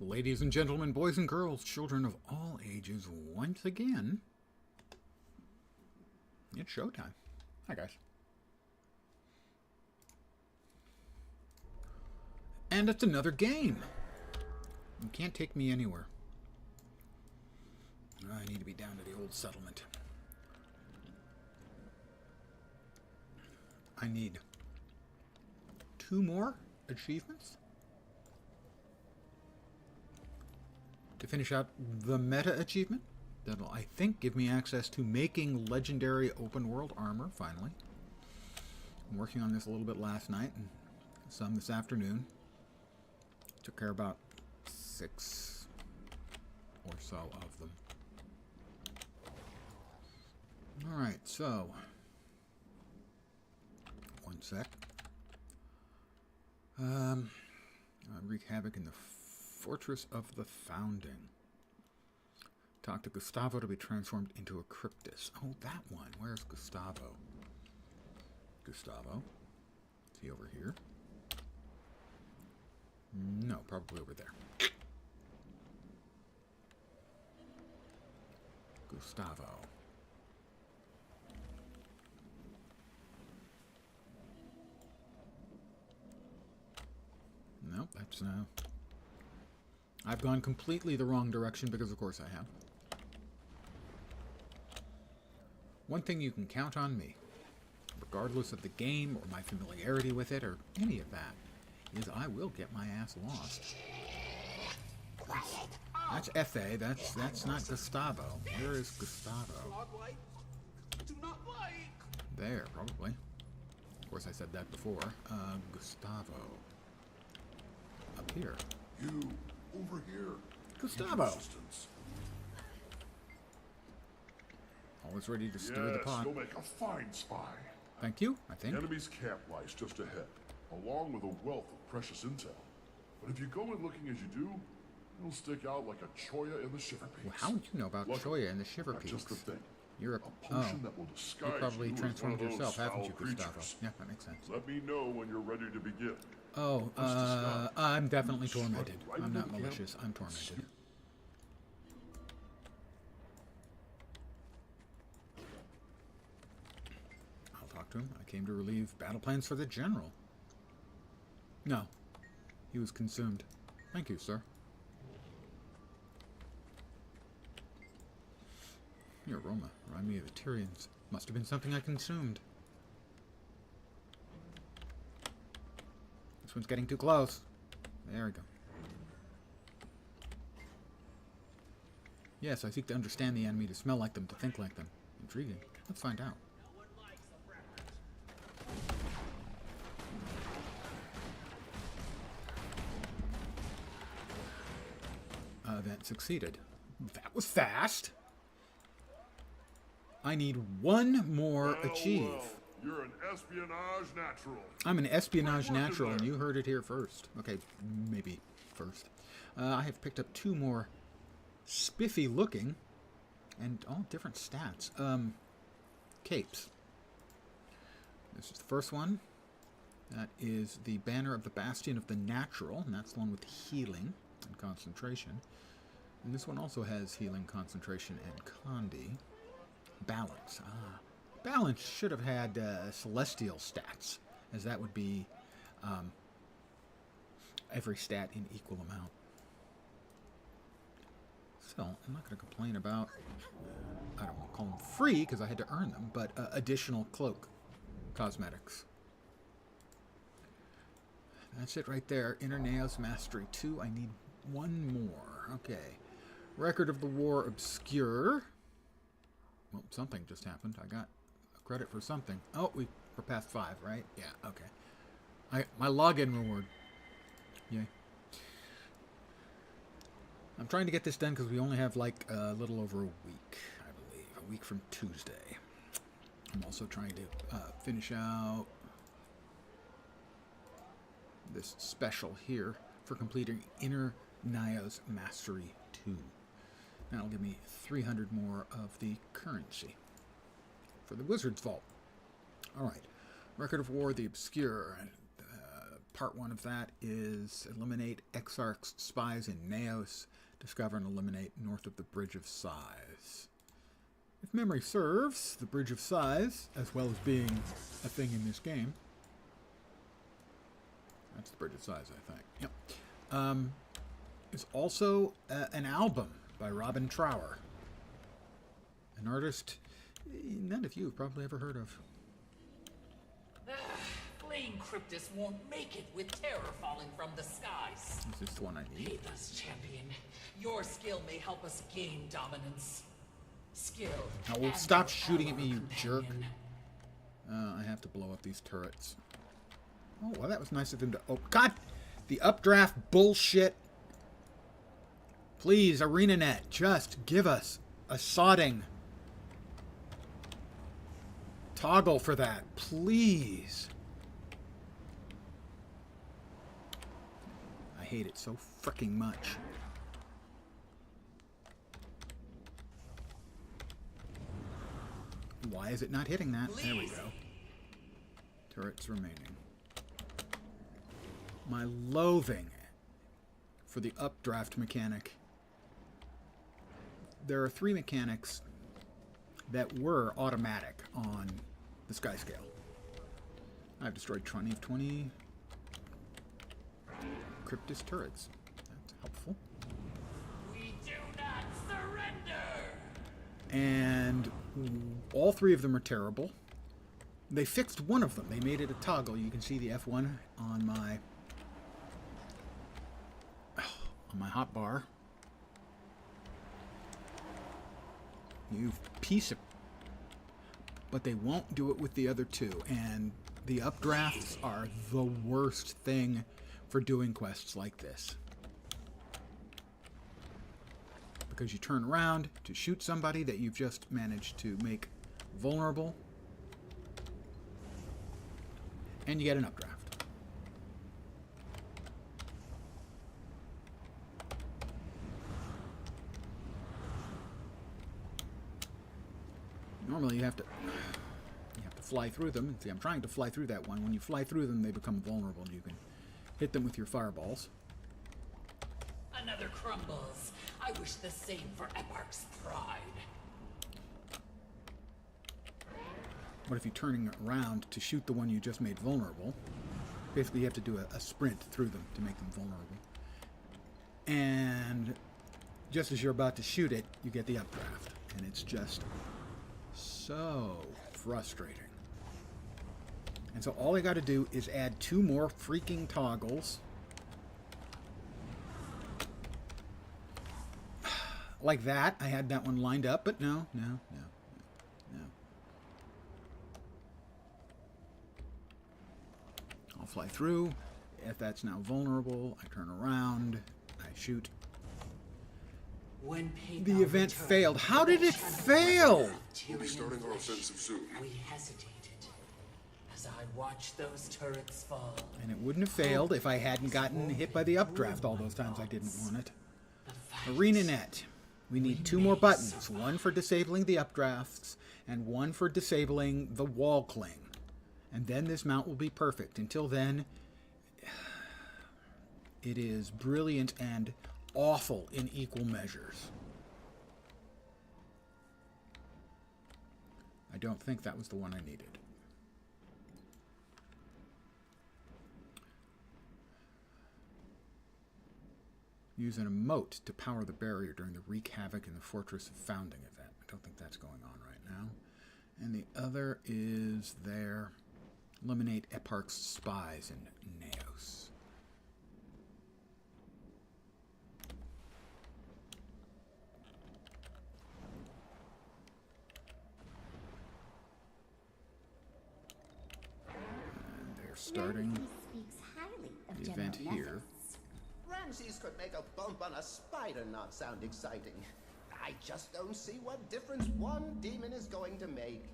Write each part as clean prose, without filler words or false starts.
Ladies and gentlemen, boys and girls, children of all ages, once again, it's showtime. Hi, guys. And it's another game. You can't take me anywhere. I need to be down to the old settlement. I need 2 more achievements to finish out the meta achievement. That'll, I think, give me access to making legendary open world armor, finally. I'm working on this a little bit last night and some this afternoon. Took care of about 6 or so of them. Alright, so one sec. Wreak havoc in the Fortress of the Founding. Talk to Gustavo to be transformed into a Cryptus. Oh, that one. Where's Gustavo? Gustavo? Is he over here? No, probably over there. Gustavo. Nope, that's I've gone completely the wrong direction because of course I have. One thing you can count on me, regardless of the game or my familiarity with it or any of that, is I will get my ass lost. That's F.A., that's not Gustavo. Where is Gustavo? There, probably. Of course I said that before. Gustavo. Up here. You, over here. Gustavo. Always ready to stir the pot. You'll make a fine spy. Thank you, I think. The enemy's camp lies just ahead, along with a wealth of precious intel. But if you go in looking as you do, you'll stick out like a choya in the Shiver Peaks. Well, how would you know about choya in the Shiver Peaks? Just the thing. You're a potion that will disguise you probably you transformed as one of yourself, those haven't you, foul Gustavo? creatures. Yeah, that makes sense. Let me know when you're ready to begin. Oh, I'm definitely tormented. Right I'm not into the malicious. I'm tormented. I'll talk to him. I came to relieve battle plans for the general. No. He was consumed. Thank you, sir. Your aroma remind me of the Tyrians. Must have been something I consumed. This one's getting too close. There we go. Yes, I seek to understand the enemy, to smell like them, to think like them. Intriguing. Let's find out. That succeeded. That was fast. I need 1 more achieve. Well, you're an espionage natural. I'm an espionage natural, and you heard it here first. Okay, maybe first. I have picked up 2 more spiffy looking and all different stats. Capes. This is the first one. That is the banner of the Bastion of the Natural, and that's the one with healing and concentration. And this one also has healing, concentration, and condi. Balance. Balance should have had celestial stats, as that would be every stat in equal amount. So, I'm not going to complain about, I don't want to call them free, because I had to earn them, but additional cloak cosmetics. That's it right there. Inner Naos Mastery 2. I need 1 more. Okay. Record of the War Obscure. Well, something just happened. I got a credit for something. Oh, we're past 5, right? Yeah, okay. My login reward. Yay. I'm trying to get this done because we only have like a little over a week, I believe. A week from Tuesday. I'm also trying to finish out this special here for completing Inner Naos Mastery 2. That'll give me 300 more of the currency for the Wizard's Vault. Alright. Record of War, the Obscure. part 1 of that is eliminate Exarch's spies in Naos. Discover and eliminate north of the Bridge of Sighs. If memory serves, the Bridge of Sighs, as well as being a thing in this game, that's the Bridge of Sighs, I think. Yep. Is also an album by Robin Trower, an artist none of you have probably ever heard of. Flame Cryptus won't make it with terror falling from the skies. Is this the one I need? Payless champion, your skill may help us gain dominance. Skill. Now, well, and stop your shooting at me, you jerk. companion. I have to blow up these turrets. Oh, well, that was nice of him to... Oh, God! The updraft bullshit. Please, ArenaNet, just give us a sodding toggle for that. Please. I hate it so freaking much. Why is it not hitting that? There we go. Turrets remaining. My loathing for the updraft mechanic. There are 3 mechanics that were automatic on the Sky Scale. I've destroyed 20 of 20 Cryptus turrets. That's helpful. We do not surrender. And all 3 of them are terrible. They fixed one of them. They made it a toggle. You can see the F1 on my hotbar. You piece of... But they won't do it with the other 2. And the updrafts are the worst thing for doing quests like this. Because you turn around to shoot somebody that you've just managed to make vulnerable. And you get an updraft. Normally you have to fly through them. And see, I'm trying to fly through that one. When you fly through them, they become vulnerable. You can hit them with your fireballs. Another crumbles. I wish the same for Eparch's pride. What if you're turning around to shoot the one you just made vulnerable? Basically, you have to do a sprint through them to make them vulnerable. And just as you're about to shoot it, you get the updraft. And it's just so frustrating. And so all I got to do is add 2 more freaking toggles. Like that. I had that one lined up, but no. I'll fly through. If that's now vulnerable, I turn around, I shoot. When The event failed. How did it fail? We'll be starting our offensive soon. We hesitated as I watched those turrets fall. And it wouldn't have failed if I hadn't gotten hit by the updraft all those times I didn't want it. ArenaNet. We need 2 more buttons. One for disabling the updrafts, and one for disabling the wall cling. And then this mount will be perfect. Until then, it is brilliant and awful in equal measures. I don't think that was the one I needed. Use an emote to power the barrier during the Wreak Havoc in the Fortress of Founding event. I don't think that's going on right now. And the other is there. Eliminate Eparch's spies in Naos. And they're starting the event here. Ramses could make a bump on a spider not sound exciting. I just don't see what difference one demon is going to make.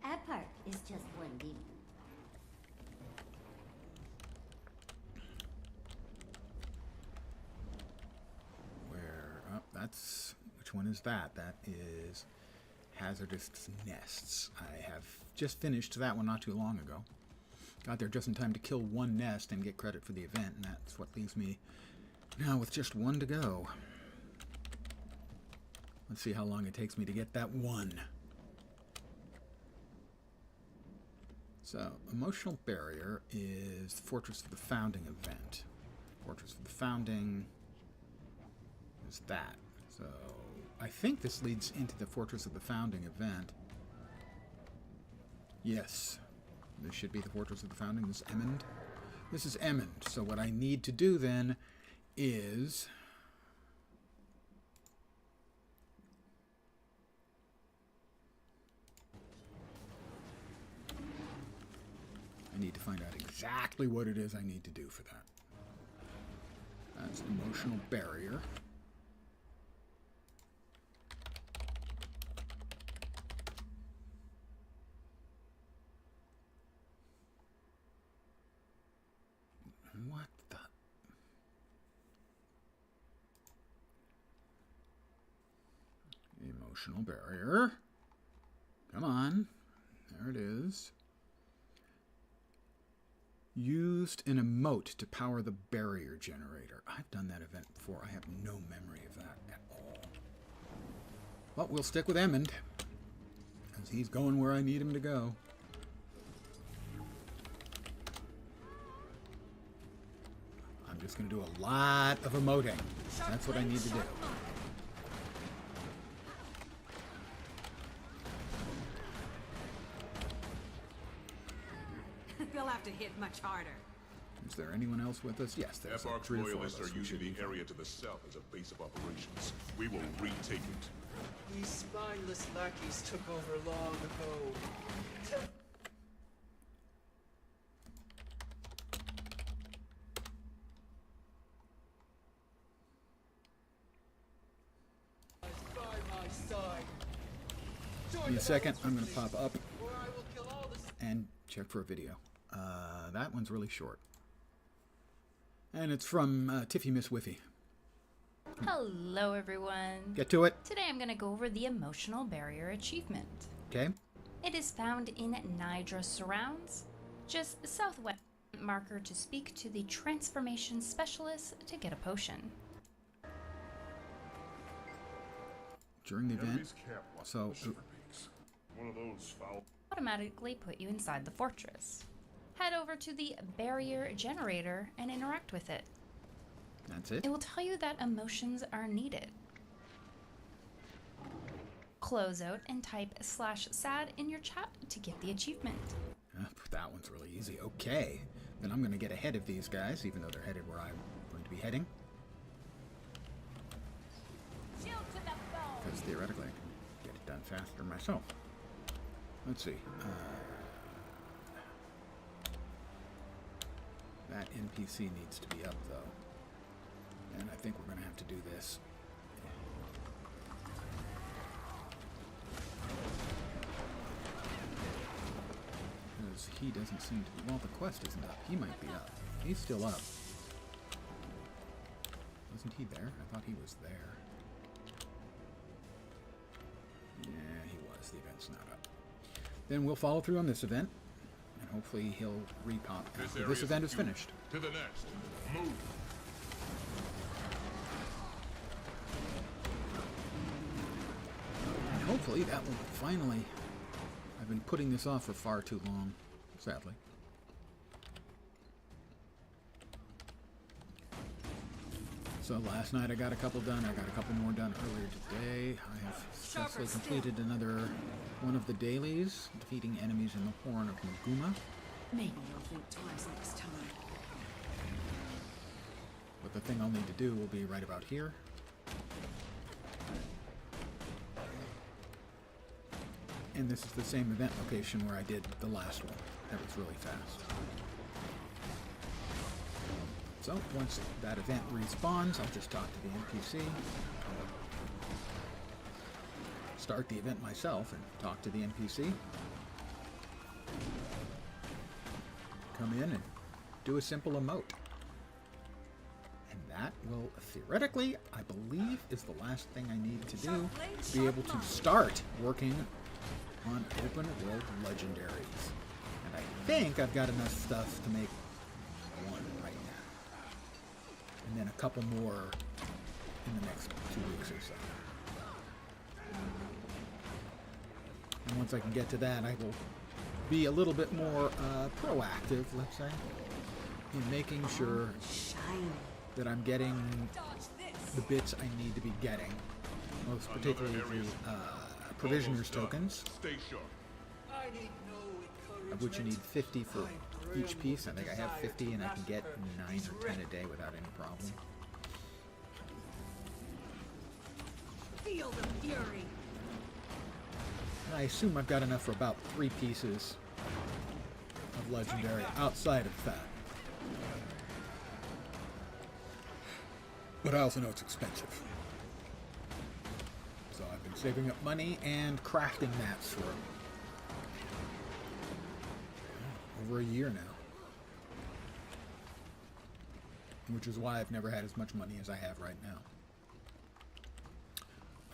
Eparch is just one demon. That's... Which one is that? That is Hazardous Nests. I have just finished that one not too long ago. Got there just in time to kill one nest and get credit for the event, and that's what leaves me now with just one to go. Let's see how long it takes me to get that one. So, Emotional Barrier is the Fortress of the Founding event. Fortress of the Founding is that. So, I think this leads into the Fortress of the Founding event. Yes. This should be the Fortress of the Founding. This is Emmond. This is Emmond. So what I need to do then is... I need to find out exactly what it is I need to do for that. That's Emotional Barrier. What the... Emotional Barrier. Come on. There it is. Used an emote to power the barrier generator. I've done that event before. I have no memory of that at all. But we'll stick with Emmond, because he's going where I need him to go. I'm just going to do a lot of emoting. That's what I need to do. They'll have to hit much harder. Is there anyone else with us? Yes, there's like Eparch's 3 or 4 of loyalists us. are We using should be the area to the south as a base of operations. We will retake it. These spineless lackeys took over long ago. By my side. Give me a second. I'm going to pop up Or I will kill all the and check for a video. That one's really short. And it's from Tiffy Miss Whiffy. Hello everyone. Get to it. Today I'm going to go over the Emotional Barrier Achievement. Okay. It is found in Nidra Surrounds. Just southwest marker to speak to the Transformation Specialist to get a potion. During the event. Enemies camp like So, the Shiver Peaks. One of those foul. Automatically put you inside the fortress. Head over to the barrier generator and interact with it. That's it. It will tell you that emotions are needed. Close out and type /sad in your chat to get the achievement. That one's really easy. Okay. Then I'm going to get ahead of these guys, even though they're headed where I'm going to be heading. Because theoretically, I can get it done faster myself. Let's see. That NPC needs to be up, though. And I think we're going to have to do this. Because he doesn't seem to be... Well, the quest isn't up. He might be up. He's still up. Wasn't he there? I thought he was there. Yeah, he was. The event's not up. Then we'll follow through on this event. And hopefully he'll repop after this event is finished. To the next. Move. And hopefully that will finally... I've been putting this off for far too long, sadly. So last night I got a couple done. I got a couple more done earlier today. I have successfully completed another one of the dailies, defeating enemies in the Horn of Maguma. Maybe you'll think twice next time. But the thing I'll need to do will be right about here. And this is the same event location where I did the last one. That was really fast. So, once that event respawns, I'll just talk to the NPC. Start the event myself and talk to the NPC. Come in and do a simple emote. And that will, theoretically, I believe, is the last thing I need to do to be able to start working on open world legendaries. And I think I've got enough stuff to make one right now. And then a couple more in the next 2 weeks or so. And once I can get to that, I will be a little bit more proactive, let's say, in making sure that I'm getting the bits I need to be getting. Most particularly the provisioners tokens, Stay sharp. I need no of which you need 50 for each piece. I think I have 50 and I can get 9 or 10 a day without any problem. Feel the fury. And I assume I've got enough for about 3 pieces of legendary outside of that. But I also know it's expensive. So I've been saving up money and crafting mats for over a year now. Which is why I've never had as much money as I have right now.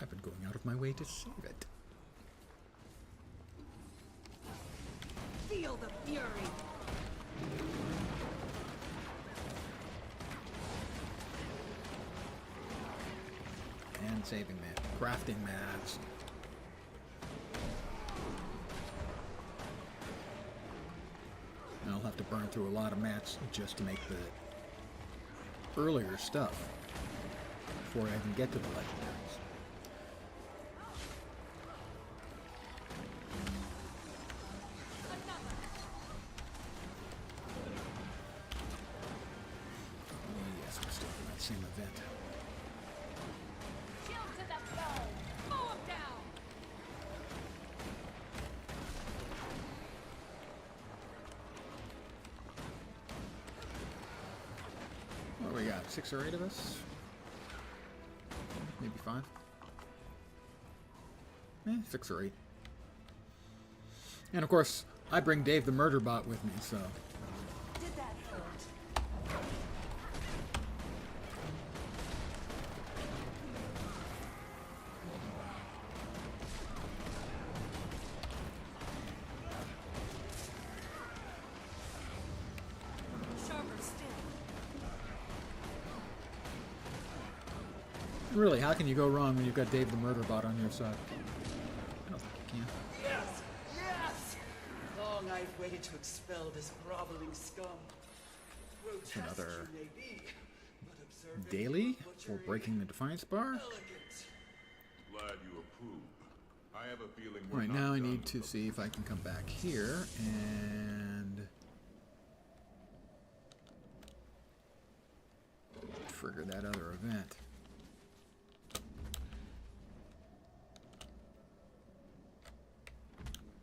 I've been going out of my way to save it. Feel the fury. And saving that. Crafting mats. And I'll have to burn through a lot of mats just to make the earlier stuff before I even get to the legendaries. Oh yes, we're still in that same event. What do we got? 6 or 8 of us? Maybe 5? 6 or 8. And of course, I bring Dave the Murder Bot with me, so... Did that hurt? Sharper still. Really, how can you go wrong when you've got Dave the Murder Bot on your side? I don't think you can. Yes! Yes! Long I've waited to expel this groveling scum. Grotesque Another you may be, but observant daily for butchery, breaking the Defiance Bar. elegant. Glad you approve. I have a feeling we're Alright, not now I done need to see if I can come back here and... trigger that other event.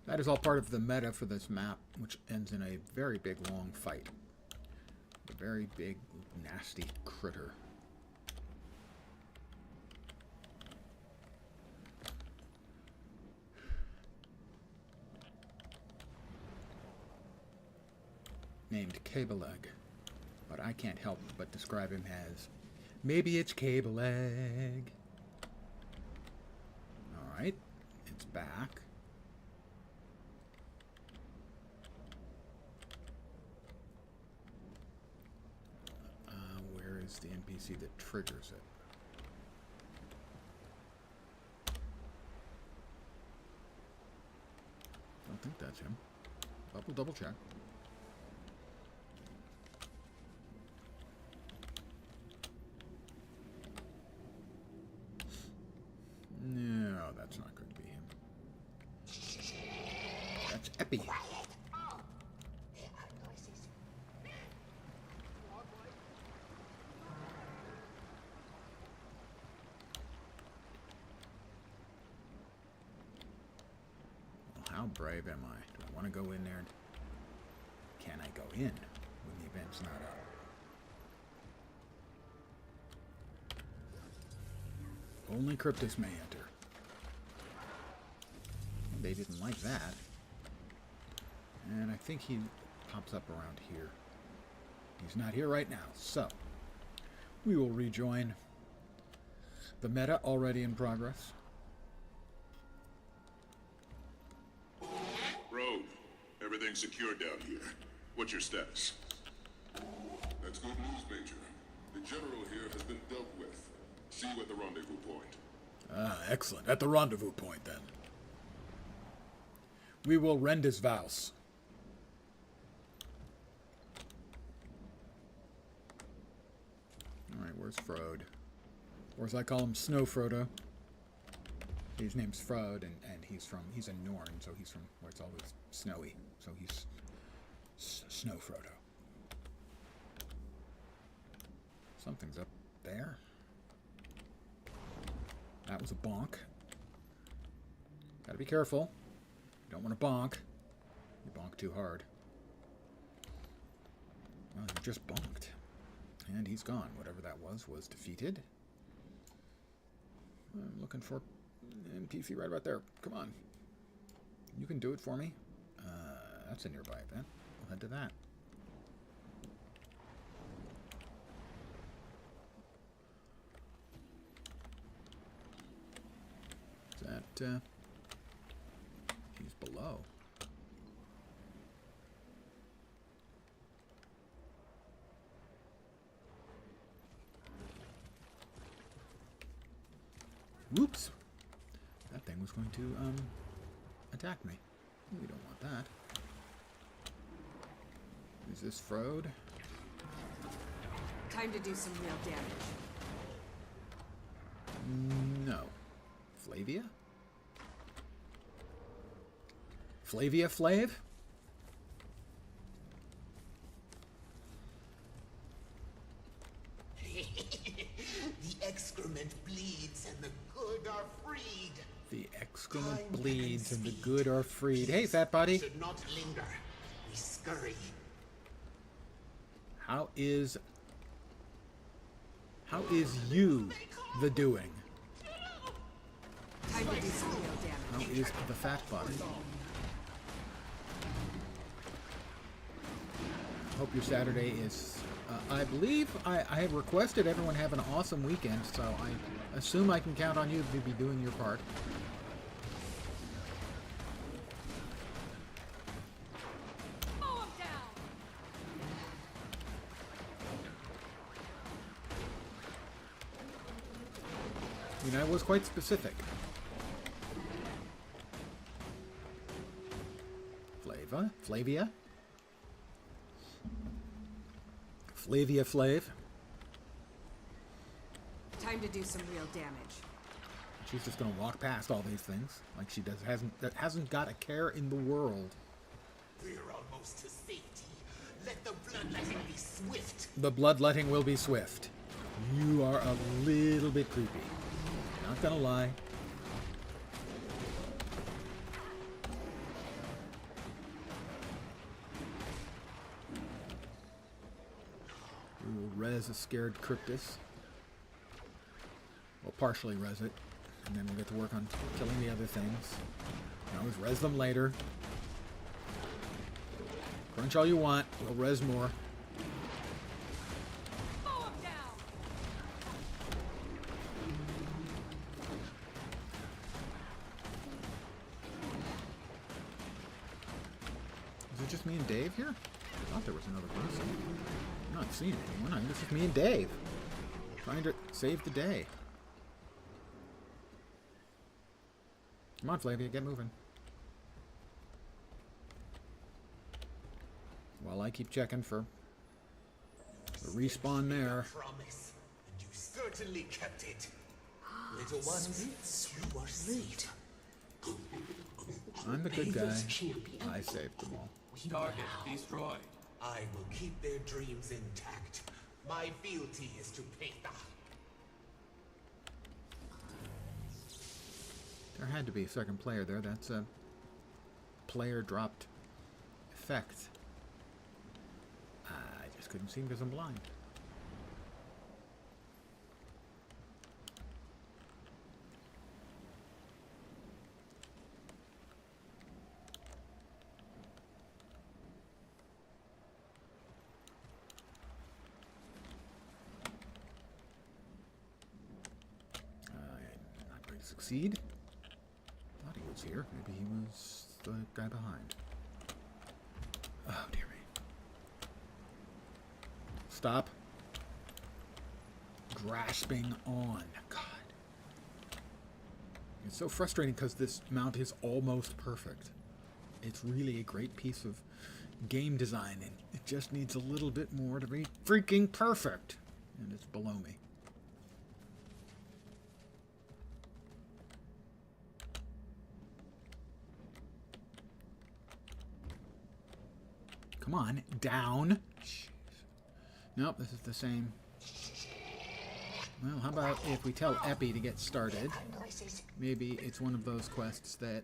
That is all part of the meta for this map, which ends in a very big, long fight. A very big, nasty critter. Named Cable-Leg, but I can't help but describe him as, maybe it's Cable-Leg. Alright, it's back. Where is the NPC that triggers it? I don't think that's him. Double check. No, that's not going to be him. That's Epi. Well, how brave am I? Do I want to go in there? Can I go in when the event's not up? Only Cryptus may enter. They didn't like that. And I think he pops up around here. He's not here right now, so we will rejoin the meta already in progress. Rogue, everything everything secure down here. What's your status? That's good news, Major. The General here has been dealt with. See you at the rendezvous point. Ah, excellent. At the rendezvous point, then. We will rend his vows. Alright, where's Frode? Or as I call him, Snow Frodo. His name's Frode, and he's a Norn, so he's from where it's always snowy. So he's Snow Frodo. Something's up there. That was a bonk. Gotta be careful. You don't want to bonk. You bonk too hard. Well, he just bonked. And he's gone. Whatever that was defeated. I'm looking for NPC right about there. Come on. You can do it for me. That's a nearby event. We'll head to that. Is that, he's below. Whoops. That thing was going to, attack me. We don't want that. Is this Frode? Time to do some real damage. No. Flavia? Flavia Flav? The excrement bleeds and the good are freed. The excrement bleeds and the good are freed. Hey, fat buddy. Should not linger. We scurry. How is you the doing? Time to do some real damage. How is the fat body? Hope your Saturday is... I believe I have requested everyone have an awesome weekend, so I assume I can count on you to be doing your part. Mow 'em down. I mean, I was quite specific. Flavia? Flavia Flav. Time to do some real damage. She's just gonna walk past all these things like she hasn't got a care in the world. We're almost to safety. Let the bloodletting be swift. The bloodletting will be swift. You are a little bit creepy. Not gonna lie. We will res a scared Cryptus. We'll partially res it, and then we'll get to work on killing the other things. You can always res them later. Crunch all you want. We'll res more. Mow 'em down. Is it just me and Dave here? I thought there was another person. I'm not seeing anyone. It's just me and Dave. Trying to save the day. Come on, Flavia, get moving. While I keep checking for the respawn there. Promise, and you certainly kept it. Little ones, you are saved. I'm the good guy. I saved them all. Target destroyed. I will keep their dreams intact. My fealty is to Peta. There had to be a second player there. That's a player dropped effect. I just couldn't see him because I'm blind. Not going to succeed. Thought he was here. Maybe he was the guy behind. Oh, dear me. Stop grasping on. God. It's so frustrating because this mount is almost perfect. It's really a great piece of game design, and it just needs a little bit more to be freaking perfect. And it's below me. Come on, down. Jeez. Nope, this is the same. Well, how about if we tell Epi to get started? Maybe it's one of those quests that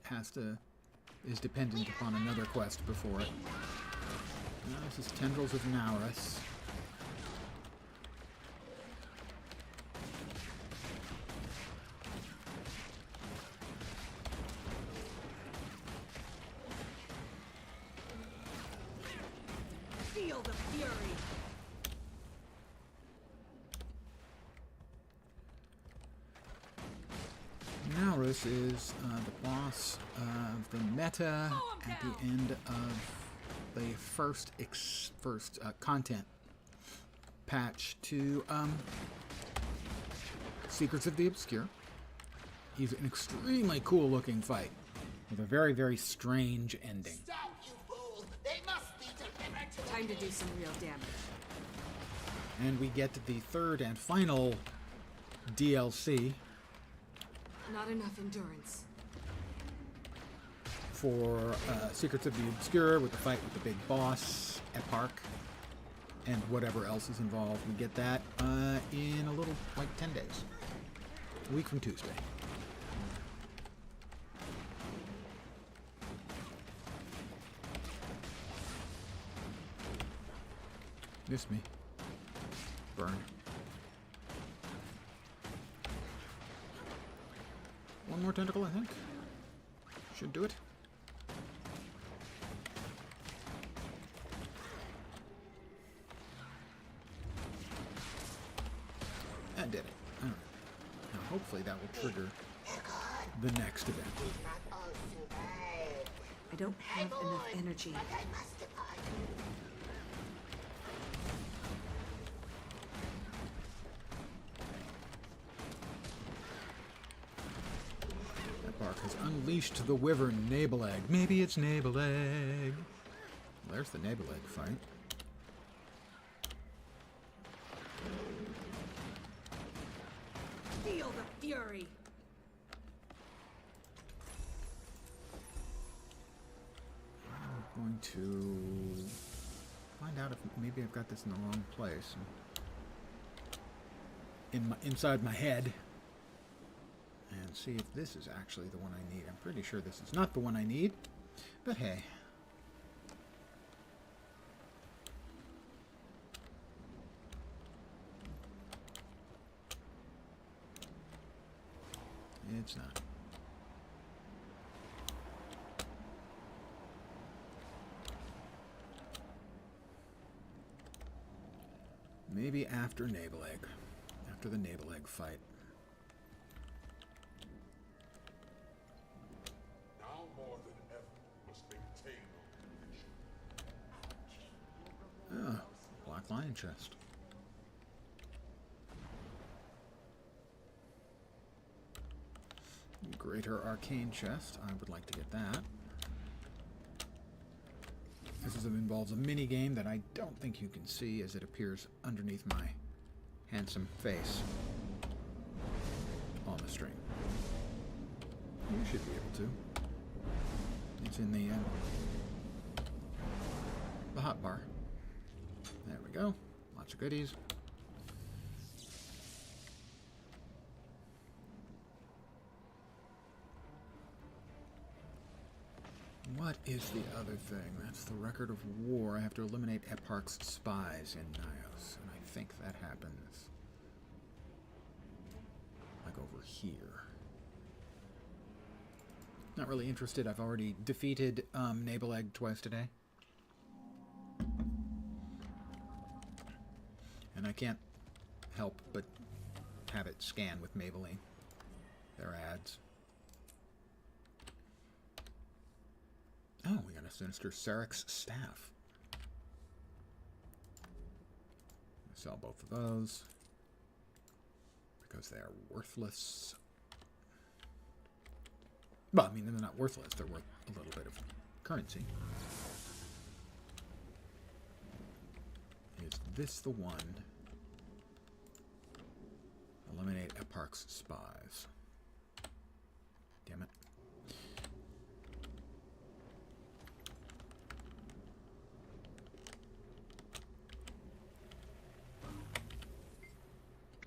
is dependent upon another quest before it. Now, this is Tendrils of Naurus. Feel the fury. Naurus is the boss of the meta at the end of the first content patch to Secrets of the Obscure. He's an extremely cool looking fight with a very, very strange ending. Stop, you fool! They must be delivered to Time to do some real damage. And we get the third and final DLC Not enough endurance. for Secrets of the Obscure with the fight with the big boss, Eparch, and whatever else is involved. We get that in a little, like 10 days. A week from Tuesday. Miss me. Burn. One more tentacle, I think. Should do it. That did it. Alright. Now hopefully that will trigger the next event. I don't have enough energy. Eparch has unleashed the wyvern Nabeleg. Maybe it's Nabeleg. There's the Nabeleg fight. Feel the fury. I'm going to find out if maybe I've got this in the wrong place. Inside my head. And see if this is actually the one I need. I'm pretty sure this is not the one I need. But hey. It's not. Maybe after Nabeleg. After the Nabeleg fight. Now more than ever, we must maintain our position. Black Lion chest. Greater Arcane chest. I would like to get that. This involves a mini game that I don't think you can see as it appears underneath my handsome face on the stream. You should be able to. It's in the hot bar. There we go. Lots of goodies. What is the other thing? That's the record of war. I have to eliminate Eparch's spies in Nios, and I think that happens like over here. Not really interested. I've already defeated Nabeleg twice today. And I can't help but have it scan with Maybelline. Their ads. Oh, we got a Sinister Sarek's staff. Sell both of those because they are worthless. Well, I mean, they're not worthless. They're worth a little bit of currency. Is this the one? Eliminate Eparch's spies. Damn it.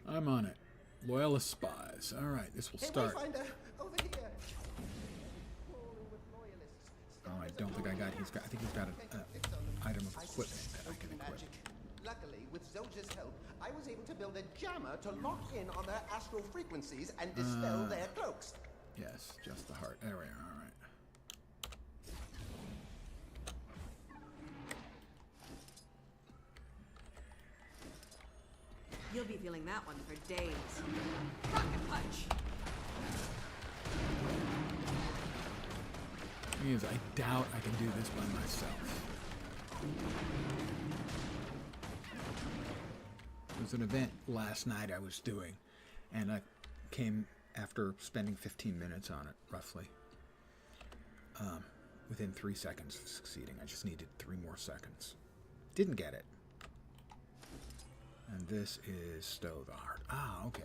I'm on it. Loyalist spies. All right, this will start. Hey, Wayfinder, over here. Crawling with loyalists. Oh, I don't think I got. He's got. I think he's got an item of equipment that I can equip. Magic. Luckily, with Zolja's help, I was able to build a jammer to lock in on their astral frequencies and dispel their cloaks. Yes, just the heart. There we are. All right. You'll be feeling that one for days. Rocket punch! Thing is, I doubt I can do this by myself. There was an event last night I was doing, and I came after spending 15 minutes on it, roughly. Within 3 seconds of succeeding. I just needed 3 more seconds. Didn't get it. And this is stow the heart. Ah, okay.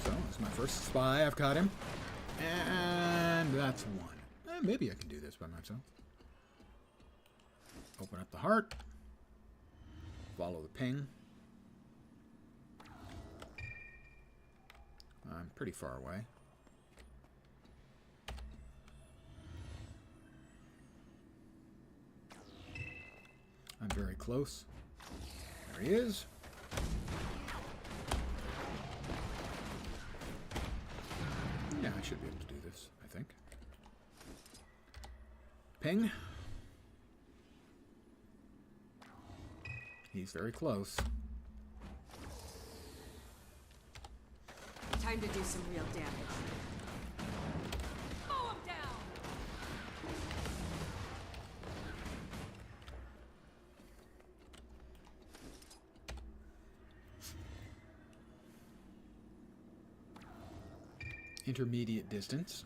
So, it's my first spy. I've caught him. And that's one. Maybe I can do this by myself. Open up the heart. Follow the ping. I'm pretty far away. I'm very close. There he is. Yeah, I should be able to do this, I think. Ping. He's very close. Time to do some real damage. Mow him down! Intermediate distance.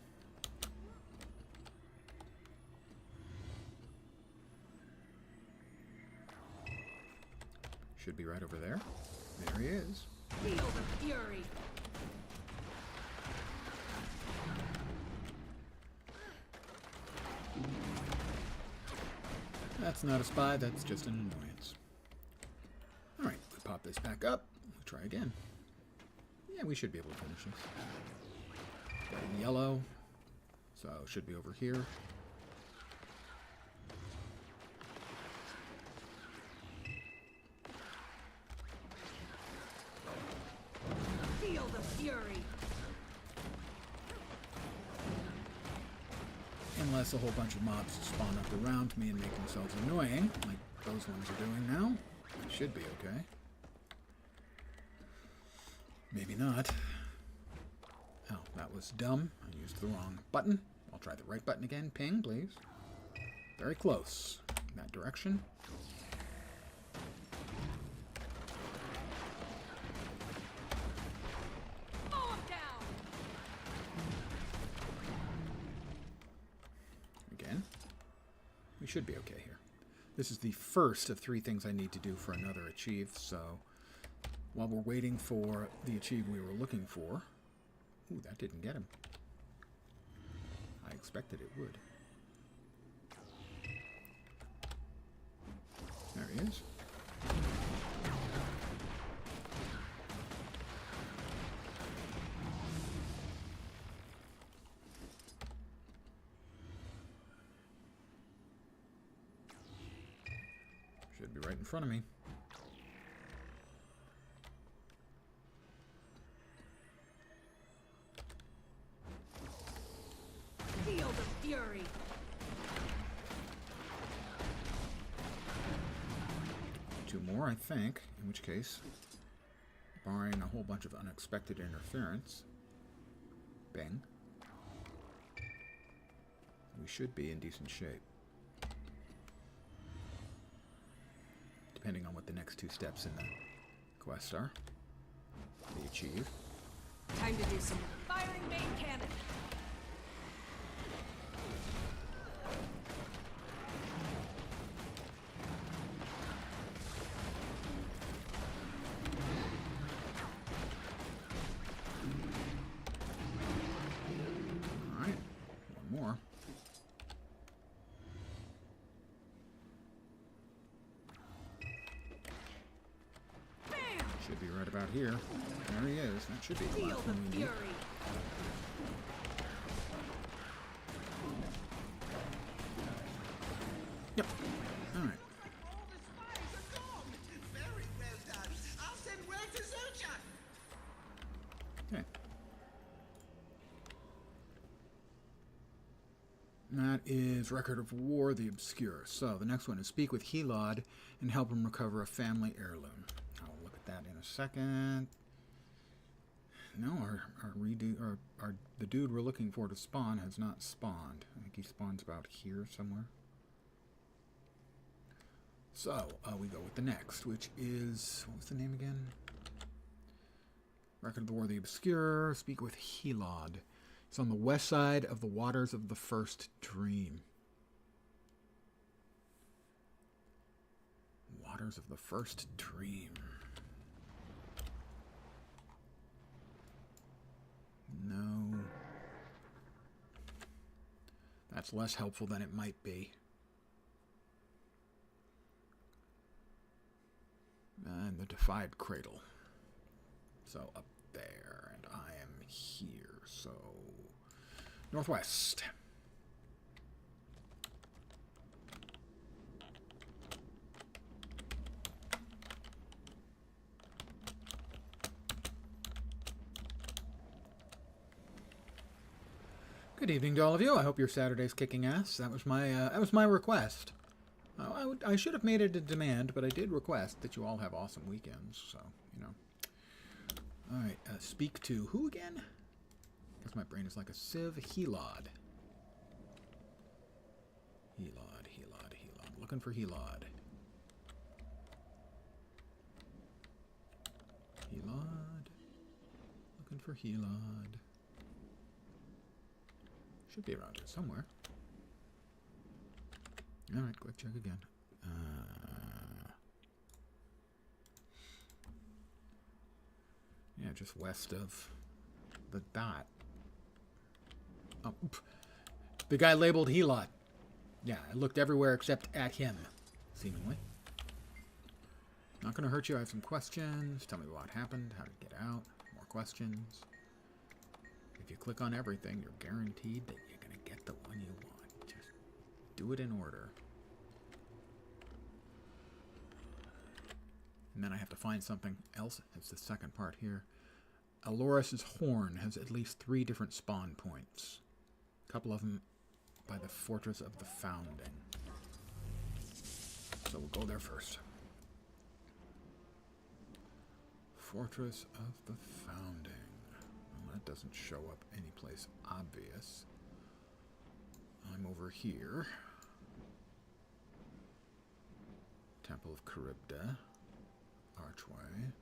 Should be right over there. There he is. Feel the fury! That's not a spy, that's just an annoyance. Alright, we pop this back up. We'll try again. Yeah, we should be able to finish this. Got in yellow, so it should be over here. Feel the fury! Unless a whole bunch of mobs spawn up around me and make themselves annoying, like those ones are doing now. It should be okay. Maybe not. Oh, that was dumb. I used the wrong button. I'll try the right button again. Ping, please. Very close. In that direction. Mow him down! Again. We should be okay here. This is the first of 3 things I need to do for another achieve, so while we're waiting for the achieve we were looking for... Ooh, that didn't get him. I expected it would. There he is. Should be right in front of me. fury. Two more, I think, in which case, barring a whole bunch of unexpected interference, bang, we should be in decent shape. Depending on what the next two steps in the quest are. They achieve. Time to do some firing main cannon. Alright, one more. Should be right about here. There he is. That should be the Feel last the one we need. fury. Yep. Alright. All the spies are gone! Very well done. I'll send word to Zocha. Okay. That is Record of War, the Obscure. So, the next one is Speak with Helod and help him recover a family heirloom. I'll look at that in a second. No, the dude we're looking for to spawn has not spawned. I think he spawns about here somewhere. So, we go with the next, which is, what was the name again? Record of the War, the Obscure, Speak with Helod. It's on the west side of the Waters of the First Dream. Waters of the First Dream. No. That's less helpful than it might be. And the Defied Cradle. So up there, and I am here, so northwest. Good evening to all of you. I hope your Saturday's kicking ass. That was my request. I should have made it a demand, but I did request that you all have awesome weekends. So, you know. All right. Speak to who again? I guess my brain is like a sieve. Helod. Helod. Looking for Helod. Looking for Helod. Should be around here somewhere. Alright, quick check again. Yeah, just west of the dot. Oh, the guy labeled Helot. Yeah, I looked everywhere except at him, seemingly. Not going to hurt you. I have some questions. Tell me what happened, how to get out. More questions. If you click on everything, you're guaranteed that you're going to get the one you want. Just do it in order. And then I have to find something else. It's the second part here. Aloris's horn has at least 3 different spawn points. A couple of them by the Fortress of the Founding. So we'll go there first. Fortress of the Founding. Well, that doesn't show up anyplace obvious. I'm over here. Temple of Charybda. Archway.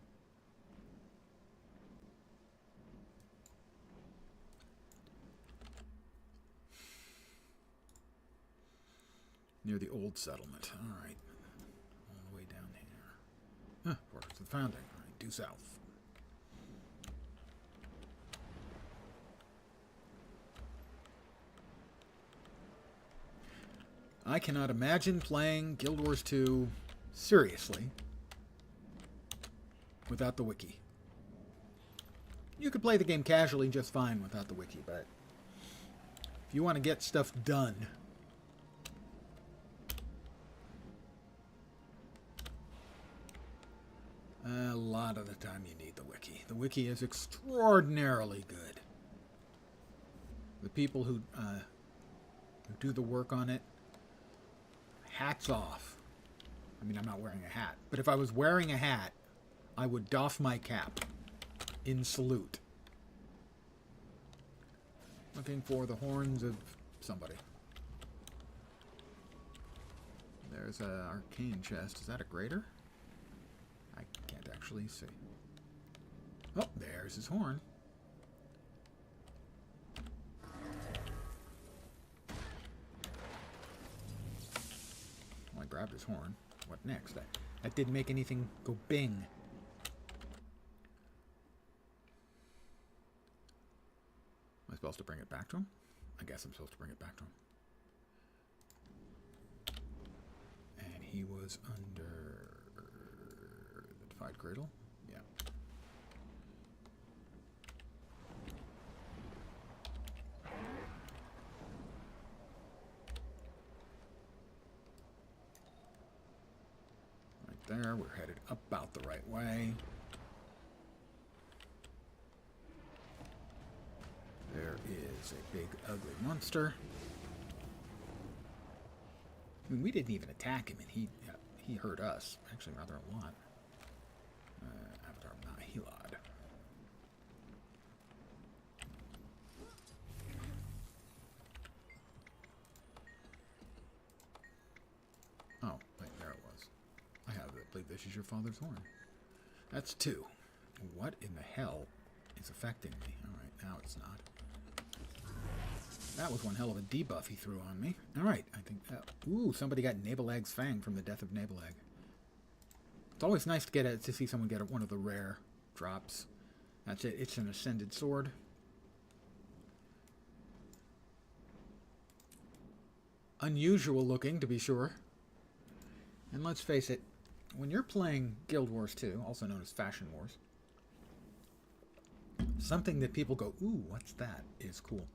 Near the old settlement. Alright. All the way down here. Fortress of the Founding. Alright, due south. I cannot imagine playing Guild Wars 2 seriously without the wiki. You could play the game casually just fine without the wiki, but if you want to get stuff done, a lot of the time you need the wiki. The wiki is extraordinarily good. The people who do the work on it. Hats off. I mean, I'm not wearing a hat, but if I was wearing a hat, I would doff my cap in salute. Looking for the horns of somebody. There's an arcane chest. Is that a grater? I can't actually see. Oh, there's his horn. Well, I grabbed his horn. What next? That didn't make anything go bing. Am I supposed to bring it back to him? I guess I'm supposed to bring it back to him. And he was under the Defied Cradle? Yeah. Right there, we're headed about the right way. There is a big, ugly monster. I mean, we didn't even attack him, and he hurt us. Actually, rather a lot. Avatar Nihilad. Oh, wait, there it was. I believe this is your father's horn. That's 2. What in the hell is affecting me? Alright, now it's not. That was one hell of a debuff he threw on me. Alright, I think... ooh, somebody got Nabalag's Fang from the Death of Nabalag. It's always nice to see someone get one of the rare drops. That's it. It's an Ascended Sword. Unusual looking, to be sure. And let's face it, when you're playing Guild Wars 2, also known as Fashion Wars, something that people go, ooh, what's that, is cool.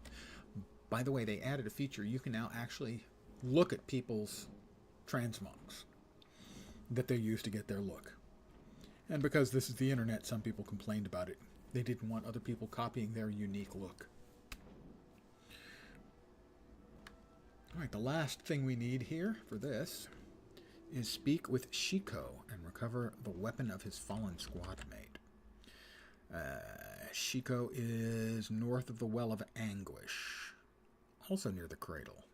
By the way, they added a feature. You can now actually look at people's transmogs that they use to get their look. And because this is the internet, some people complained about it. They didn't want other people copying their unique look. Alright, the last thing we need here for this is speak with Shiko and recover the weapon of his fallen squad mate. Shiko is north of the Well of Anguish. Also near the cradle.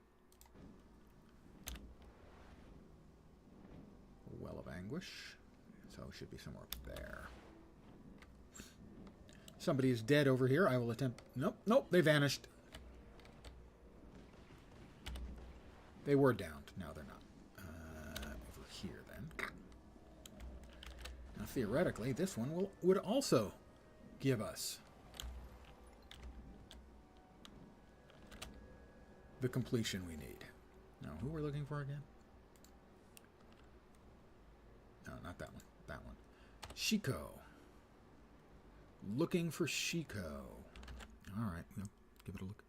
Well of Anguish. So it should be somewhere up there. Somebody is dead over here. I will attempt... Nope, nope, they vanished. They were downed. Now they're not. Over here, then. Now, theoretically, this one would also give us the completion we need. Now, who we're looking for again? No, not that one. That one. Shiko. Looking for Shiko. Alright, we'll give it a look.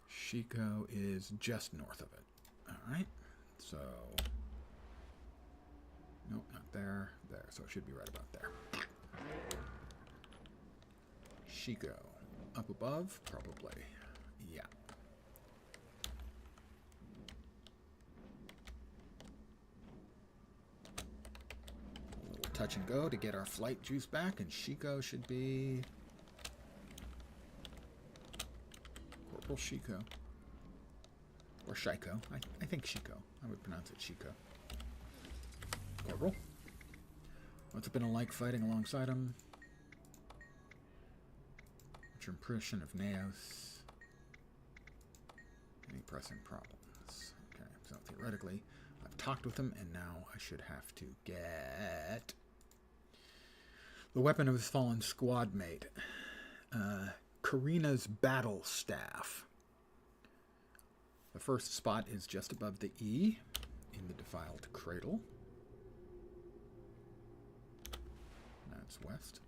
Shiko is just north of it. Alright, so... Nope, not there. There, so it should be right about there. Shiko. Up above? Probably. Yeah. A little touch and go to get our flight juice back, and Shiko should be... Corporal Shiko. Or Shiko. I think Shiko. I would pronounce it Shiko. Corporal. What's it been like fighting alongside him? What's your impression of Naos? Any pressing problems? Okay, so theoretically, I've talked with him, and now I should have to get the weapon of his fallen squad mate. Karina's battle staff. The first spot is just above the E in the defiled cradle. That's west.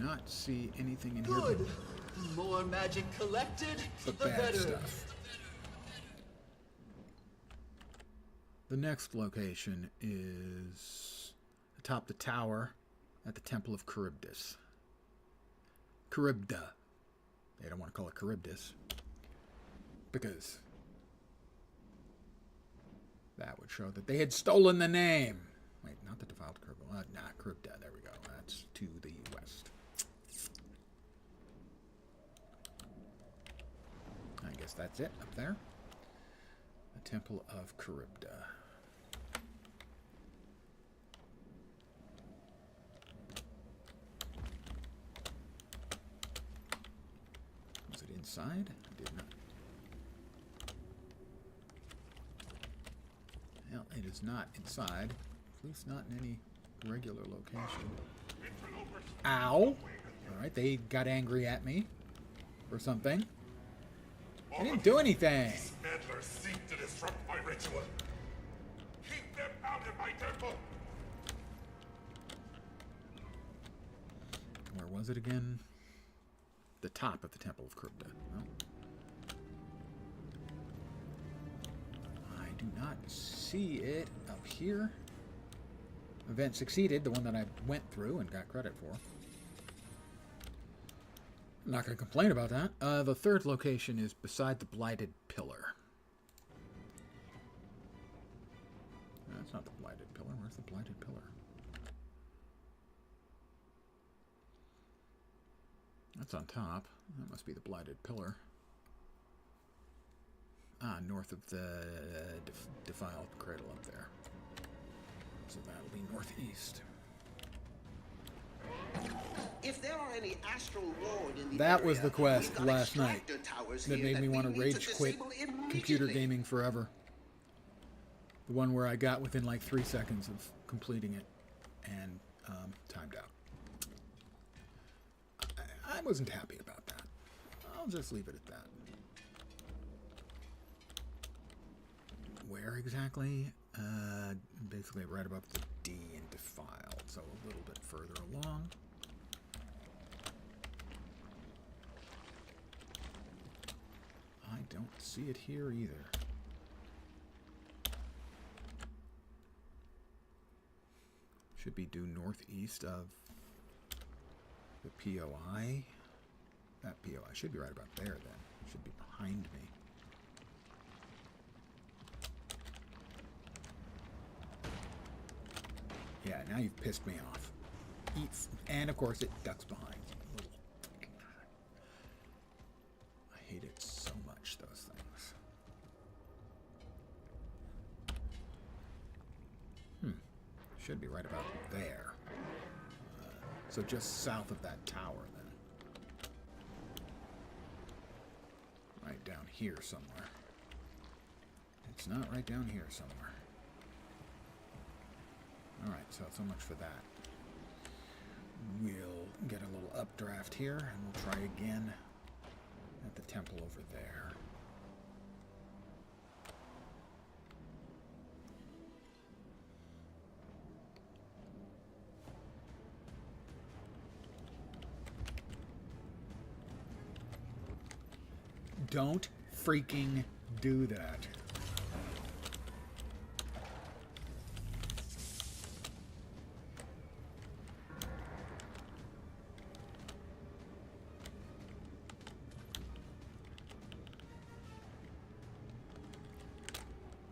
not see anything in here. Good. The more magic collected, The the bad better. stuff. The next location is atop the tower at the Temple of Charybdis. Charybda. They don't want to call it Charybdis because that would show that they had stolen the name. Wait, not the defiled Charybda. Charybda. There we go. That's to the west. I guess that's it up there. The Temple of Charybda. Was it inside? I did not. Well, it is not inside. At least not in any regular location. Ow! Alright, they got angry at me. Or something. I didn't do anything! These meddlers seek to disrupt my ritual. Keep them out of my temple! Where was it again? The top of the Temple of Charybda. Well, I do not see it up here. Event succeeded, the one that I went through and got credit for. I'm not going to complain about that. The third location is beside the Blighted Pillar. That's not the Blighted Pillar. Where's the Blighted Pillar? That's on top. That must be the Blighted Pillar. Ah, north of the defiled cradle up there. So that'll be northeast. If there are any astral ward in the That area, was the quest we've got last night extractor towers that here made me we want to need rage quit disable computer immediately. gaming forever. The one where I got within like 3 seconds of completing it and timed out. I wasn't happy about that. I'll just leave it at that. Where exactly? Basically right above the D in defiled, so a little bit further along. I don't see it here either. Should be due northeast of the POI. That POI should be right about there then. Should be behind me. Yeah, now you've pissed me off. And of course it ducks behind. I hate it so much, those things. Should be right about there. So just south of that tower then. Right down here somewhere. It's not right down here somewhere. Alright, so much for that. We'll get a little updraft here, and we'll try again at the temple over there. Don't freaking do that.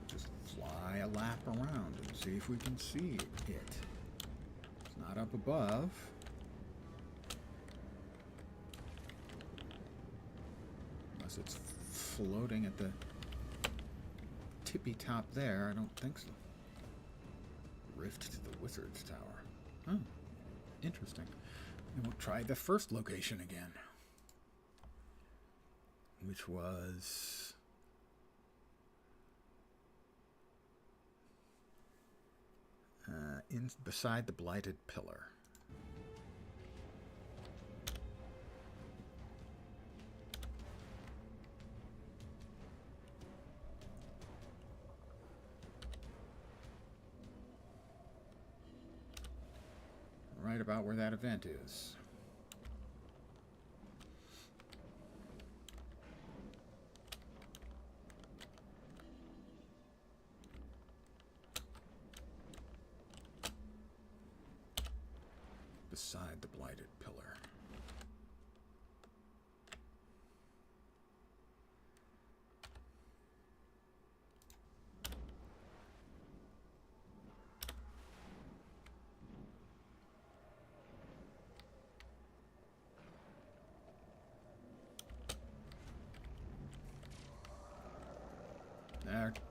Just fly a lap around and see if we can see it. It's not up above. Unless it's floating at the tippy top there. I don't think so. Rift to the Wizard's Tower. Oh, interesting. And we'll try the first location again. Which was... beside the Blighted Pillar. Right about where that event is. beside the blighted pillar.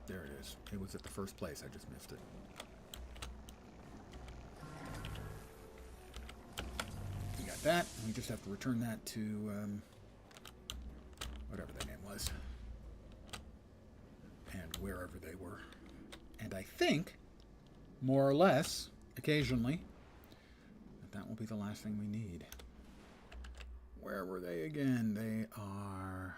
There it is. It was at the first place. I just missed it. We got that. We just have to return that to whatever their name was. And wherever they were. And I think, more or less, occasionally, that will be the last thing we need. Where were they again? They are...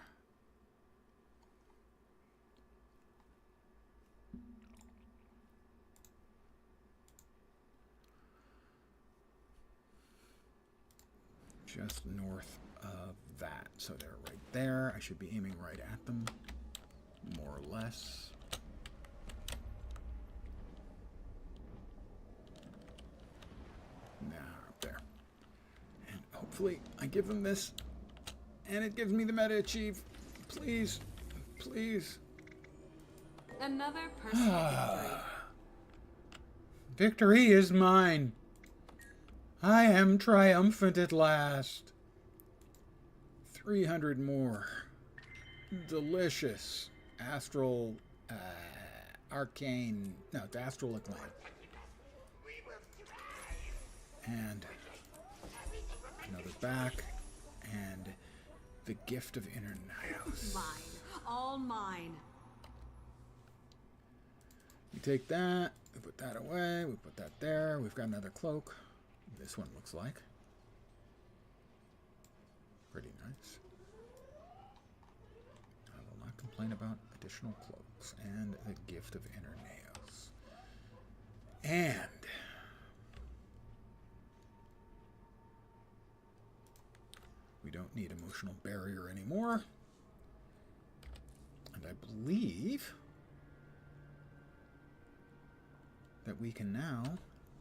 just north of that. So they're right there. I should be aiming right at them, more or less. Now, up there. And hopefully I give them this, and it gives me the meta achieve. Please, please. Another personal victory. Victory is mine. I am triumphant at last. 300 more. Delicious. Astral, arcane, no, it's astral acclaim. And another back, and the gift of inner Nios. Mine. All mine. We take that, we put that away, we put that there, we've got another cloak. This one looks like. Pretty nice. I will not complain about additional cloaks and the gift of inner Naos. And we don't need emotional barrier anymore. And I believe that we can now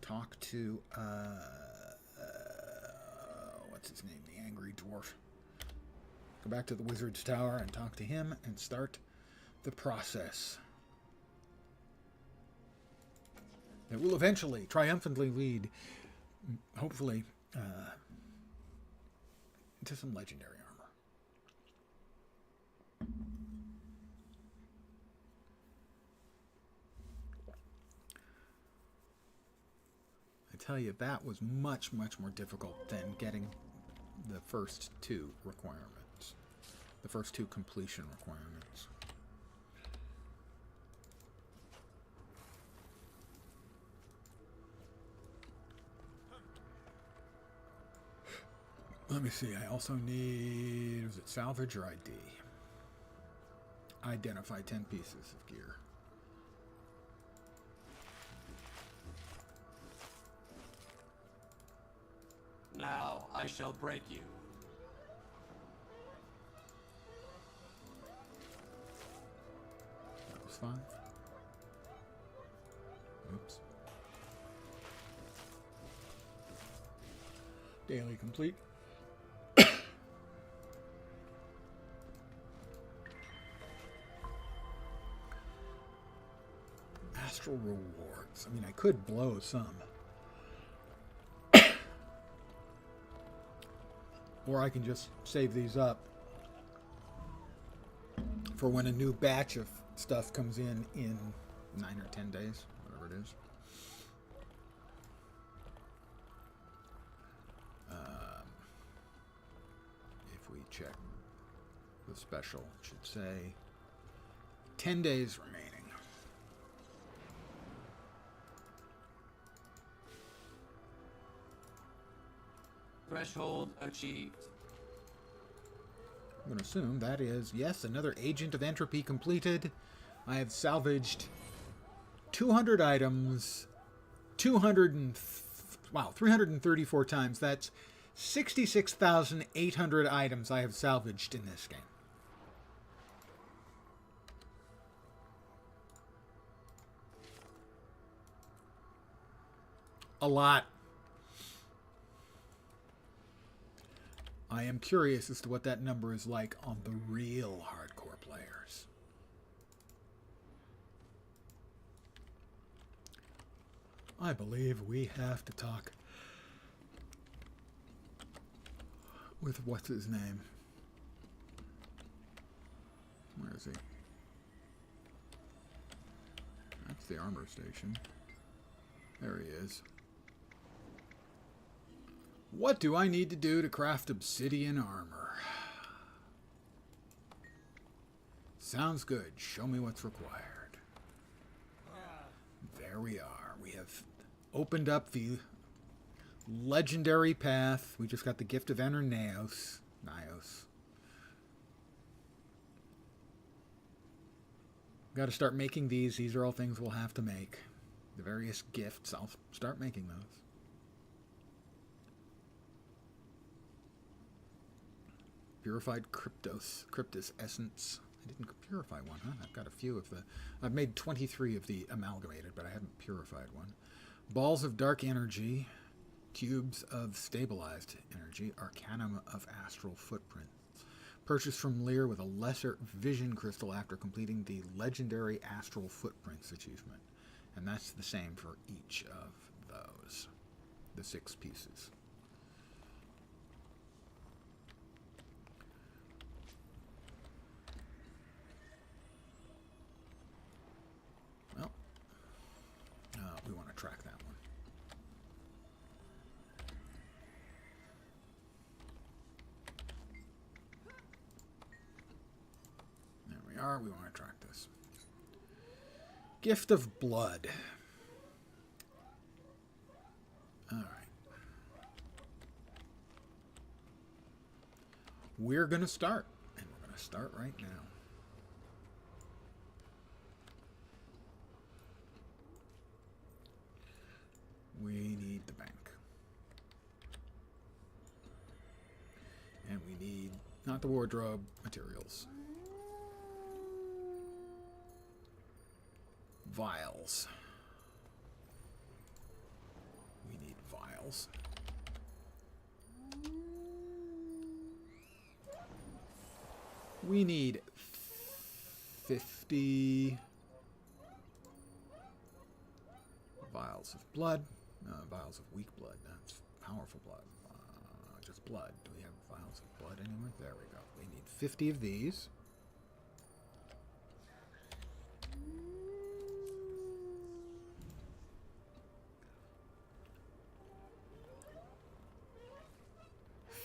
talk to what's his name, the angry dwarf. Go back to the wizard's tower and talk to him and start the process that will eventually triumphantly lead, hopefully, to some legendary armor. I tell you, that was much, much more difficult than getting the first two requirements. The first two completion requirements. Let me see, I also need, was it salvage or ID? Identify 10 pieces of gear. Now I shall break you. That was fine. Oops. Daily complete. Astral rewards. I mean, I could blow some. Or I can just save these up for when a new batch of stuff comes in 9 or 10 days, whatever it is. If we check the special, it should say 10 days remaining. Threshold achieved. I'm going to assume that is, yes, another Agent of Entropy completed. I have salvaged 200 items, 334 times. That's 66,800 items I have salvaged in this game. A lot. I am curious as to what that number is like on the real hardcore players. I believe we have to talk with what's his name? Where is he? That's the armor station. There he is. What do I need to do to craft obsidian armor? Sounds good. Show me what's required. There we are. We have opened up the legendary path. We just got the gift of Naos. Got to start making these. These are all things we'll have to make. The various gifts. I'll start making those. Purified Cryptus Essence. I didn't purify one, huh? I've got a few of the... I've made 23 of the amalgamated, but I haven't purified one. Balls of Dark Energy. Cubes of Stabilized Energy. Arcanum of Astral Footprint. Purchased from Lear with a lesser vision crystal after completing the legendary Astral Footprints achievement. And that's the same for each of those. The 6 pieces. Well, we want to track that one. There we are. We want to track this. Gift of Blood. All right. We're going to start. And we're going to start right now. We need the bank. And we need, not the wardrobe, materials. Vials. We need vials. We need 50 vials of blood. Vials of weak blood. That's powerful blood. Just blood. Do we have vials of blood anywhere? There we go. We need 50 of these.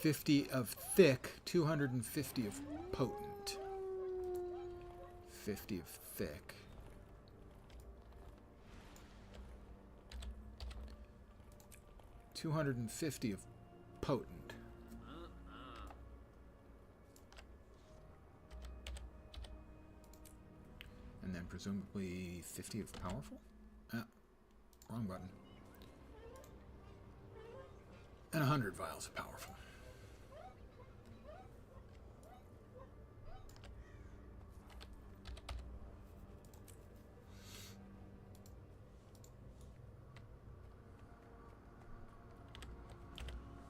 $50 of thick, 250 of potent. 50 of thick. $250 of potent. And then presumably 50 of powerful? Wrong button. And 100 vials of powerful.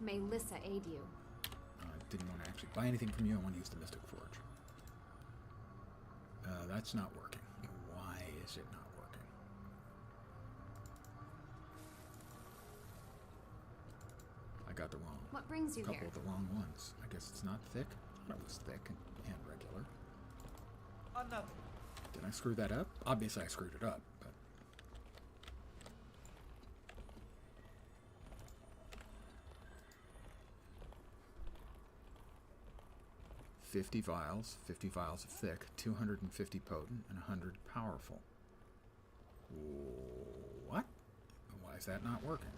May Lissa aid you. I didn't want to actually buy anything from you. I want to use the Mystic Forge. That's not working. Why is it not working? I got the wrong. What brings you couple here? of the wrong ones. I guess it's not thick. I thought it was thick and regular. Another. Did I screw that up? Obviously I screwed it up, but... $50 vials of thick, 250 potent, and 100 powerful. What? Why is that not working?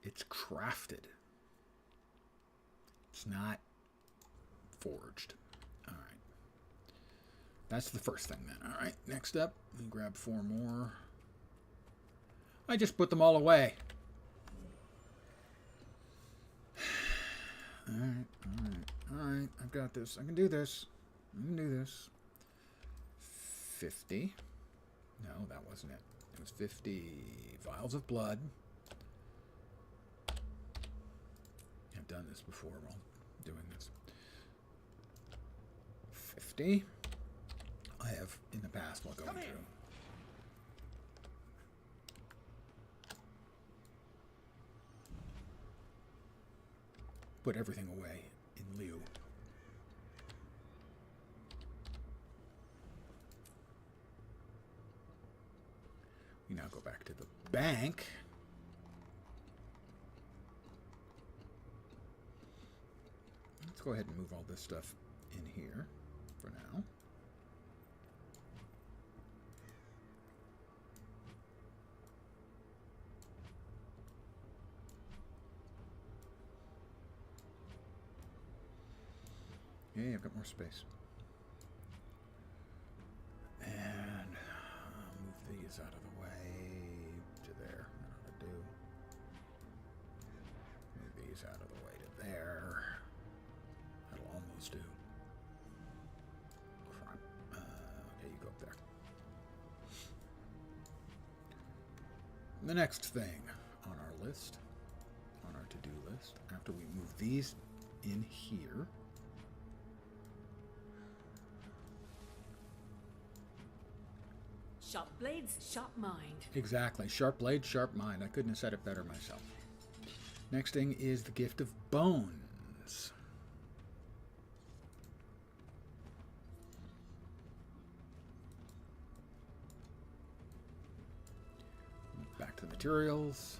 It's crafted. It's not forged. All right. That's the first thing then. All right. Next up, we grab 4 more. I just put them all away. Alright, alright, alright. I've got this. I can do this. I can do this. 50. No, that wasn't it. It was 50 vials of blood. I've done this before while doing this. 50. I have in the past while going through. Put everything away in lieu. We now go back to the bank. Let's go ahead and move all this stuff in here for now. Yeah, I've got more space. And move these out of the way to there. I don't know what to do. Move these out of the way to there. That'll almost do. Crap. Okay, you go up there. The next thing on our list, on our to-do list, after we move these in here, Sharp blades, sharp mind. exactly. Sharp blade, sharp mind. I couldn't have said it better myself. Next thing is the gift of bones. Back to the materials.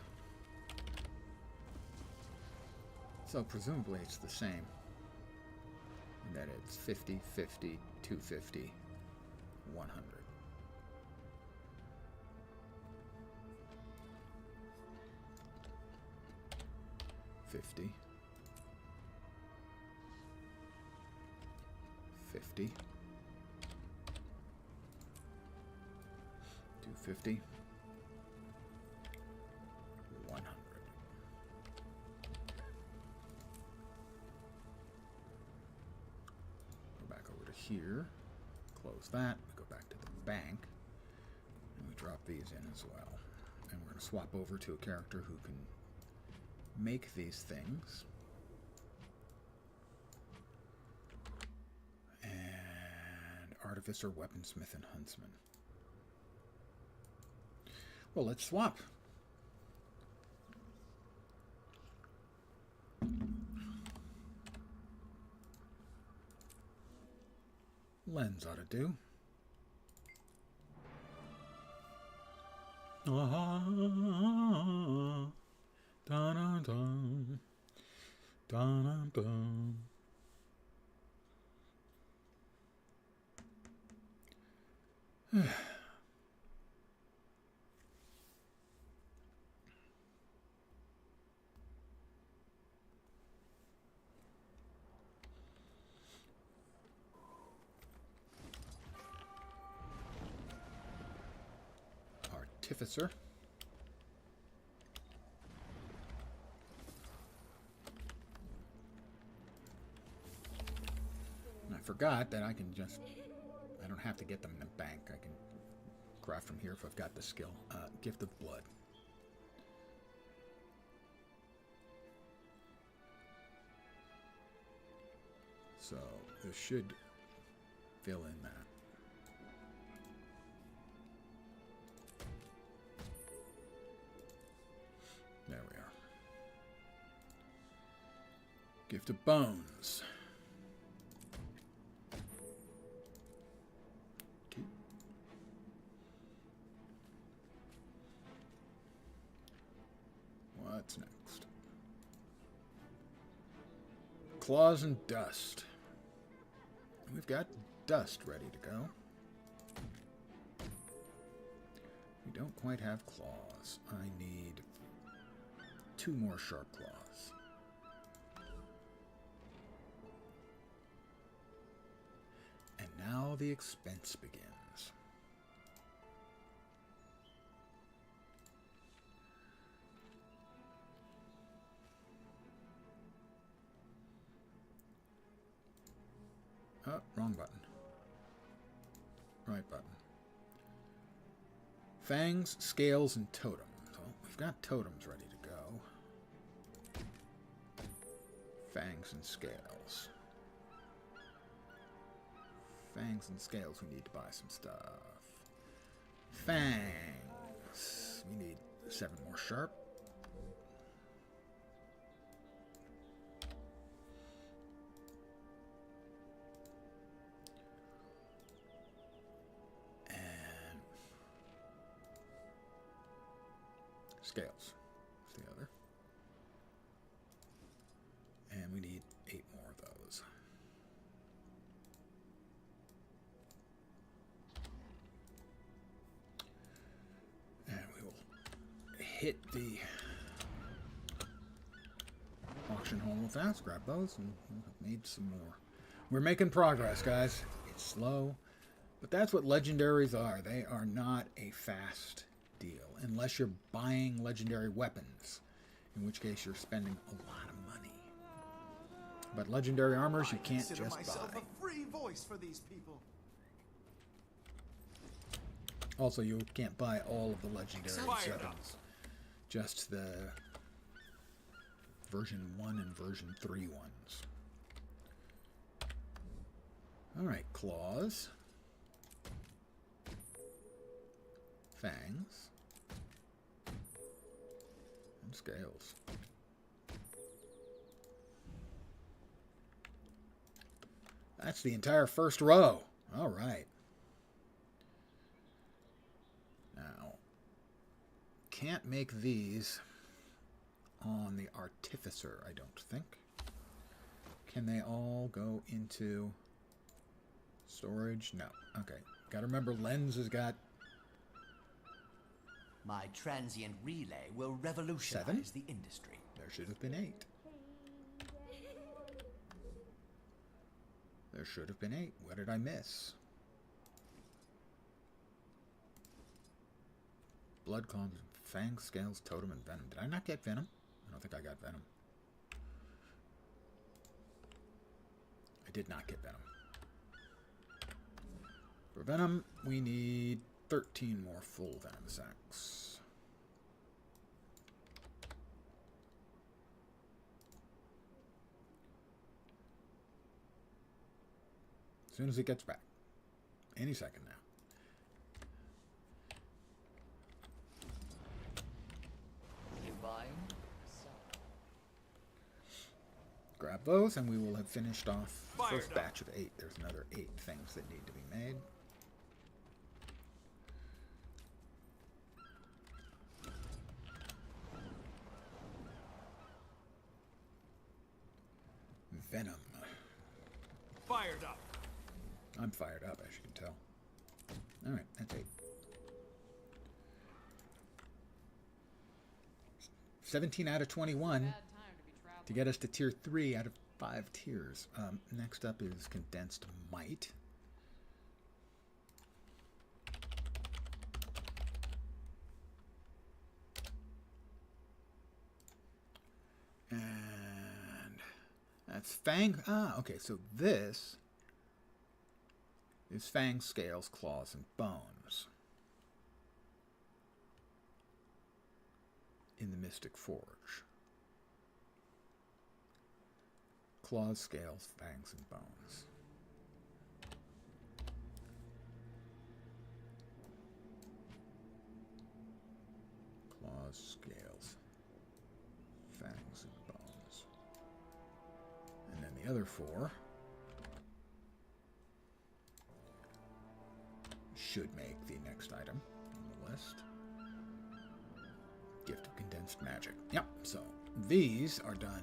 So presumably it's the same. In that it's 50, 50, 250, 100. 50, 50, 250, 100. Go back over to here, close that, we go back to the bank, and we drop these in as well. And we're going to swap over to a character who can make these things. And Artificer, Weaponsmith, and Huntsman. Well, let's swap. Lens ought to do. Dun dun dun dun. Artificer. I forgot that I can just, I don't have to get them in the bank. I can craft from here if I've got the skill. Gift of Blood. So this should fill in that. There we are. Gift of Bones. What's next? Claws and Dust. We've got Dust ready to go. We don't quite have claws. I need 2 more sharp claws. And now the expense begins. Oh, wrong button. Right button. Fangs, scales, and totems. Well, we've got totems ready to go. Fangs and scales. Fangs and scales, we need to buy some stuff. Fangs. We need 7 more sharp. And scales is the other. And we need 8 more of those. And we will hit the auction home real fast, grab those, and we'll have made some more. We're making progress, guys. It's slow, but that's what legendaries are. They are not a fast deal, unless you're buying legendary weapons, in which case you're spending a lot of money. But legendary armors you can't just myself buy. A free voice for these people. Also, you can't buy all of the legendary weapons. Just the version 1 and version 3 ones. Alright, claws. Fangs. And scales. That's the entire first row. Alright. Now, can't make these on the Artificer, I don't think. Can they all go into storage? No. Okay. Gotta remember, Lens has got... My transient relay will revolutionize 7? the industry. There should have been 8. There should have been 8. What did I miss? Blood claws, fangs, scales, totem, and venom. Did I not get venom? I don't think I got venom. I did not get venom. For venom, we need 13 more full venom sacs. As soon as it gets back. Any second now. Grab those, and we will have finished off the first batch of 8. There's another 8 things that need to be made. Venom. Fired up. I'm fired up, as you can tell. Alright, that's 8. 17 out of 21 to get us to tier 3 out of 5 tiers. Next up is Condensed Might. And that's Fang. Ah, okay, so this is Fang, Scales, Claws, and Bones in the Mystic Forge. Claws, scales, fangs, and bones. Claws, scales, fangs, and bones. And then the other 4 should make the next item on the list. Gift of Condensed Magic. Yep, so these are done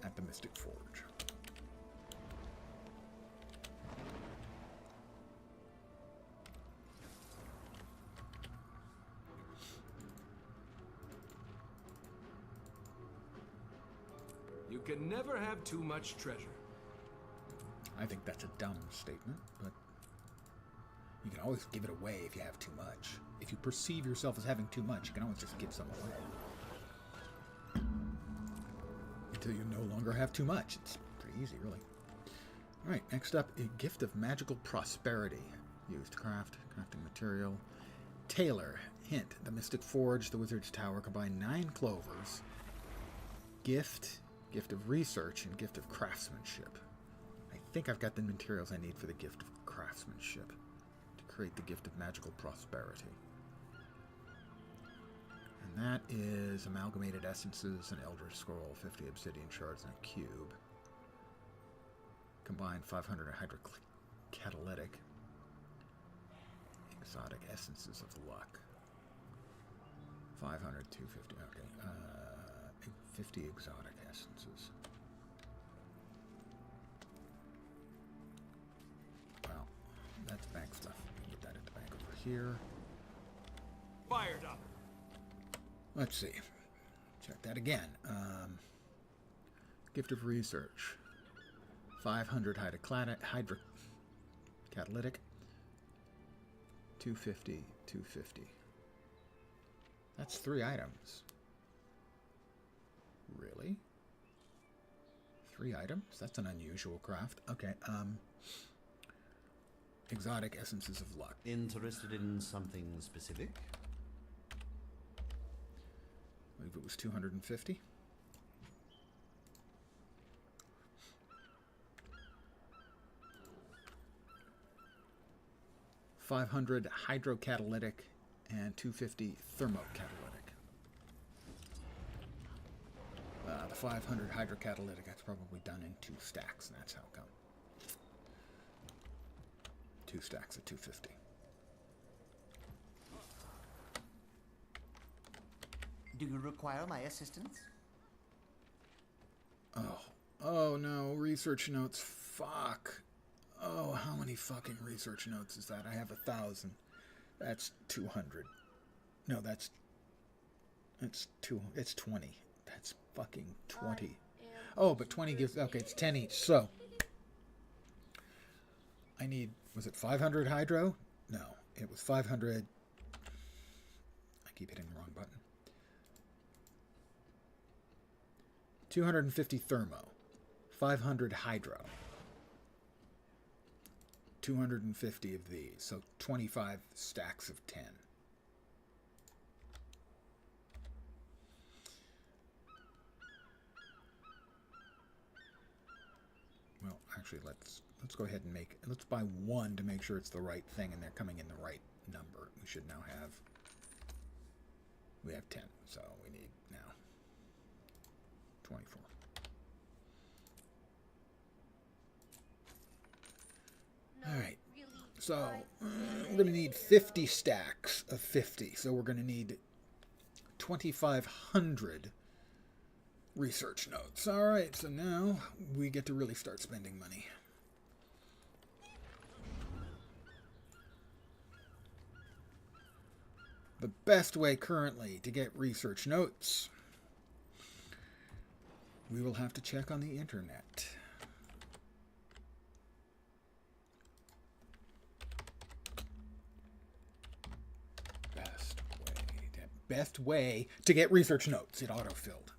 at the Mystic Forge. You can never have too much treasure. I think that's a dumb statement, but you can always give it away if you have too much. If you perceive yourself as having too much, you can always just give some away. Until you no longer have too much. It's pretty easy, really. Alright, next up, a gift of magical prosperity. Used to craft, crafting material. Tailor. Hint, the Mystic Forge, the Wizard's Tower combine 9 clovers. Gift, gift of research, and gift of craftsmanship. I think I've got the materials I need for the gift of craftsmanship to create the gift of magical prosperity. And that is amalgamated essences, an Elder Scroll, 50 obsidian shards, and a cube. Combined 500 hydrocatalytic. Exotic essences of luck. 500, 250, okay. 50 exotic essences. Well, that's bank stuff. Get that at the bank over here. Fired up. Let's see. Check that again. Gift of research. 500 hydrocatalytic. 250, 250. That's 3 items. Really? 3 items? That's an unusual craft. Okay, exotic essences of luck. Interested in something specific? I believe it was 250. $500 hydrocatalytic and 250 thermocatalytic. The 500 hydrocatalytic, that's probably done in 2 stacks, and that's how come. 2 stacks of 250. Do you require my assistance? Oh no, research notes, fuck. Oh, how many fucking research notes is that? I have 1,000. That's 200. No, it's 20. That's fucking 20. Oh, but 20 gives, okay, it's 10 each. So, I need, was it 500 hydro? No, it was 500. I keep hitting the wrong button. 250 thermo. 500 hydro. 250 of these, so 25 stacks of 10. Well, actually, let's go ahead and let's buy 1 to make sure it's the right thing and they're coming in the right number. We should now have, we have 10, so we need now 24. All right, so we're going to need 50 stacks of 50. So we're going to need 2,500 research notes. All right, so now we get to really start spending money. The best way currently to get research notes, we will have to check on the internet. Best way to get research notes. It auto-filled.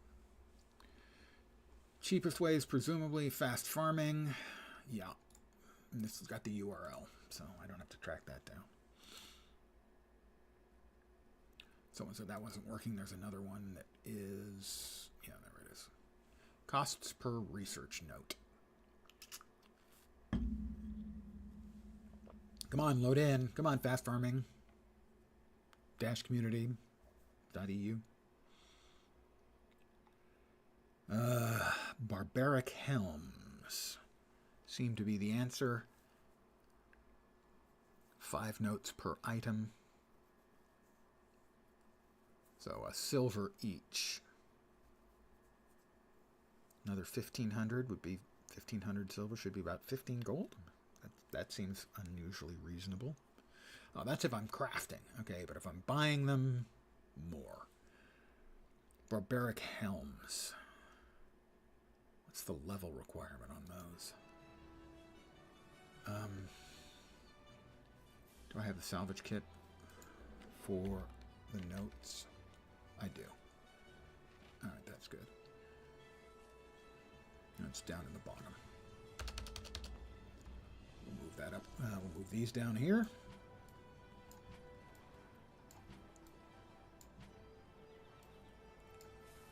Cheapest way is presumably fast farming. Yeah. And this has got the URL, so I don't have to track that down. Someone said that wasn't working. There's another one that is... Yeah, there it is. Costs per research note. Come on, load in. Come on, fast farming. Dash community. .eu. Barbaric helms seem to be the answer. 5 notes per item. So a silver each. Another 1,500 would be 1,500 silver, should be about 15 gold. That seems unusually reasonable. Oh, that's if I'm crafting. Okay, but if I'm buying them, more. Barbaric helms. What's the level requirement on those? Do I have the salvage kit for the notes? I do. Alright, that's good. That's down in the bottom. that up. We'll move these down here.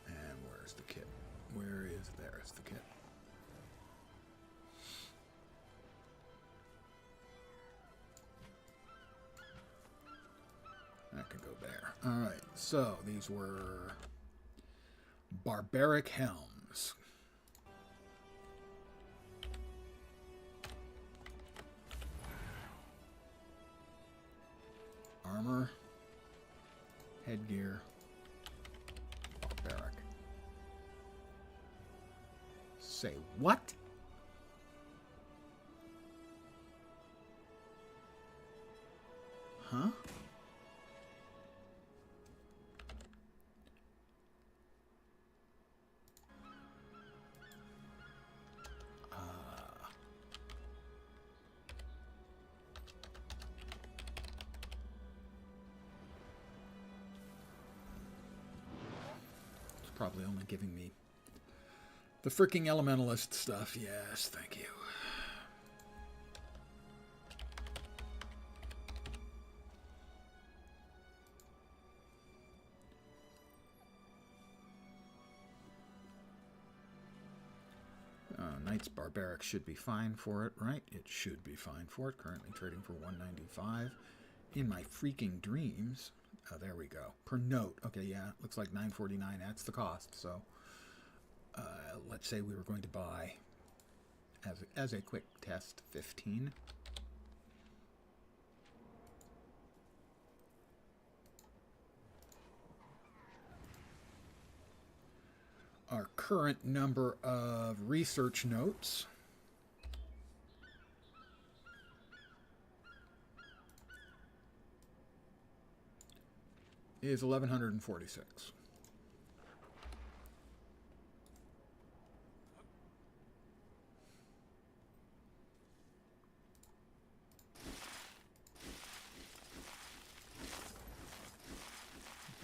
And where's the kit? There's the kit. That could go there. Alright, so these were barbaric helms. Armor, headgear, barbaric. Say what? Huh? Probably only giving me the freaking elementalist stuff. Yes, thank you. Knight's Barbaric should be fine for it, right? It should be fine for it. Currently trading for 195 in my freaking dreams. Oh, there we go. Per note. Okay, yeah, looks like 949. That's the cost. So, let's say we were going to buy, as a quick test, 15. Our current number of research notes is 1,146.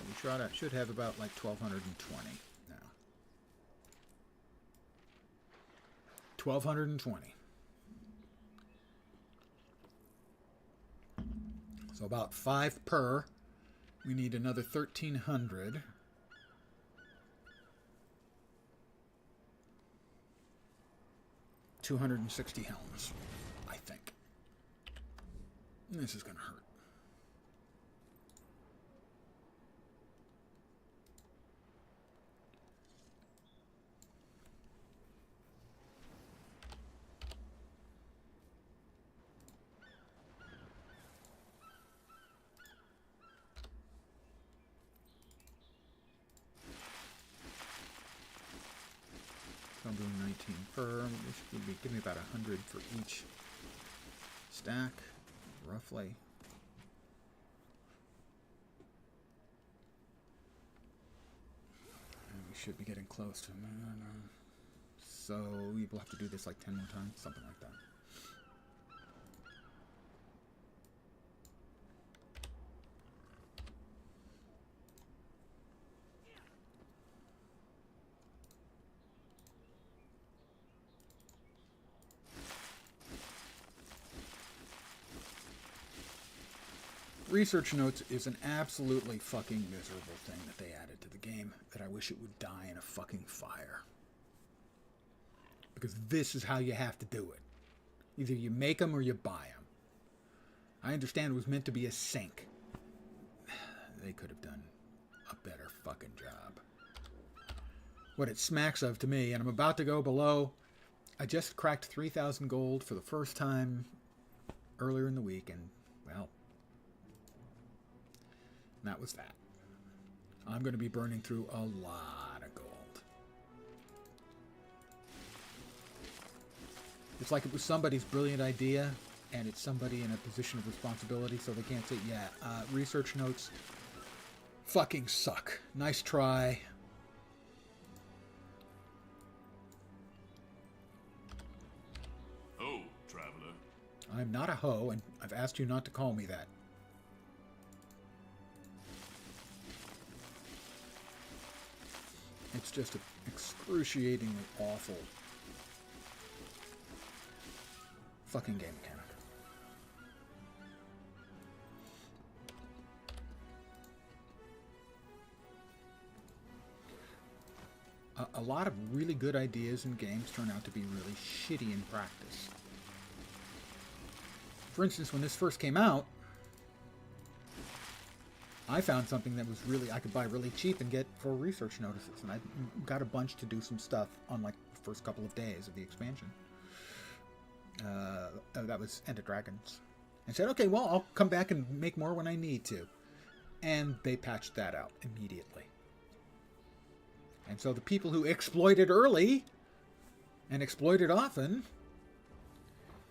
We should have about like 1,220 now. 1,220. So about 5 per. We need another 1,300. $260 helms, I think. This is going to hurt. I'm doing 19 per. This would be give me about 100 for each stack, roughly. And we should be getting close to. So we will have to do this like 10 more times, something like that. Research notes is an absolutely fucking miserable thing that they added to the game that I wish it would die in a fucking fire. Because this is how you have to do it. Either you make them or you buy them. I understand it was meant to be a sink. They could have done a better fucking job. What it smacks of to me, and I'm about to go below. I just cracked 3,000 gold for the first time earlier in the week, and, well, that was that. I'm going to be burning through a lot of gold. It's like it was somebody's brilliant idea, and it's somebody in a position of responsibility, so they can't say, yeah, research notes fucking suck. Nice try. Oh, traveler. I'm not a hoe, and I've asked you not to call me that. It's just an excruciatingly awful fucking game mechanic. a lot of really good ideas in games turn out to be really shitty in practice. For instance, when this first came out, I found something that was really, I could buy really cheap and get for research notices. And I got a bunch to do some stuff on like the first couple of days of the expansion. That was Enter Dragons. And said, okay, well, I'll come back and make more when I need to. And they patched that out immediately. And so the people who exploited early and exploited often,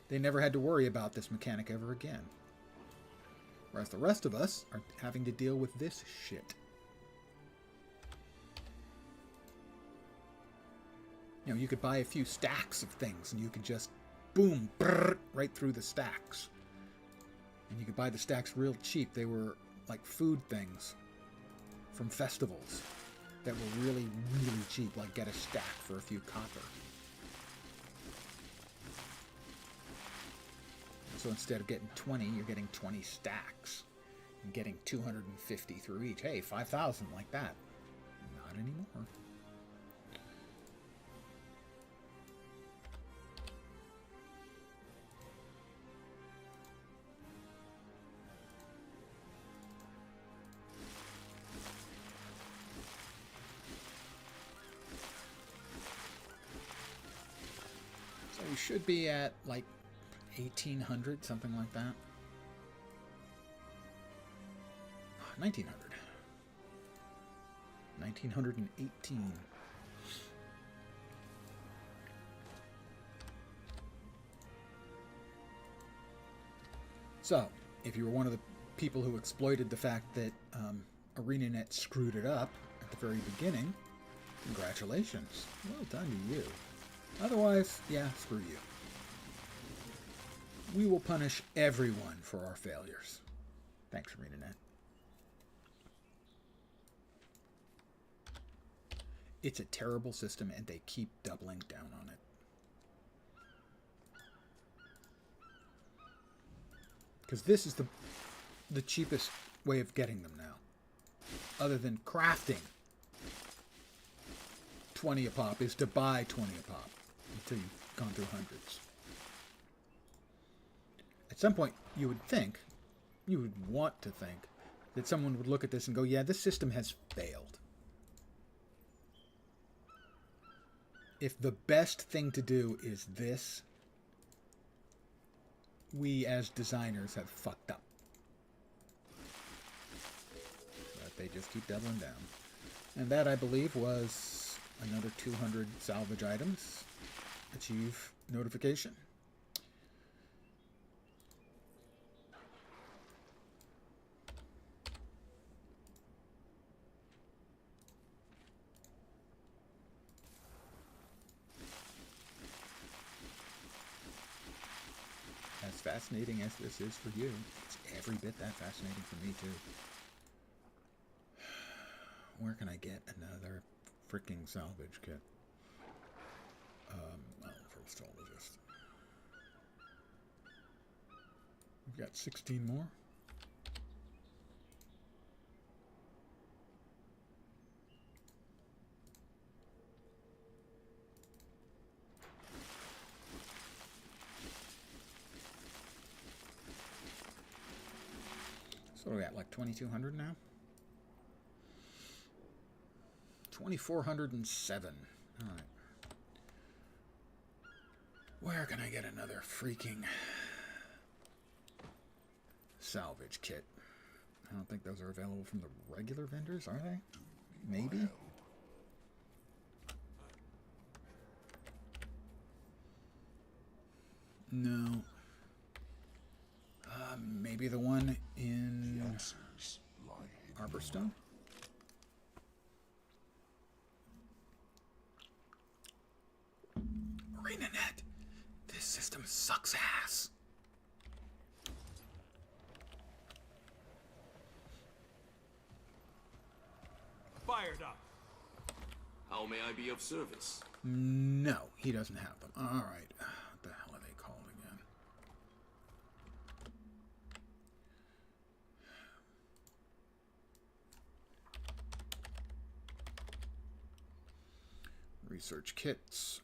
they never had to worry about this mechanic ever again. Whereas the rest of us are having to deal with this shit. You know, you could buy a few stacks of things and you could just, boom, brrr, right through the stacks. And you could buy the stacks real cheap. They were like food things from festivals that were really, really cheap, like get a stack for a few copper. So instead of getting 20, you're getting 20 stacks. And getting 250 through each. Hey, 5,000 like that. Not anymore. So we should be at like 1,800, something like that. 1,900. 1,918. So, if you were one of the people who exploited the fact that ArenaNet screwed it up at the very beginning, congratulations. Well done to you. Otherwise, yeah, screw you. We will punish everyone for our failures. Thanks, ArenaNet. It's a terrible system, and they keep doubling down on it. Because this is the cheapest way of getting them now. Other than crafting 20 a pop is to buy 20 a pop until you've gone through hundreds. At some point, you would think, you would want to think, that someone would look at this and go, yeah, this system has failed. If the best thing to do is this, we as designers have fucked up. But they just keep doubling down. And that, I believe, was another 200 salvage items. Achieve notification. As fascinating as this is for you, it's every bit that fascinating for me too. Where can I get another freaking salvage kit? Well, first of all, just we've got 16 more. So we're at like 2,200 now? 2,407. Alright. Where can I get another freaking salvage kit? I don't think those are available from the regular vendors, are they? Maybe? No. Maybe the one in Arborstone? ArenaNet! This system sucks ass! Fired up! How may I be of service? No, he doesn't have them. Alright. What the hell are they called again? Research kits.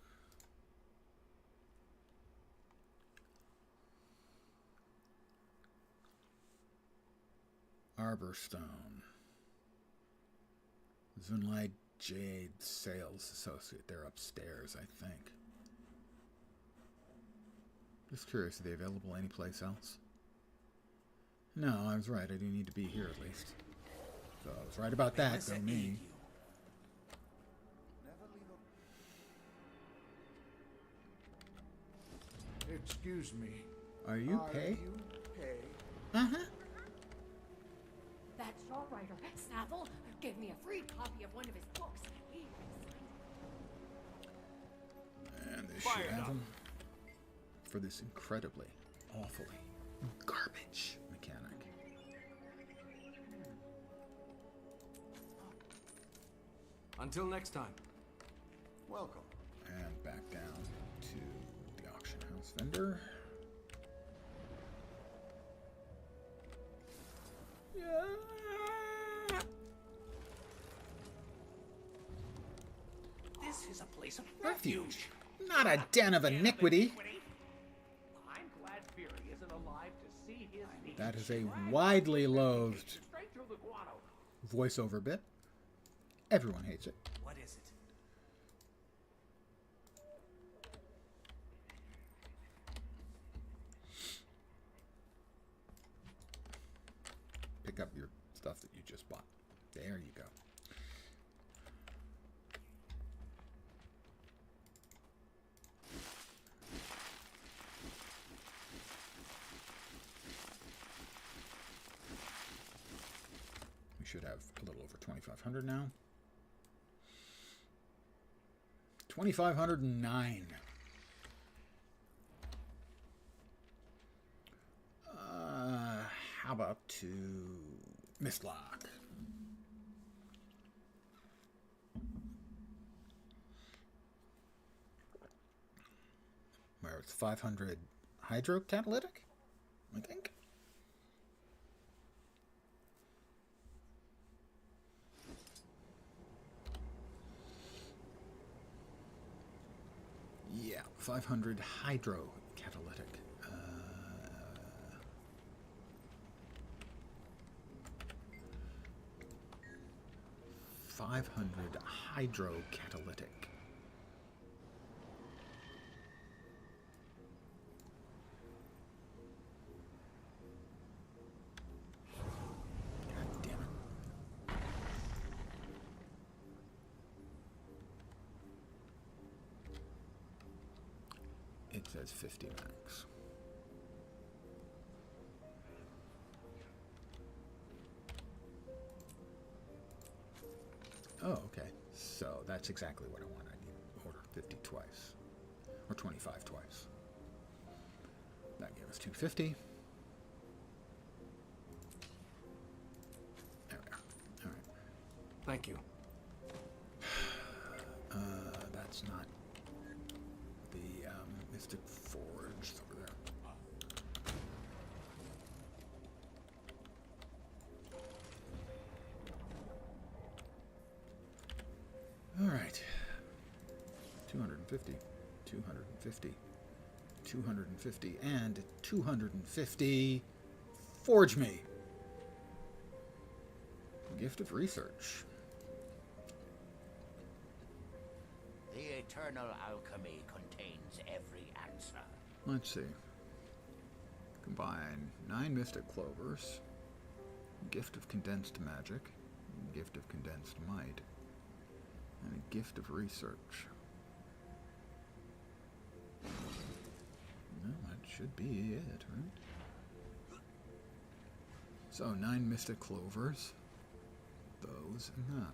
Arborstone. Zunlight Jade Sales Associate. They're upstairs, I think. Just curious, are they available anyplace else? No, I was right. I do need to be here at least. So I was right about that, go me. Excuse me. Are you Pay? That Shaw writer, Snaffle, gave me a free copy of one of his books. And this should have him for this incredibly, awfully garbage mechanic. Until next time. Welcome. And back down to the auction house vendor. Yeah. This is a place of Refuge, not a den of iniquity. I'm glad Fury isn't alive to see his niece. That is a widely loathed Straight through the guano. voiceover bit. Everyone hates it. What is it? Pick up your stuff that you just bought. There you go. We should have a little over 2,500 now. 2,509. How about to Mistlock? Where it's 500 hydrocatalytic, I think. Yeah, 500 hydrocatalytic. 500 hydrocatalytic. God damn it. It says 50 max. Oh, okay. So that's exactly what I want. I need to order 50 twice. Or 25 twice. That gave us 250. There we are. All right. Thank you. That's not the Mystic Forge over there. All right. 250, 250, 250, and 250. Forge me. Gift of Research. The eternal alchemy contains every answer. Let's see. Combine 9 Mystic Clovers, Gift of Condensed Magic, Gift of Condensed Might, and a Gift of Research. Well, that should be it, right? So, 9 Mystic Clovers, those and that.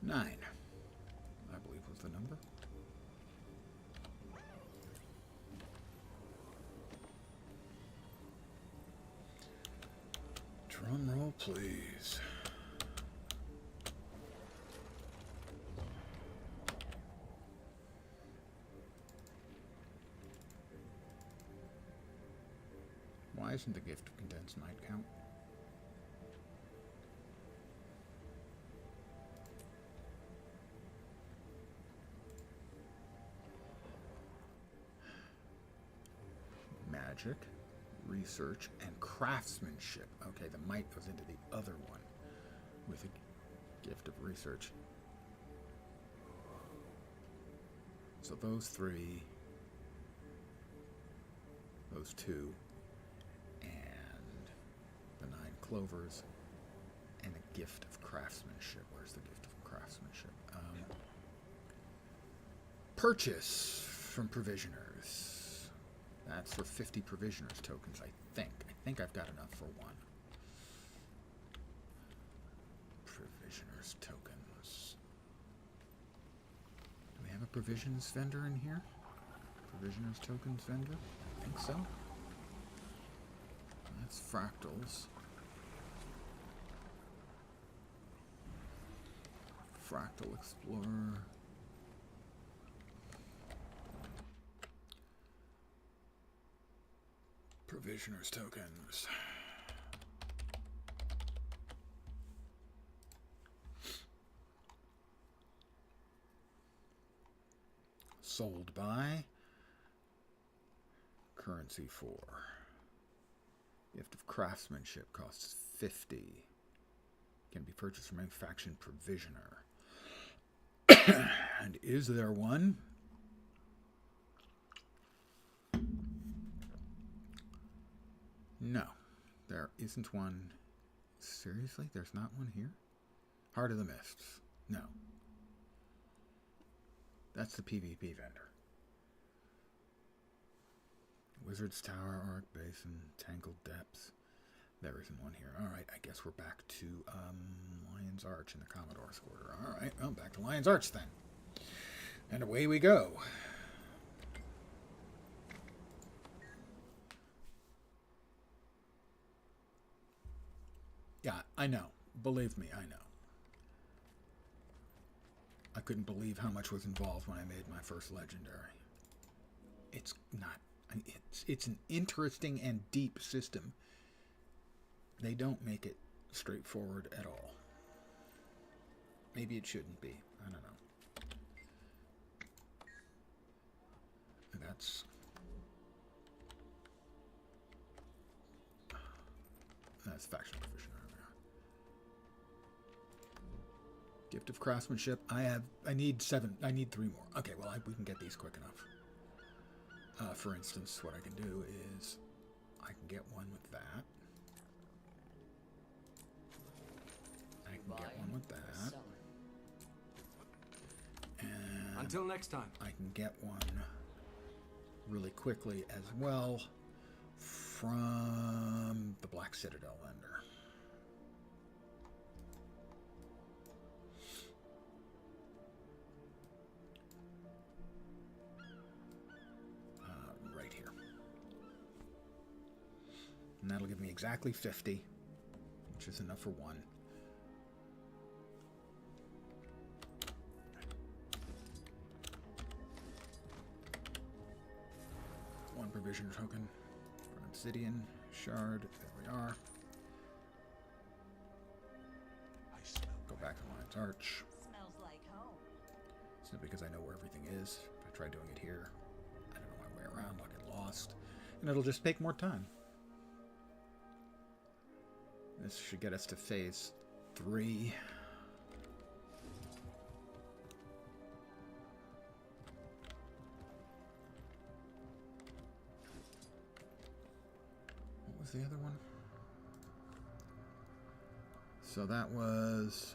Nine, I believe was the number. please. Why isn't the gift of condensed might count? Magic, research, and craftsmanship. Okay, the might goes into the other one with a gift of research. So those three, those two, and the 9 clovers, and a gift of craftsmanship. Where's the gift of craftsmanship? Purchase from provisioners. That's for 50 provisioners tokens, I think. I think I've got enough for 1. Provisioners tokens. Do we have a provisions vendor in here? Provisioners tokens vendor? I think so. That's fractals. Fractal Explorer. Provisioners tokens. Sold by. Currency for. Gift of craftsmanship costs 50. Can be purchased from any faction provisioner. And is there one? No, there isn't one. Seriously? There's not one here? Heart of the Mists. No. That's the PvP vendor. Wizard's Tower, Arc Basin, Tangled Depths. There isn't one here. Alright, I guess we're back to Lion's Arch in the Commodore's Quarter. Alright, well, back to Lion's Arch then. And away we go. Yeah, I know. Believe me, I know. I couldn't believe how much was involved when I made my first legendary. It's not... It's an interesting and deep system. They don't make it straightforward at all. Maybe it shouldn't be. I don't know. That's faction provision. Gift of craftsmanship. I need 7. I need 3 more. Okay, well, we can get these quick enough. For instance, what I can do is I can get one with that. I can get one with that. And until next time, I can get one really quickly as well from the Black Citadel lender. Right here. And that'll give me exactly 50, which is enough for 1. One provision token for obsidian shard. There we are. Go back to Lion's Arch. Smells like home. Simply because I know where everything is. If I try doing it here, I don't know my way around. I'll get lost, and it'll just take more time. This should get us to phase 3. What was the other one? So that was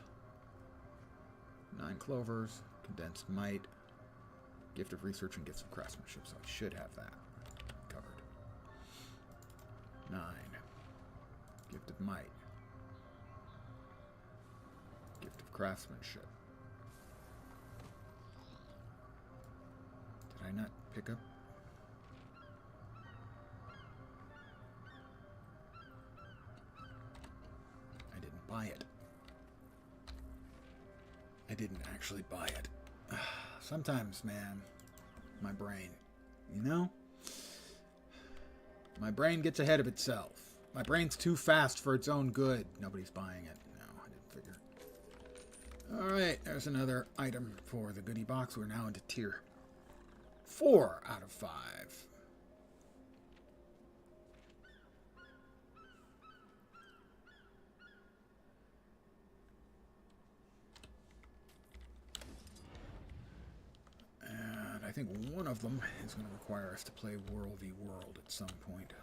9 clovers, condensed might, gift of research, and gifts of craftsmanship. So I should have that covered. 9. Gift of might. Gift of craftsmanship. Did I not pick up? I buy it. I didn't actually buy it. Sometimes, man, my brain, you know? My brain gets ahead of itself. My brain's too fast for its own good. Nobody's buying it. No, I didn't figure. Alright, there's another item for the goodie box. We're now into tier 4 out of 5. And I think one of them is going to require us to play World v. World at some point.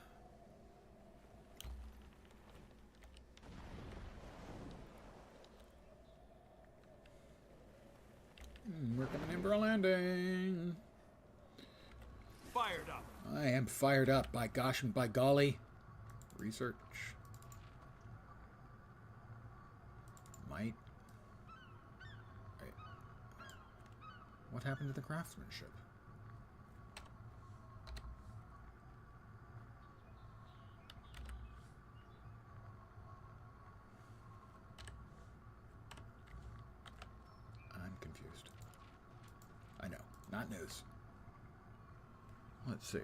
We're coming in for a landing. Fired up. I am fired up, by gosh and by golly. Research. Might. Wait. What happened to the craftsmanship? I'm confused. I know. Not news. Let's see.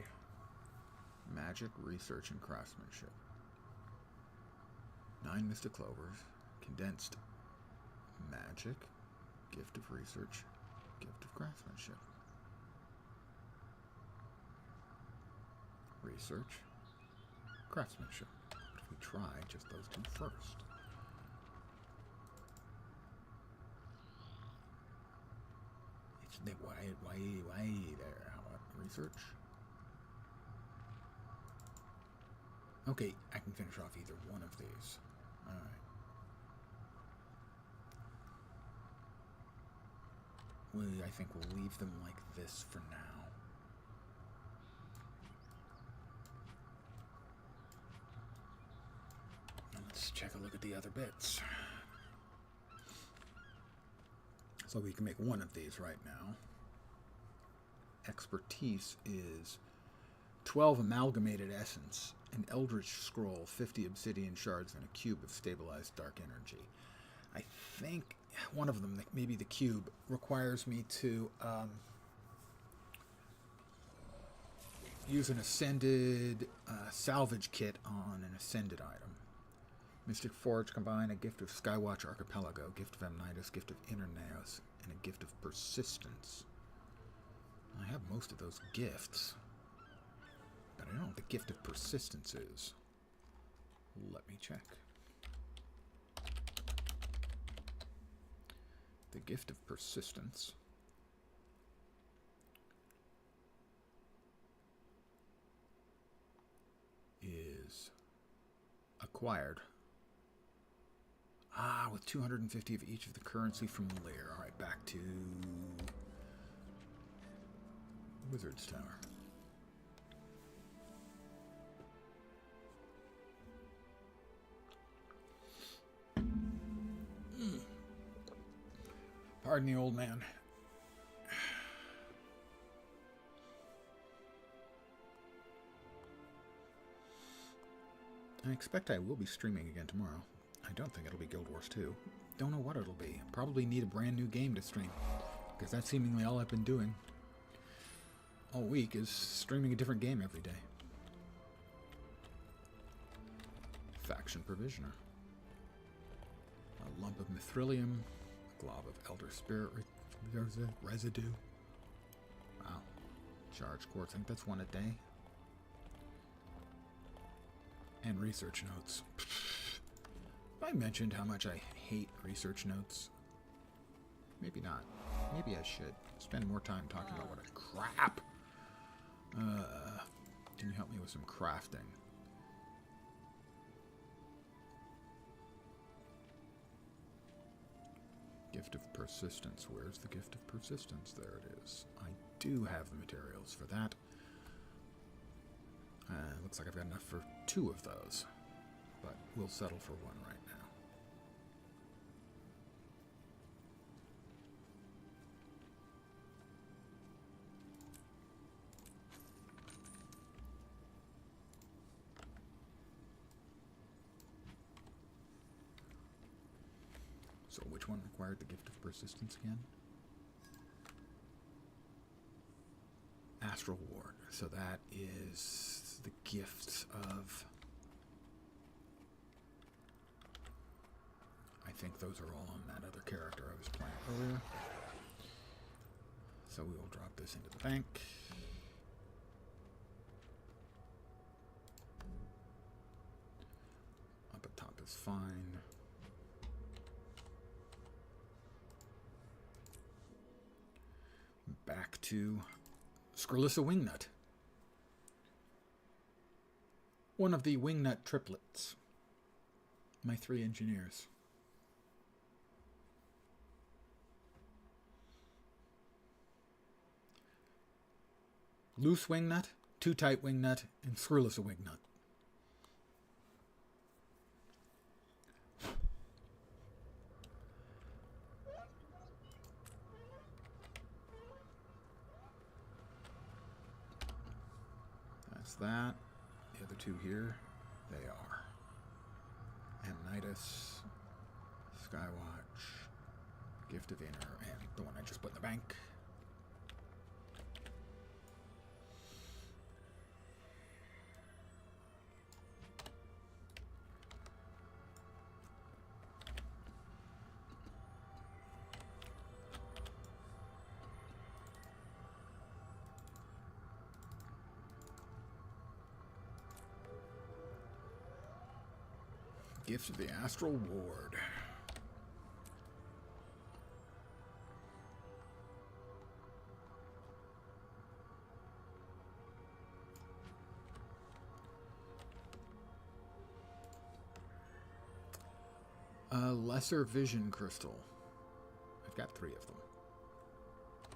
Magic, research, and craftsmanship. 9 Mystic Clovers. Condensed magic. Gift of research. Gift of craftsmanship. Research. Craftsmanship. What if we try just those two first? It's why there? How about research? Okay, I can finish off either one of these. Alright. I think we'll leave them like this for now. Let's check a look at the other bits. So we can make one of these right now. Expertise is 12 amalgamated essence, an eldritch scroll, 50 obsidian shards, and a cube of stabilized dark energy. I think one of them, maybe the cube, requires me to use an ascended salvage kit on an ascended item. Mystic Forge combine a gift of Skywatch Archipelago, gift of Amnitus, gift of Inner Naos, and a gift of Persistence. I have most of those gifts, but I don't know what the gift of Persistence is. Let me check. The gift of Persistence is acquired. With 250 of each of the currency from Lear. Alright, back to Wizard's Tower. Pardon the old man. I expect I will be streaming again tomorrow. I don't think it'll be Guild Wars 2. Don't know what it'll be. Probably need a brand new game to stream, because that's seemingly all I've been doing all week is streaming a different game every day. Faction Provisioner. A lump of Mithrilium. A glob of Elder Spirit residue. Wow. Charge Quartz. I think that's one a day. And research notes. Have I mentioned how much I hate research notes? Maybe not. Maybe I should spend more time talking about what a crap. Can you help me with some crafting? Gift of Persistence. Where's the Gift of Persistence? There it is. I do have the materials for that. Looks like I've got enough for 2 of those, but we'll settle for 1 right now. So which one required the gift of persistence again? Astral Ward. So that is the gifts of... I think those are all on that other character I was playing earlier. So we will drop this into the bank. Up at top is fine. Back to Scrolissa Wingnut. One of the Wingnut triplets. My 3 engineers. Loose Wingnut, 2 tight Wingnut, and Scrolissa Wingnut. That's that. The other 2 here, they are Amnitus, Skywatch, Gift of Inner, and the one I just put in the bank. Gift of the Astral Ward. A Lesser Vision Crystal. I've got 3 of them.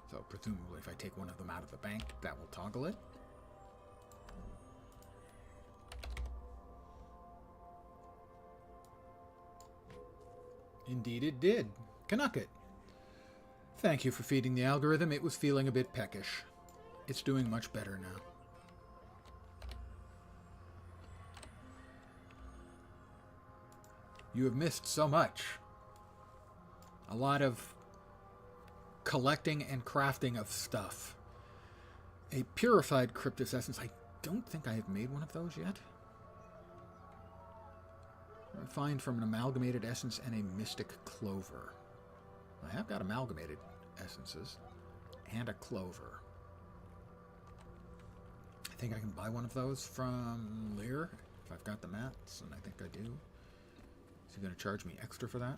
So presumably if I take one of them out of the bank, that will toggle it. Indeed it did. Canucket. Thank you for feeding the algorithm. It was feeling a bit peckish. It's doing much better now. You have missed so much. A lot of collecting and crafting of stuff. A purified Cryptus Essence. I don't think I have made one of those yet. Refined from an amalgamated essence and a mystic clover. I have got amalgamated essences and a clover. I think I can buy one of those from Lear if I've got the mats, and I think I do. Is he going to charge me extra for that?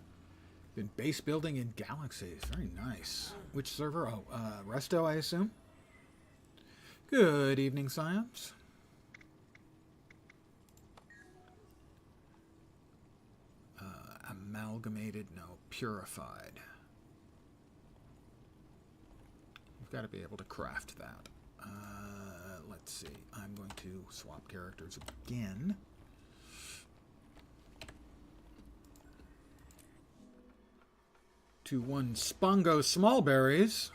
Been base building in galaxies. Very nice. Which server? Oh, Resto, I assume. Good evening, Science. Amalgamated, no, purified. We've got to be able to craft that. Let's see. I'm going to swap characters again. To one Spongo Smallberries.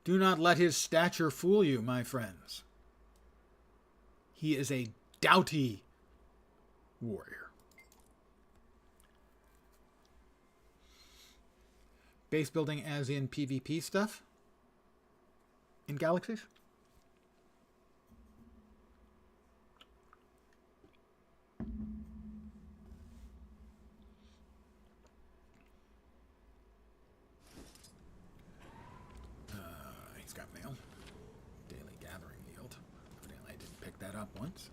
Do not let his stature fool you, my friends. He is a doughty warrior. Base building as in PvP stuff? In galaxies? He's got mail. Daily gathering yield. Evidently I didn't pick that up once.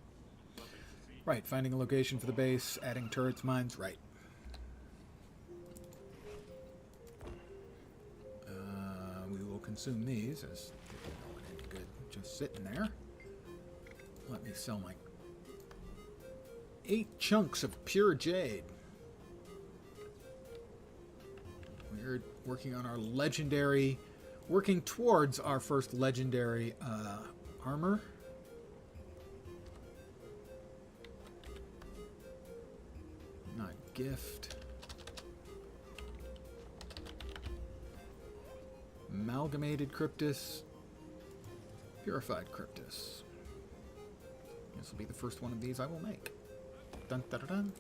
Right, finding a location for the base, adding turrets, mines, right. We will consume these as they're not any good just sitting there. Let me sell my 8 chunks of pure jade. We're working on our legendary, working towards our first legendary armor. Not gift. Amalgamated Cryptus. Purified Cryptus. This will be the first one of these I will make. Dun dun dun dun.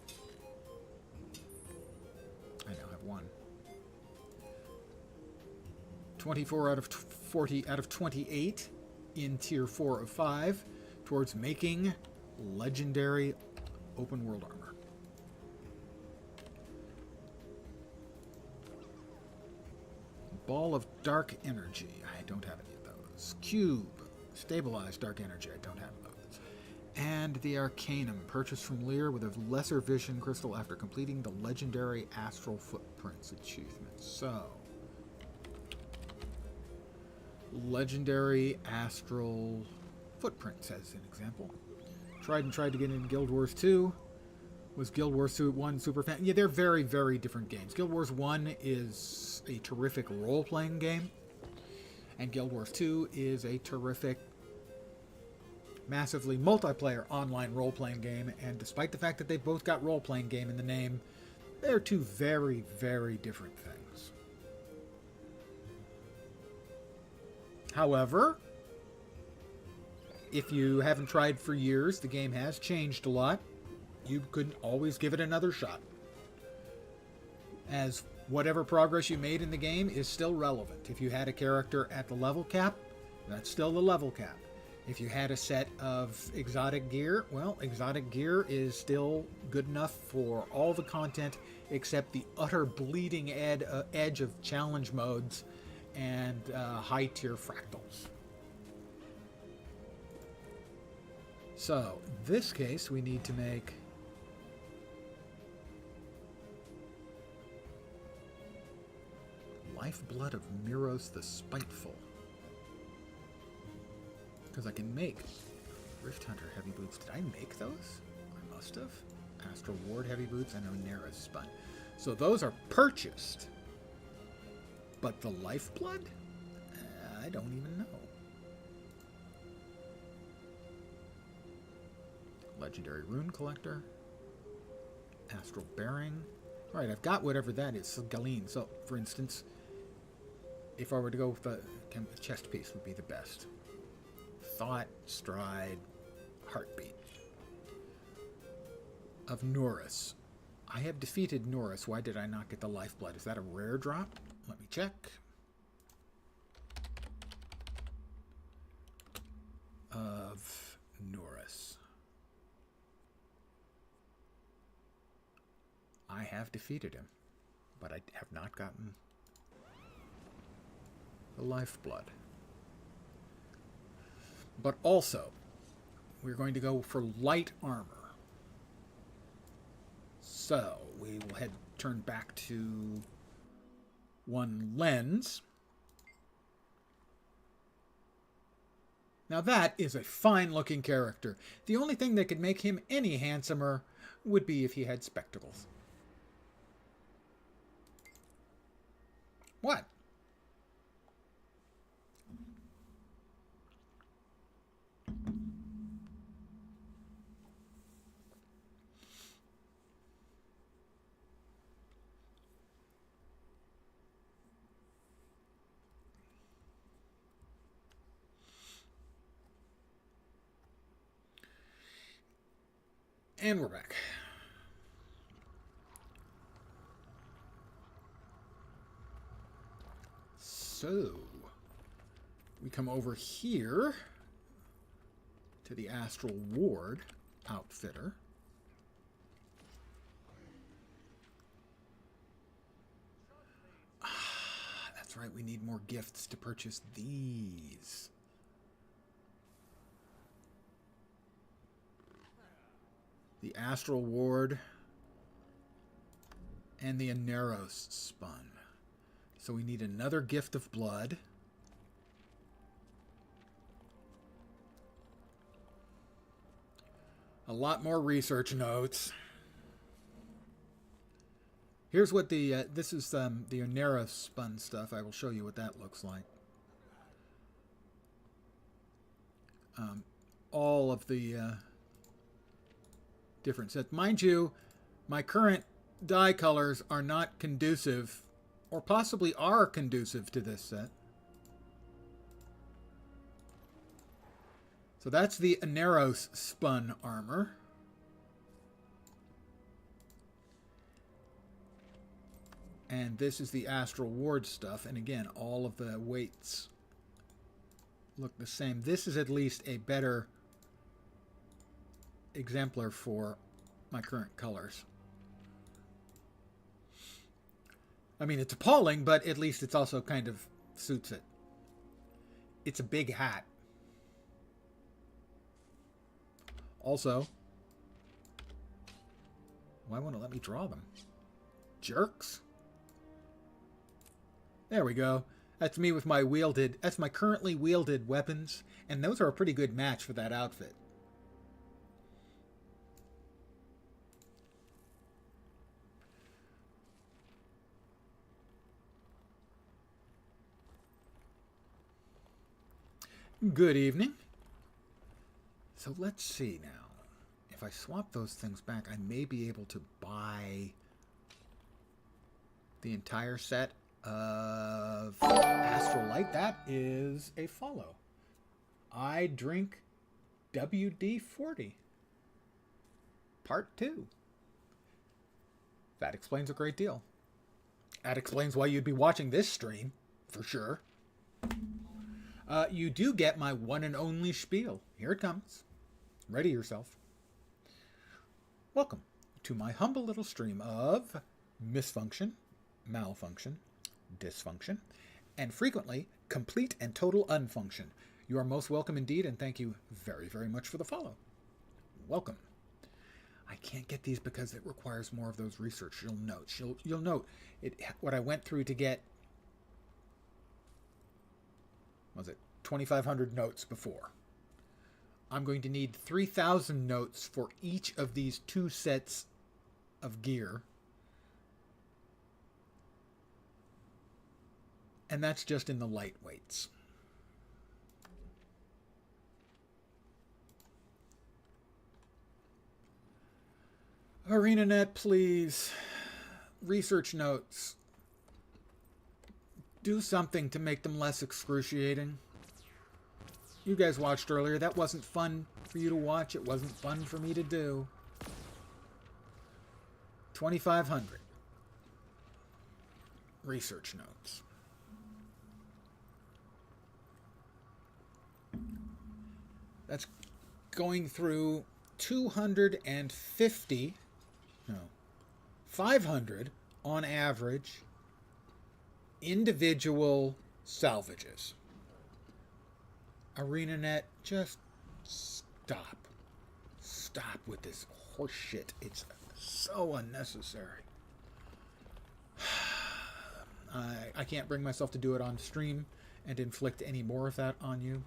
24 out of 40 out of 28 in Tier 4 of 5 towards making legendary open world armor. Ball of dark energy. I don't have any of those. Cube. Stabilized dark energy. I don't have those. And the Arcanum, purchased from Lear with a lesser vision crystal after completing the legendary Astral Footprints achievement. So, legendary Astral Footprints as an example. Tried to get into Guild Wars 2. Was Guild Wars 1 super fan? Yeah, they're very, very different games. Guild Wars 1 is a terrific role-playing game. And Guild Wars 2 is a terrific, massively multiplayer online role-playing game. And despite the fact that they both got role-playing game in the name, they're two very, very different things. However, if you haven't tried for years, the game has changed a lot. You could always give it another shot, as whatever progress you made in the game is still relevant. If you had a character at the level cap, that's still the level cap. If you had a set of exotic gear, well, exotic gear is still good enough for all the content except the utter bleeding edge of challenge modes and high-tier fractals. So, in this case, we need to make Lifeblood of Miros the Spiteful. Because I can make Rift Hunter heavy boots. Did I make those? I must have. Astral Ward heavy boots and Onera spun. So those are purchased. But the Lifeblood? I don't even know. Legendary Rune Collector. Astral Bearing. Alright, I've got whatever that is. Galeen. So, for instance, if I were to go with the chest piece would be the best. Thought, Stride, Heartbeat. Of Norris. I have defeated Norris. Why did I not get the Lifeblood? Is that a rare drop? Let me check. Of Norris. I have defeated him, but I have not gotten the Lifeblood. But also, we're going to go for light armor. So, we will turn back to one lens. Now that is a fine-looking character. The only thing that could make him any handsomer would be if he had spectacles. What? And we're back. So, we come over here to the Astral Ward outfitter. That's right, we need more gifts to purchase these. The Astral Ward and the Aneros spun. So we need another gift of blood. A lot more research notes. Here's what the this is the Onera spun stuff. I will show you what that looks like. All of the different sets. Mind you, my current dye colors are not conducive, or possibly are conducive to this set. So that's the Aneros spun armor. And this is the Astral Ward stuff. And again, all of the weights look the same. This is at least a better exemplar for my current colors. I mean, it's appalling, but at least it's also kind of suits it. It's a big hat. Also, why won't it let me draw them? Jerks. There we go. That's me with my wielded, that's my currently wielded weapons, and those are a pretty good match for that outfit. Good evening. So let's see now. If I swap those things back, I may be able to buy the entire set of Astral Light. That is a follow. I drink WD-40. Part 2. That explains a great deal. That explains why you'd be watching this stream, for sure. You do get my one and only spiel. Here it comes. Ready yourself. Welcome to my humble little stream of misfunction, malfunction, dysfunction, and frequently complete and total unfunction. You are most welcome indeed, and thank you very, very much for the follow. Welcome. I can't get these because it requires more of those research. You'll note what I went through to get. Was it 2,500 notes before? I'm going to need 3,000 notes for each of these 2 sets of gear. And that's just in the lightweights. ArenaNet, please. Research notes. Do something to make them less excruciating. You guys watched earlier. That wasn't fun for you to watch. It wasn't fun for me to do. 2,500. Research notes. That's going through 250, no, 500 on average individual salvages. ArenaNet, just stop. Stop with this horse shit. It's so unnecessary. I can't bring myself to do it on stream and inflict any more of that on you.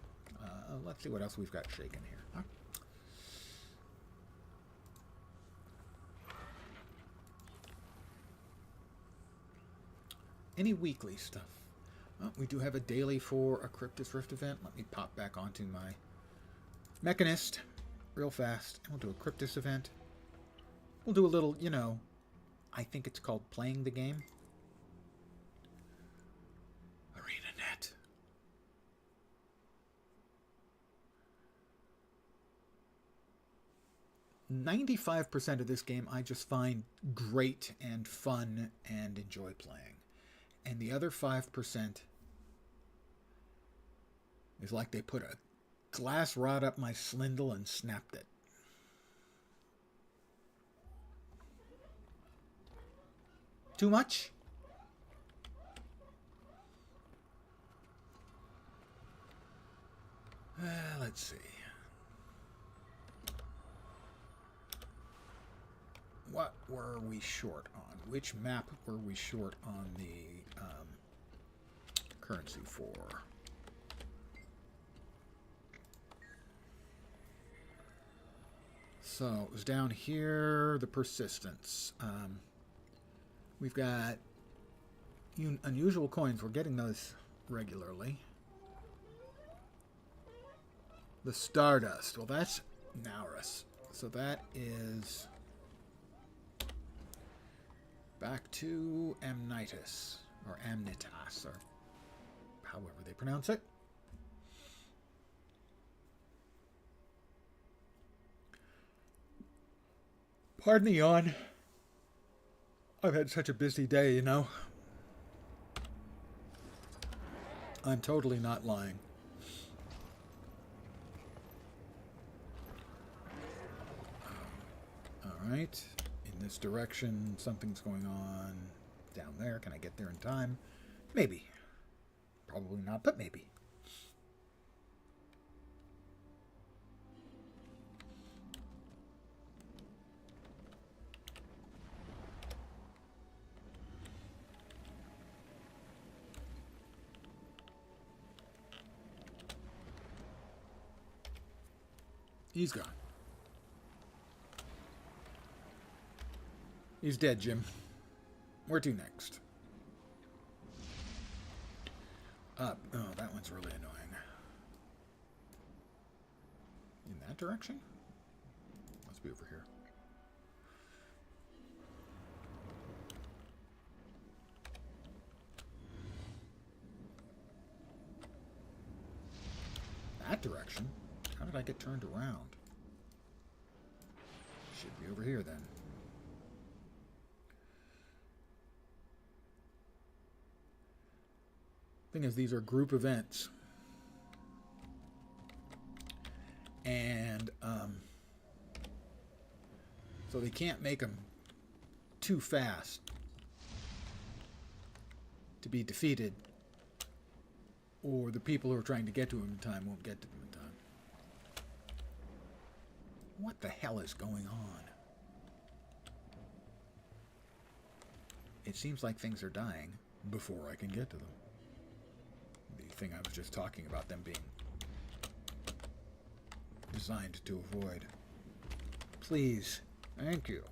Let's see what else we've got shaking here. Huh? Any weekly stuff? Well, we do have a daily for a Cryptus Rift event. Let me pop back onto my Mechanist real fast. And we'll do a Cryptus event. We'll do a little, I think it's called playing the game. ArenaNet. 95% of this game I just find great and fun and enjoy playing. And the other 5% is like they put a glass rod up my slindle and snapped it. Too much? Let's see. What were we short on? Which map were we short on the currency for? So it was down here, the persistence. We've got unusual coins. We're getting those regularly. The Stardust. Well, that's Naurus. So that is back to Amnitas, or Amnitas, or however they pronounce it. Pardon the yawn. I've had such a busy day, I'm totally not lying. Alright. In this direction, something's going on down there. Can I get there in time? Maybe. Probably not, but maybe. He's gone. He's dead, Jim. Where to next? Up. Oh, that one's really annoying. In that direction? Must be over here. That direction? How did I get turned around? Should be over here then. Thing is, these are group events. And, so they can't make them too fast to be defeated, or the people who are trying to get to them in time won't get to them in time. What the hell is going on? It seems like things are dying before I can get to them. The thing I was just talking about, them being designed to avoid. Please. Thank you.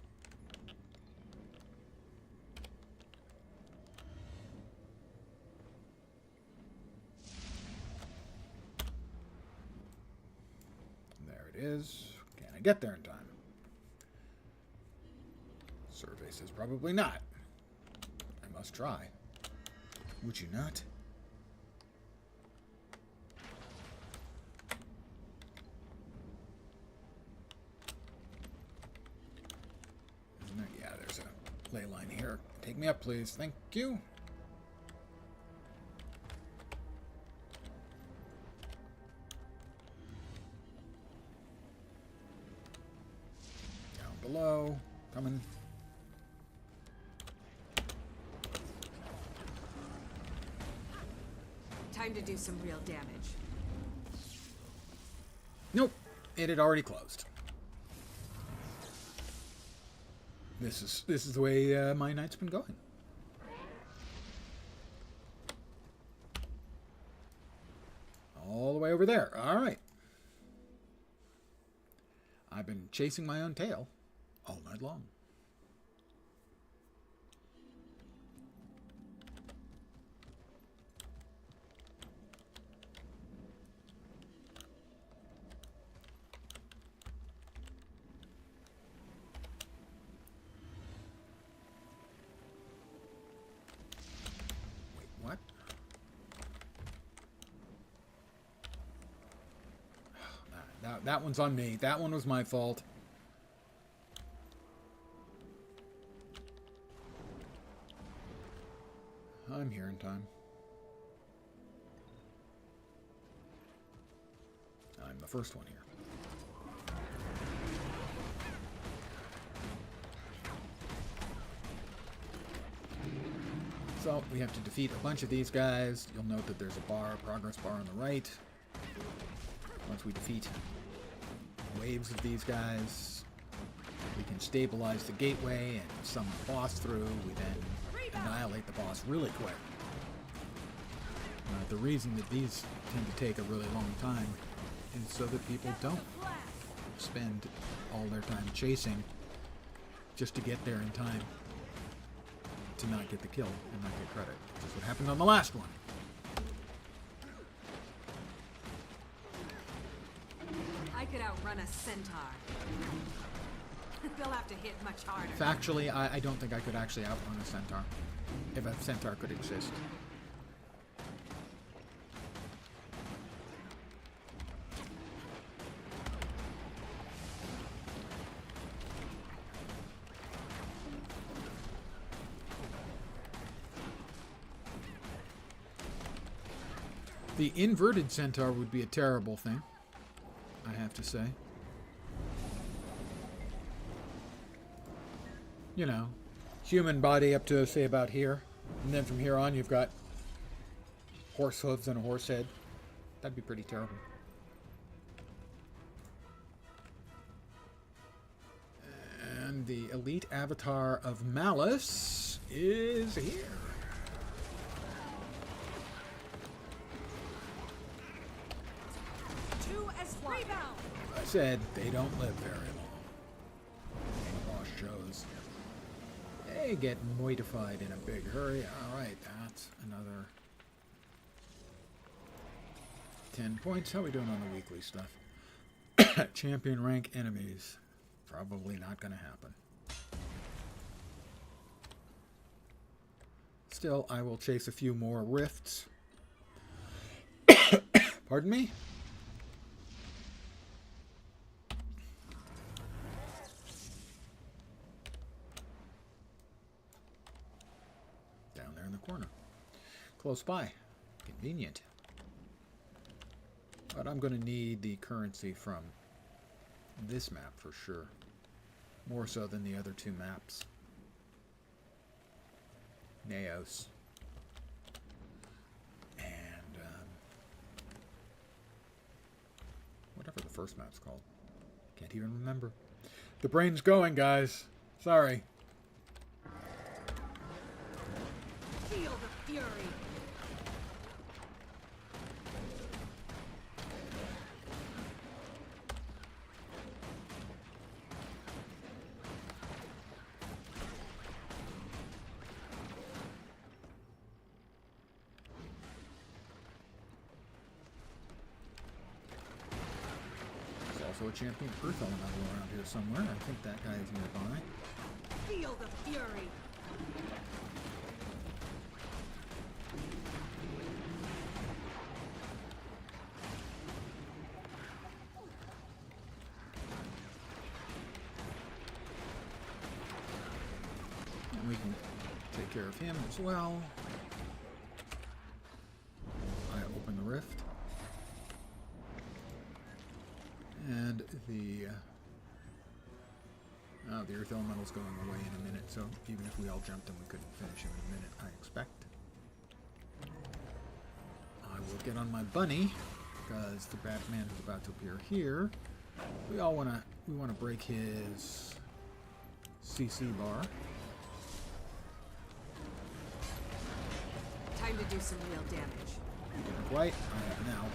There it is. Can I get there in time? Survey says probably not. I must try. Would you not? Yeah, there's a ley line here. Take me up, please. Thank you. Down below. Coming. Time to do some real damage. Nope. It had already closed. This is the way my night's been going. All the way over there. All right. I've been chasing my own tail all night long. What? That one's on me. That one was my fault. I'm here in time. I'm the first one here. So we have to defeat a bunch of these guys. You'll note that there's a progress bar on the right. Once we defeat waves of these guys, we can stabilize the gateway and summon the boss through. We then annihilate the boss really quick. The reason that these tend to take a really long time is so that people don't spend all their time chasing just to get there in time to not get the kill and not get credit. Which is what happened on the last one. I could outrun a centaur. They'll have to hit much harder. Factually, I don't think I could actually outrun a centaur. If a centaur could exist. The inverted centaur would be a terrible thing, I have to say. You know, human body up to, say, about here. And then from here on, you've got horse hooves and a horse head. That'd be pretty terrible. And the elite avatar of Malice is here. I said they don't live very long. Boss shows. They get moitified in a big hurry. Alright, that's another 10 points. How are we doing on the weekly stuff? Champion rank enemies. Probably not going to happen. Still, I will chase a few more rifts. Pardon me? Down there in the corner. Close by. Convenient. But I'm going to need the currency from this map for sure. More so than the other two maps. Naos. And whatever the first map's called. Can't even remember. The brain's going, guys. Sorry. Feel the fury. A champion Earth Elemental around here somewhere. I think that guy is nearby. Feel the fury. And we can take care of him as well. I open the rift. And the Earth Elemental's going away in a minute, so even if we all jumped him, we couldn't finish him in a minute, I expect. I will get on my bunny, because the Batman is about to appear here. We want to break his CC bar. Time to do some real damage. Didn't quite. I have now.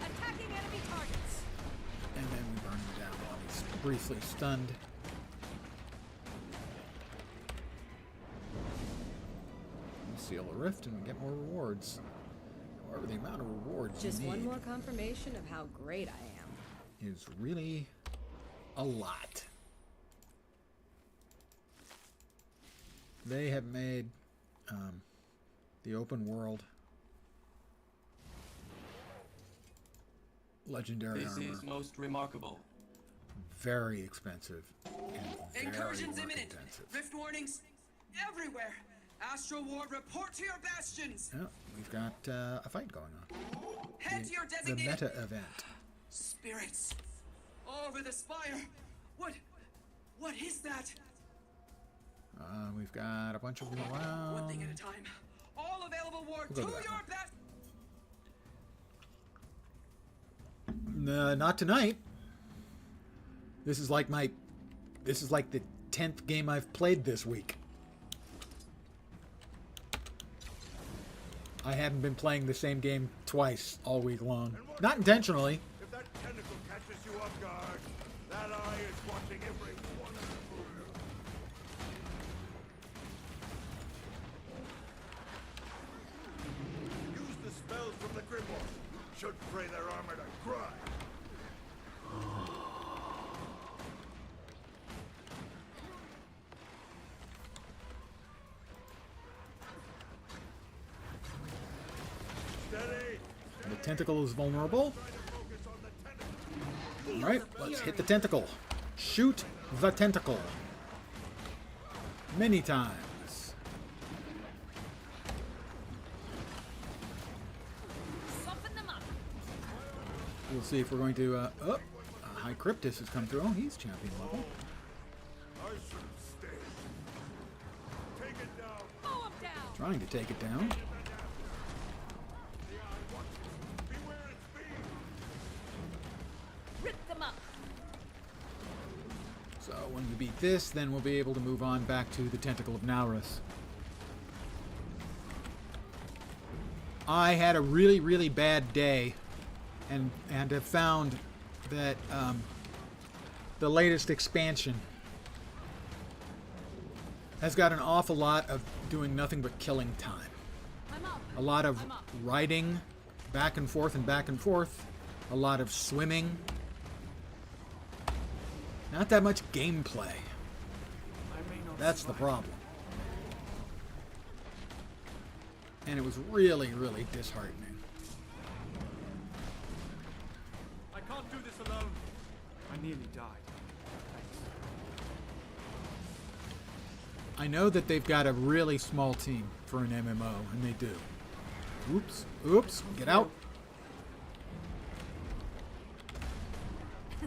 Attacking enemy targets. And then we burn him down while he's briefly stunned. We seal a rift and we get more rewards. However, the amount of rewards Just you need one more confirmation of how great I am. is really a lot. They have made the open world legendary This armor is most remarkable. very expensive and Incursions very imminent. intensive. Rift warnings everywhere. Astro Ward, report to your bastions. Yeah, we've got a fight going on. Head to your The designated meta event. spirits. Over the spire. What is that? We've got a bunch of them around. One thing at a time. All available ward We'll to go to that your one. best. Not tonight. This is like the 10th game I've played this week. I haven't been playing the same game twice all week long. Not intentionally. If that tentacle catches you off guard, that eye is watching every one of you. Use the spells from the Grimoire. Should pray their armor to cry. The tentacle is vulnerable. Alright, let's hit the tentacle. Shoot the tentacle. Many times. we'll see if we're going to... High Cryptus has come through. Oh, he's champion level. I should have stayed. Take it down. Mow him down. Trying to take it down. Beware its speed. Rip them up. So when we beat this, then we'll be able to move on back to the Tentacle of Naurus. I had a really, really bad day, and have found that the latest expansion has got an awful lot of doing nothing but killing time. A lot of riding back and forth and back and forth. A lot of swimming. Not that much gameplay. That's the problem. And it was really, really disheartening. I can't do this alone. I nearly died. I know that they've got a really small team for an MMO, and they do. Oops, oops, get out.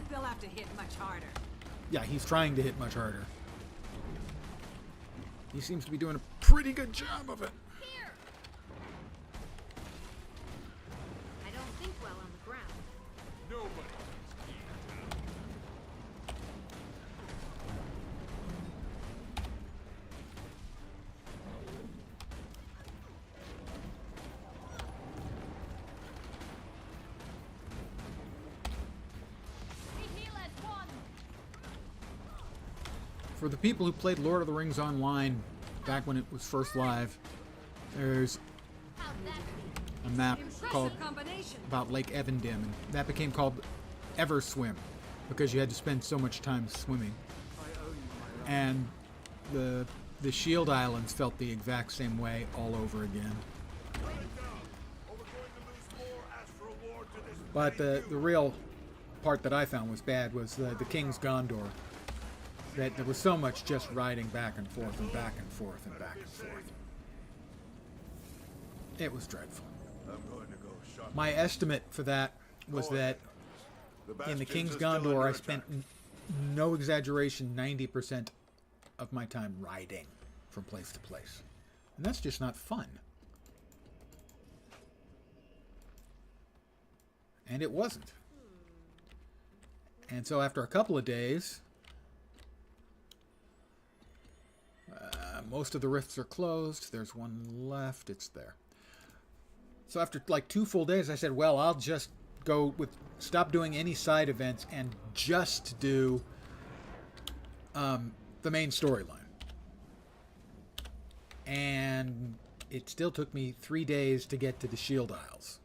They'll have to hit much harder. Yeah, he's trying to hit much harder. He seems to be doing a pretty good job of it. Here. I don't think well on the ground. Nobody. For the people who played Lord of the Rings Online back when it was first live, there's a map called about Lake Evendim, and that became called Everswim because you had to spend so much time swimming. And the Shield Islands felt the exact same way all over again. But the real part that I found was bad was the King's Gondor. That there was so much just riding back and forth and back and forth and back and forth. It was dreadful. My estimate for that was that in the King's Gondor I spent, no exaggeration, 90% of my time riding from place to place. And that's just not fun. And it wasn't. And so after a couple of days, most of the rifts are closed. There's one left. It's there. So after like 2 full days, I said, well, I'll just go with, stop doing any side events and just do the main storyline. And it still took me 3 days to get to the Shield Isles.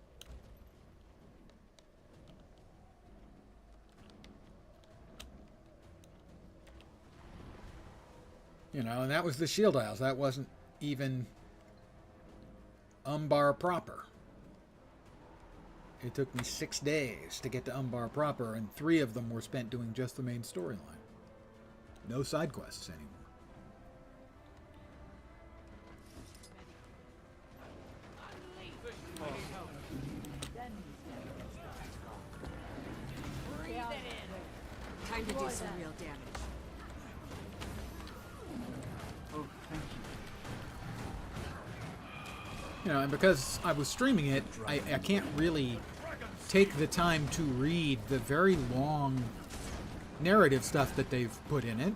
You know, and that was the Shield Isles. That wasn't even Umbar proper. It took me 6 days to get to Umbar proper, and 3 of them were spent doing just the main storyline. No side quests anymore. Time to do some real damage. Oh, thank you. You know, and because I was streaming it, I can't really take the time to read the very long narrative stuff that they've put in it.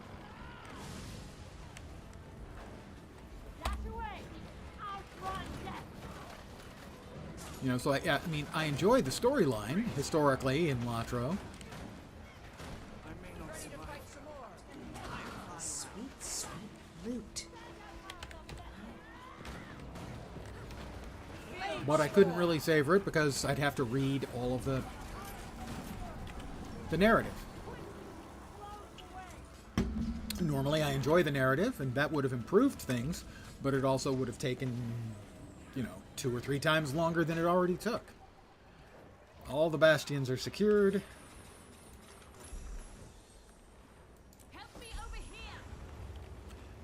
You know, so I mean, I enjoy the storyline historically in Latro. Sweet, sweet loot. But I couldn't really savor it because I'd have to read all of the narrative. Normally I enjoy the narrative, and that would have improved things, but it also would have taken, you know, 2 or 3 times longer than it already took. All the bastions are secured. Help me over here.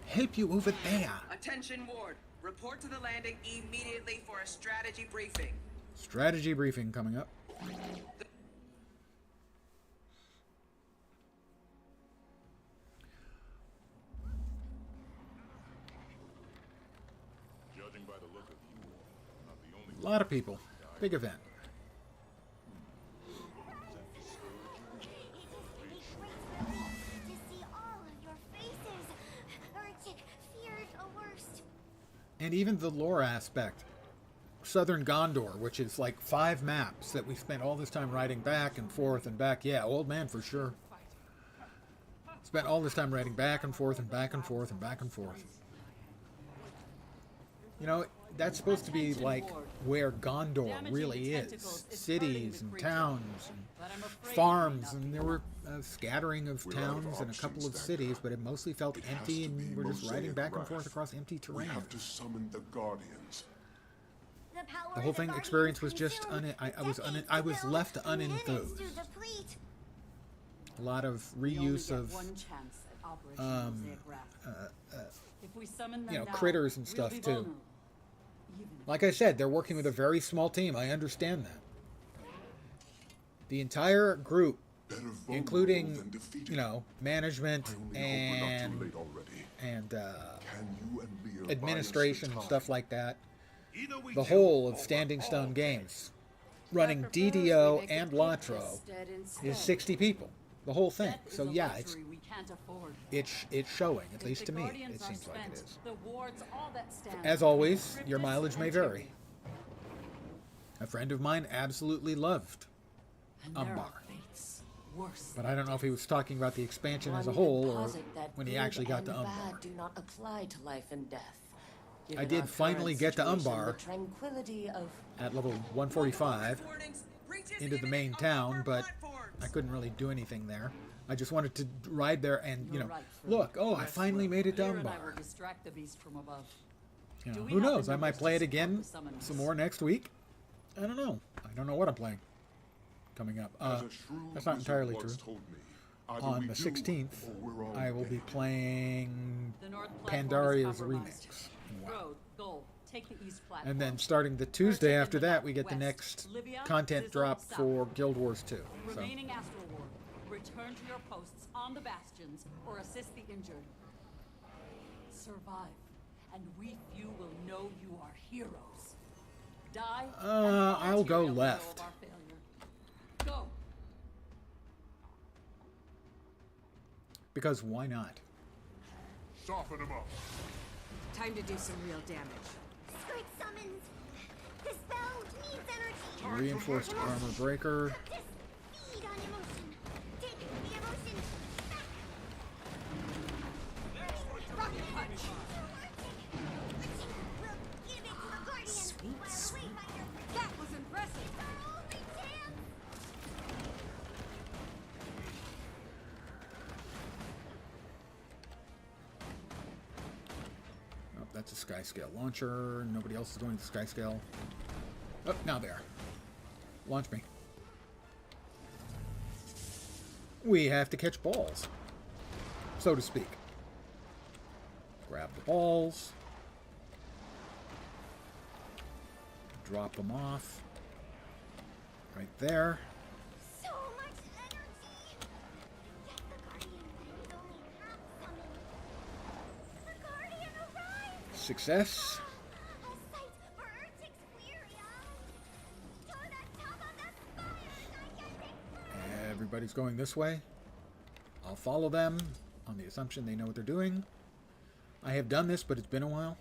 Help you over there. Attention, Ward. Report to the landing immediately for a strategy briefing. Strategy briefing coming up. A lot of people. Big event. And even the lore aspect. Southern Gondor, which is like 5 maps that we spent all this time riding back and forth and back. Yeah, old man for sure. Spent all this time riding back and forth and back and forth and back and forth. You know, that's supposed to be like where Gondor really is. Cities and towns and farms, and there were a scattering of towns and a couple of cities, but it mostly felt empty, and we're just riding back and forth across empty terrain. We have to summon the Guardians. The whole thing experience was just I was left unenthused. A lot of reuse of you know, critters and stuff too. Like I said, they're working with a very small team. I understand that. The entire group, including, you know, management and administration and stuff like that, the whole of Standing Stone Games, running DDO and Latro, is 60 people. The whole thing. So yeah, it's showing, at least to me. It seems like it is. As always, your mileage may vary. A friend of mine absolutely loved Umbar. But I don't know if he was talking about the expansion as a whole or when he actually got to Umbar. Do not apply to life and death. I did finally get to Umbar at level 145 into the main town, but I couldn't really do anything there. I just wanted to ride there and, you know, look, oh, I finally made it to Umbar. You know, who knows? I might play it again some more next week. I don't know. I don't know what I'm playing coming up. That's not entirely true. On the 16th, I will be playing Pandaria's Remix. Wow. And then starting the Tuesday after that, we get the next content drop for Guild Wars 2. So. Remaining Astral Ward. Return to your posts on the bastions or assist the injured. Survive, and we few will know you are heroes. Die. I'll go left. Go. Because why not? Soften him up. Time to do some real damage. Squid summons. This spell needs energy. Reinforced armor breaker. Feed on emotion. Take the emotion back. Rocket punch. We'll give it to the Guardian. Sweet. That was impressive. Oh, that's a sky scale launcher. Nobody else is doing the sky scale. Oh, now they are. Launch me. We have to catch balls, so to speak. Grab the balls. Drop them off. Right there. So much energy. Yet the Guardian is only half summoned. The Guardian arrived. Success. A sight for Urtic's weary eyes. To the top of the spire, Everybody's going this way. I'll follow them on the assumption they know what they're doing. I have done this, but it's been a while.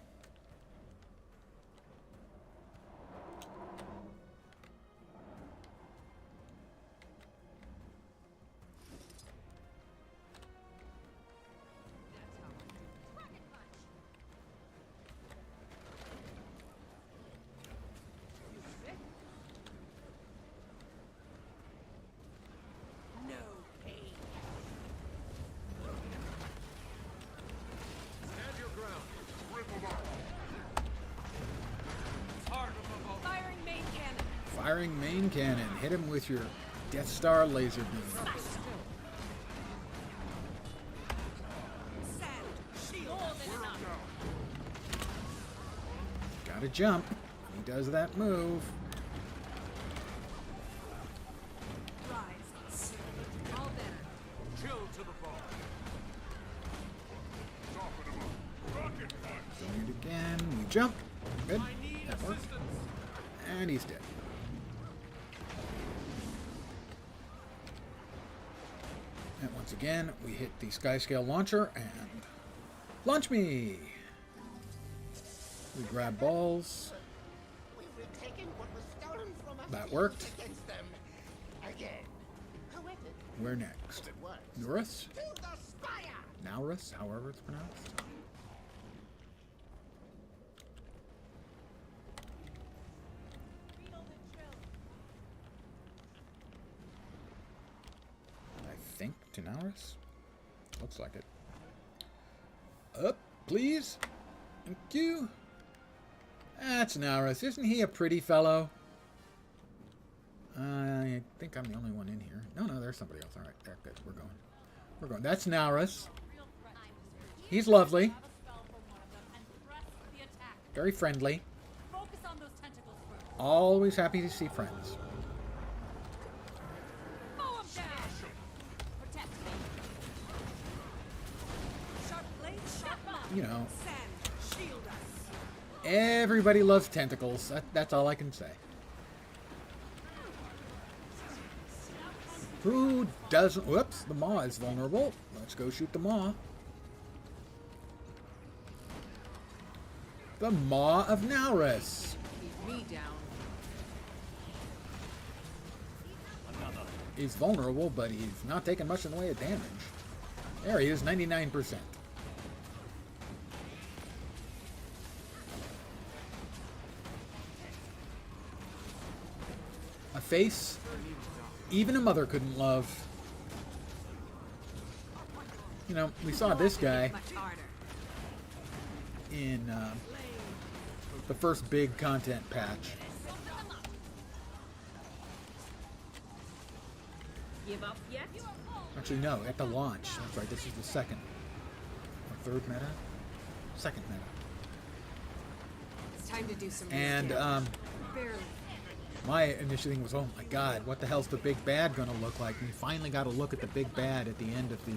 Firing main cannon. Hit him with your Death Star laser beam. Gotta jump. He does that move. Doing it again. We jump. Good. That worked. And he's dead. And once again, we hit the Skyscale launcher and launch me! We grab balls. We've retaken what was stolen from us. That worked. Against them again. However, Where next? it works. Norris? To the spire! Naurus, however it's pronounced. I think to Naurus. Looks like it. Up, please. Thank you. That's Naurus. Isn't he a pretty fellow? I think I'm the only one in here. No, there's somebody else. All right, there, good. We're going. We're going. That's Naurus. He's lovely. Very friendly. Always happy to see friends. You know, everybody loves tentacles. That's all I can say. Who doesn't? Whoops, the maw is vulnerable. Let's go shoot the maw. The Maw of Naurus. Keep me down. He's vulnerable, but he's not taking much in the way of damage. There he is, 99%. A face even a mother couldn't love. You know, we saw this guy in the first big content patch. Give up yet? Actually, no, at the launch. That's right, this is the second or third meta? Second meta. It's time to do some and barely. my initial thing was, oh my god, what the hell's the big bad gonna look like? And you finally got to look at the big bad at the end of the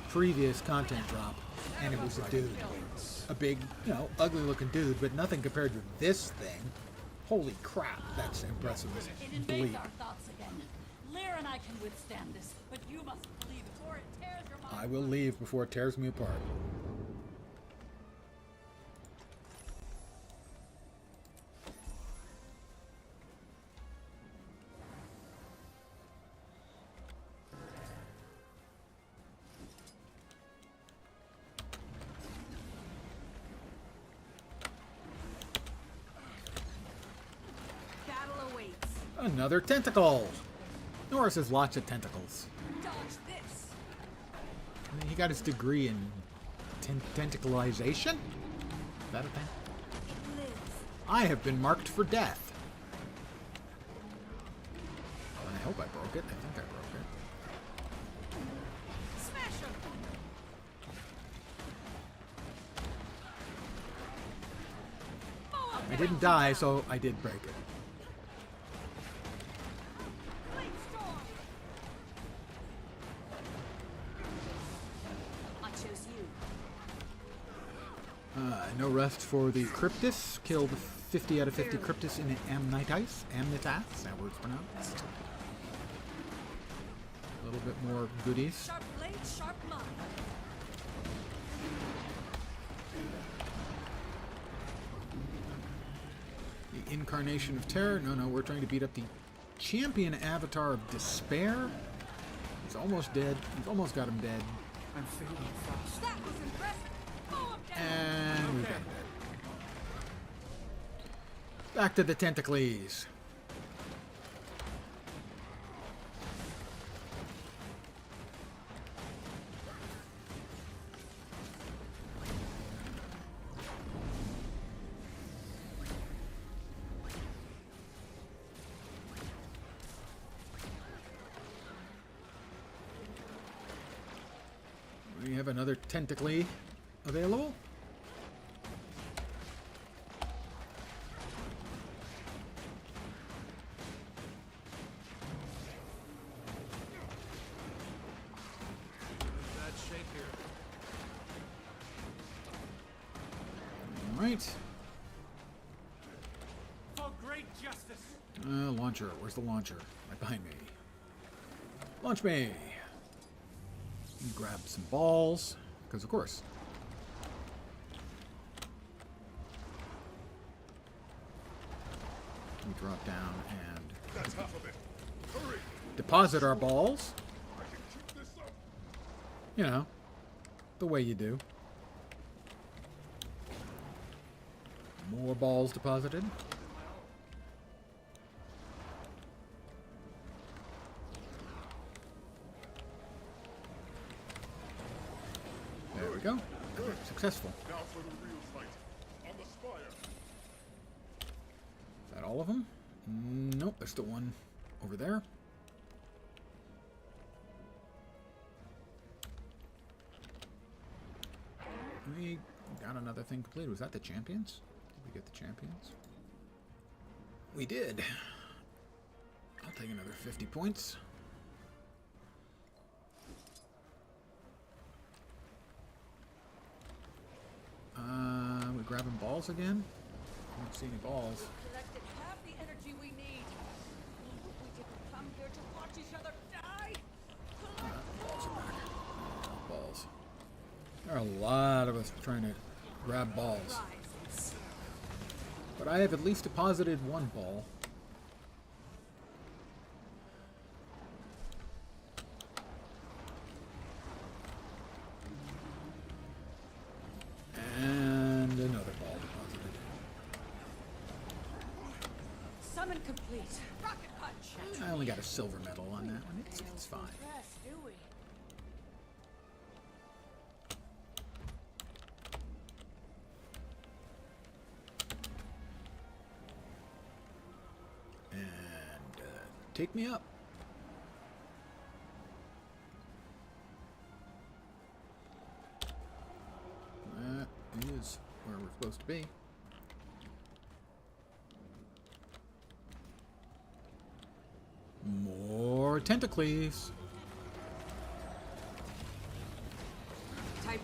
previous content drop, and it was a dude. A big, you know, ugly looking dude, but nothing compared to this thing. Holy crap, that's impressive. It invades our thoughts again. Lear and I can withstand this, but you must leave before it tears your mind. I will leave before it tears me apart. Another tentacle! Norris has lots of tentacles. Dodge this. I mean, he got his degree in tentacleization? Is that a thing? I have been marked for death. I hope I broke it. I think I broke it. Smash him. I didn't die, so I did break it. No rest for the Cryptus. Killed 50 out of 50 Cryptus in Amnitas. Amnitas, that word's pronounced. A little bit more goodies. Sharp blade, sharp mind. The Incarnation of Terror. No, we're trying to beat up the Champion Avatar of Despair. He's almost dead. We've almost got him dead. I'm fading fast. That was impressive. And we got him dead. Back to the Tentacles. We have another Tentacle available. For great justice. Launcher. Where's the launcher? Right behind me. Launch me! Grab some balls, because of course. We drop down and That's half of it. Hurry! deposit our balls. You know, the way you do. More balls deposited. There we go. Successful. Now for the real fight. On the spire. Is that all of them? Nope, there's still one over there. We got another thing completed. Was that the champions? Did we get the champions? We did. I'll take another 50 points. We grabbing balls again? I don't see any balls. Collected half the energy we need. We didn't come here to watch each other die. Balls are back. Balls. There are a lot of us trying to grab balls. But I have at least deposited one ball. And another ball deposited. Summon complete. Rocket punch. I only got a silver medal on that one. It's fine. Do we? And take me up. That is where we're supposed to be. More tentacles. Type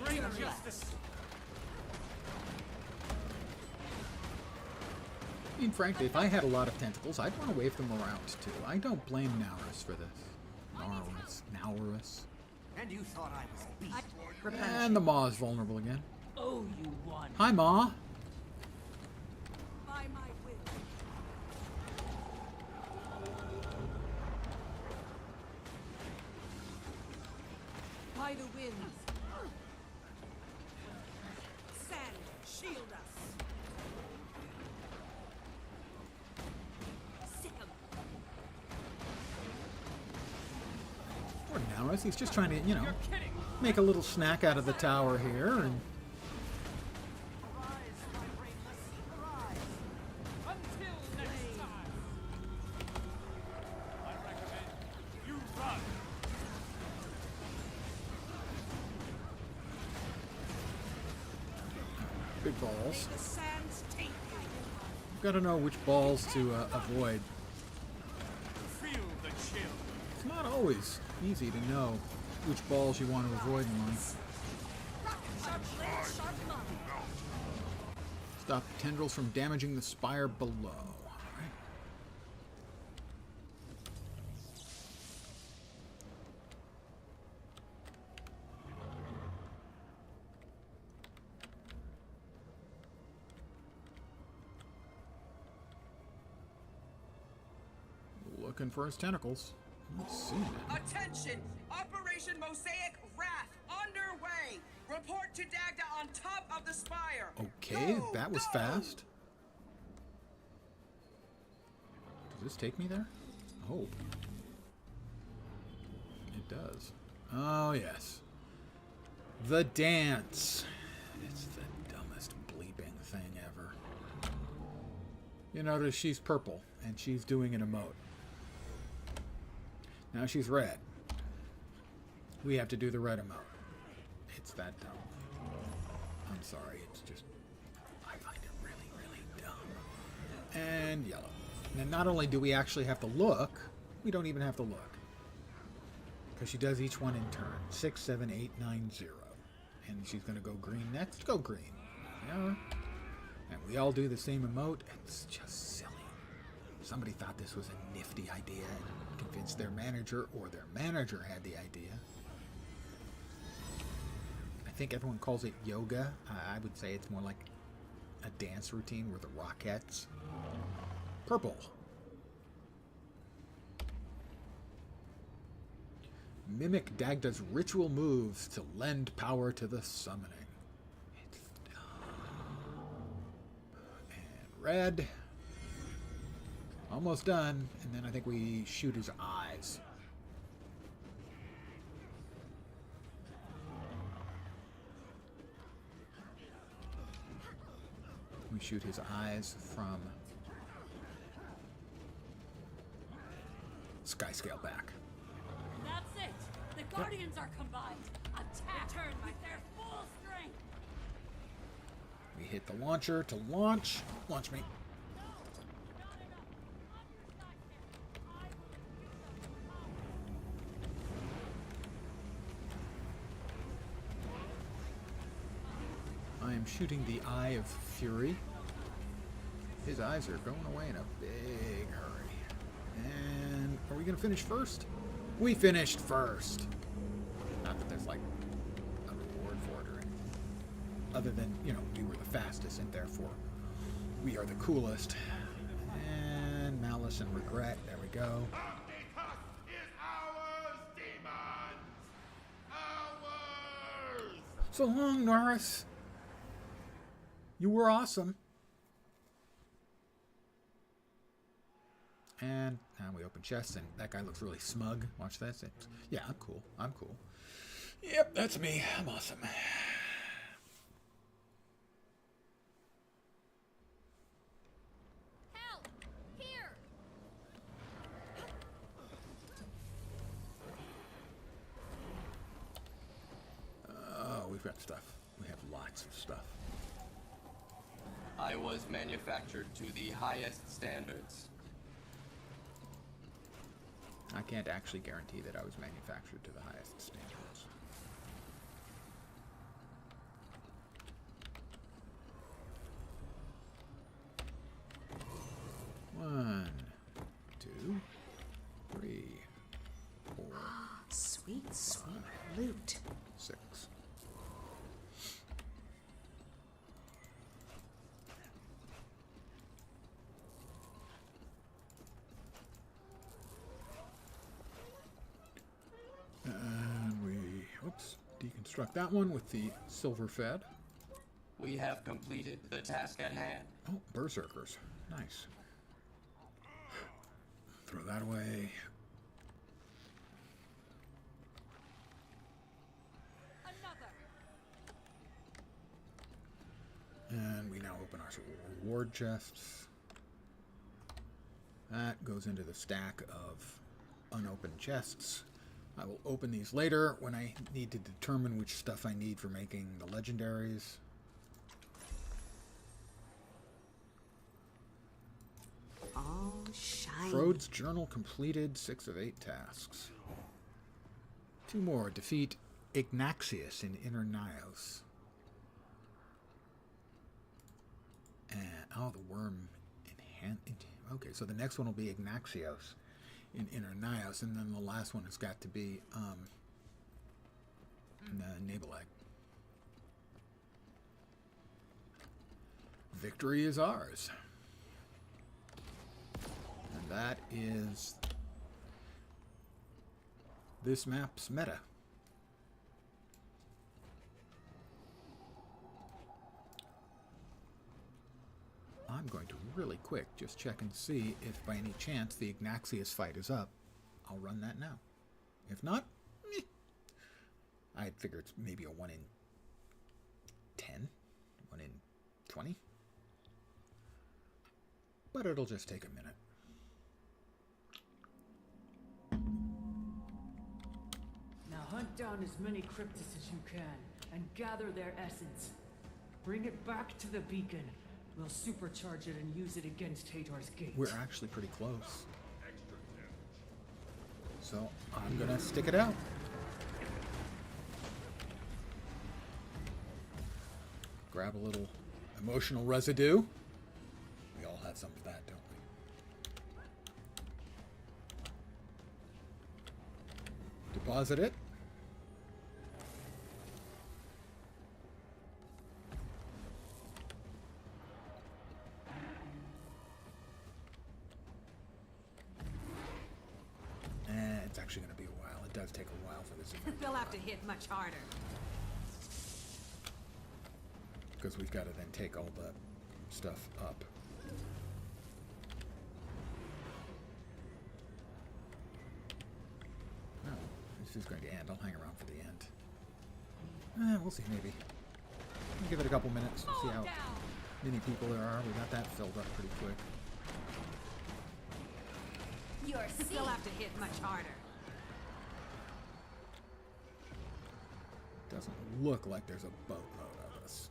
Great justice. I mean, frankly, if I had a lot of tentacles, I'd want to wave them around too. I don't blame Naurus for this. Naurus. And you thought I was a beast. And the Maw is vulnerable again. Oh, you won. Hi, Maw. By my will. By the winds. Sand, shield us. Sick 'em. Poor Naurus. He's just trying to, you know, make a little snack out of the tower here. And Until next time. I recommend you run. big balls. The sands take you. You've got to know which balls to avoid. Feel the chill. It's not always easy to know which balls you want to avoid in life. Sharp blade, sharp mind. Stop tendrils from damaging the spire below. Alright. Looking for his tentacles. Let's see then. Attention! Operation Mosaic Wrath underway! Report to Dagda on top of the spire! Okay, that was fast. Does this take me there? Oh. It does. Oh, yes. The dance. It's the dumbest bleeping thing ever. You notice she's purple, and she's doing an emote. Now she's red. We have to do the red emote. It's that dumb. I'm sorry, it's just... I find it really, really dumb. And yellow. And not only do we actually have to look, we don't even have to look. Because she does each one in turn. 6, 7, 8, 9, 0. And she's going to go green next. Go green. Yeah. And we all do the same emote. It's just silly. somebody thought this was a nifty idea and convinced their manager, or their manager had the idea. I think everyone calls it yoga. I would say it's more like a dance routine where the Rockettes. Purple. Mimic Dagda's ritual moves to lend power to the summoning. And red. Almost done. And then I think we shoot his eyes. We shoot his eyes from Skyscale back. That's it! The Guardians are combined! Attack! Return with their full strength! We hit the launcher to launch. Launch me. I am shooting the Eye of Fury. His eyes are going away in a big hurry. And are we going to finish first? We finished first. Not that there's like a reward for it or anything. Other than, you know, we were the fastest and therefore we are the coolest. And Malice and Regret. There we go. So long, Norris. You were awesome. And now we open chests, and that guy looks really smug. Watch that. Yeah, I'm cool. I'm cool. Yep, that's me. I'm awesome. Help! Here! Oh, we've got stuff. We have lots of stuff. I was manufactured to the highest standards. I can't actually guarantee that I was manufactured to the highest standards. One, two, three, four. Sweet, sweet loot. 6. And we, oops, deconstruct that one with the silver fed. We have completed the task at hand. Oh, berserkers. Nice. Throw that away. And we now open our reward chests. That goes into the stack of unopened chests. I will open these later when I need to determine which stuff I need for making the legendaries. All shiny. Frode's journal completed. 6 of 8 tasks. 2 more. Defeat Ignaxius in Inner Nios. And, oh, the worm okay, so the next one will be Ignaxios in Inner Nios, and then the last one has got to be Nabelag. Victory is ours. And that is this map's meta. I'm going to really quick just check and see if by any chance the Ignaxius fight is up. I'll run that now. If not, I figure it's maybe a 1 in 10, 1 in 20. But it'll just take a minute. Now hunt down as many cryptids as you can and gather their essence. Bring it back to the beacon. We'll supercharge it and use it against Hator's Gate. We're actually pretty close. So I'm gonna stick it out. Grab a little emotional residue. We all have some of that, don't we? Deposit it. It's actually going to be a while. It does take a while for this. They'll have to hit much harder. Because we've got to then take all the stuff up. No, this is going to end. I'll hang around for the end. We'll see, maybe. We'll give it a couple minutes. See how many people there are. We got that filled up pretty quick. They'll have to hit much harder. Doesn't look like there's a boatload of us.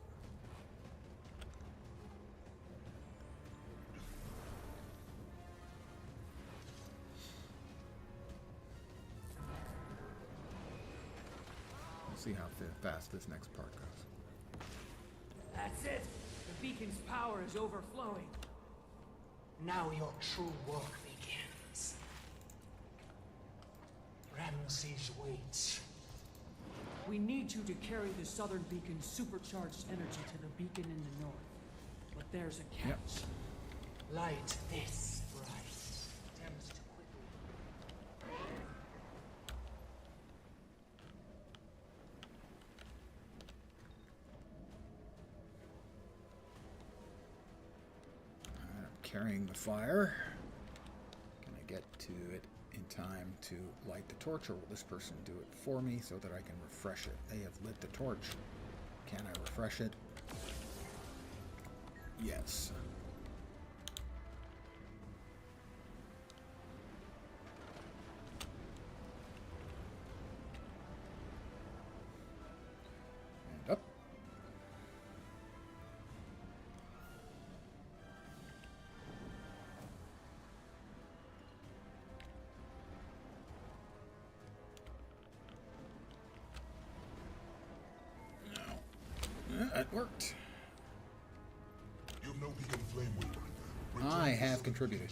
We'll see how fast this next part goes. That's it! The beacon's power is overflowing. Now your true work begins. Ramses waits. We need you to carry the southern beacon's supercharged energy to the beacon in the north. But there's a catch. Yep. Light this bright. Attempts to quickly. I'm carrying the fire. Can I get to it in time to light the torch, or will this person do it for me so that I can refresh it? They have lit the torch. Can I refresh it? Yes. And up. It worked. You have no beacon flame weaver. I have contributed.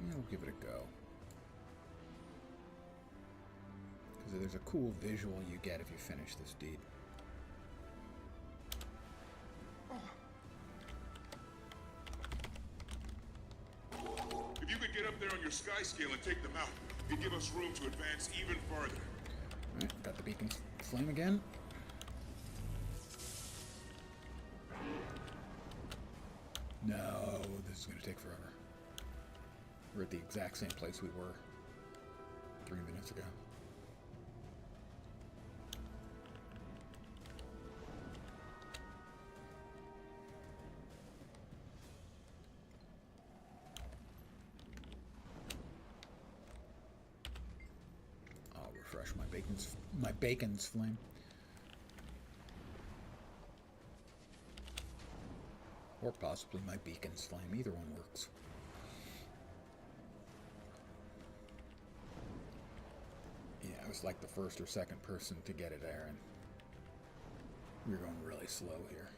Yeah, we'll give it a go. Because there's a cool visual you get if you finish this deed. If you could get up there on your sky scale and take them out, it'd give us room to advance even farther. Alright, got the beacon's flame again. No, this is going to take forever. We're at the exact same place we were 3 minutes ago. I'll refresh my bacon's flame. Or possibly my beacon's flame. Either one works. Yeah, I was like the first or second person to get it there, and we're going really slow here.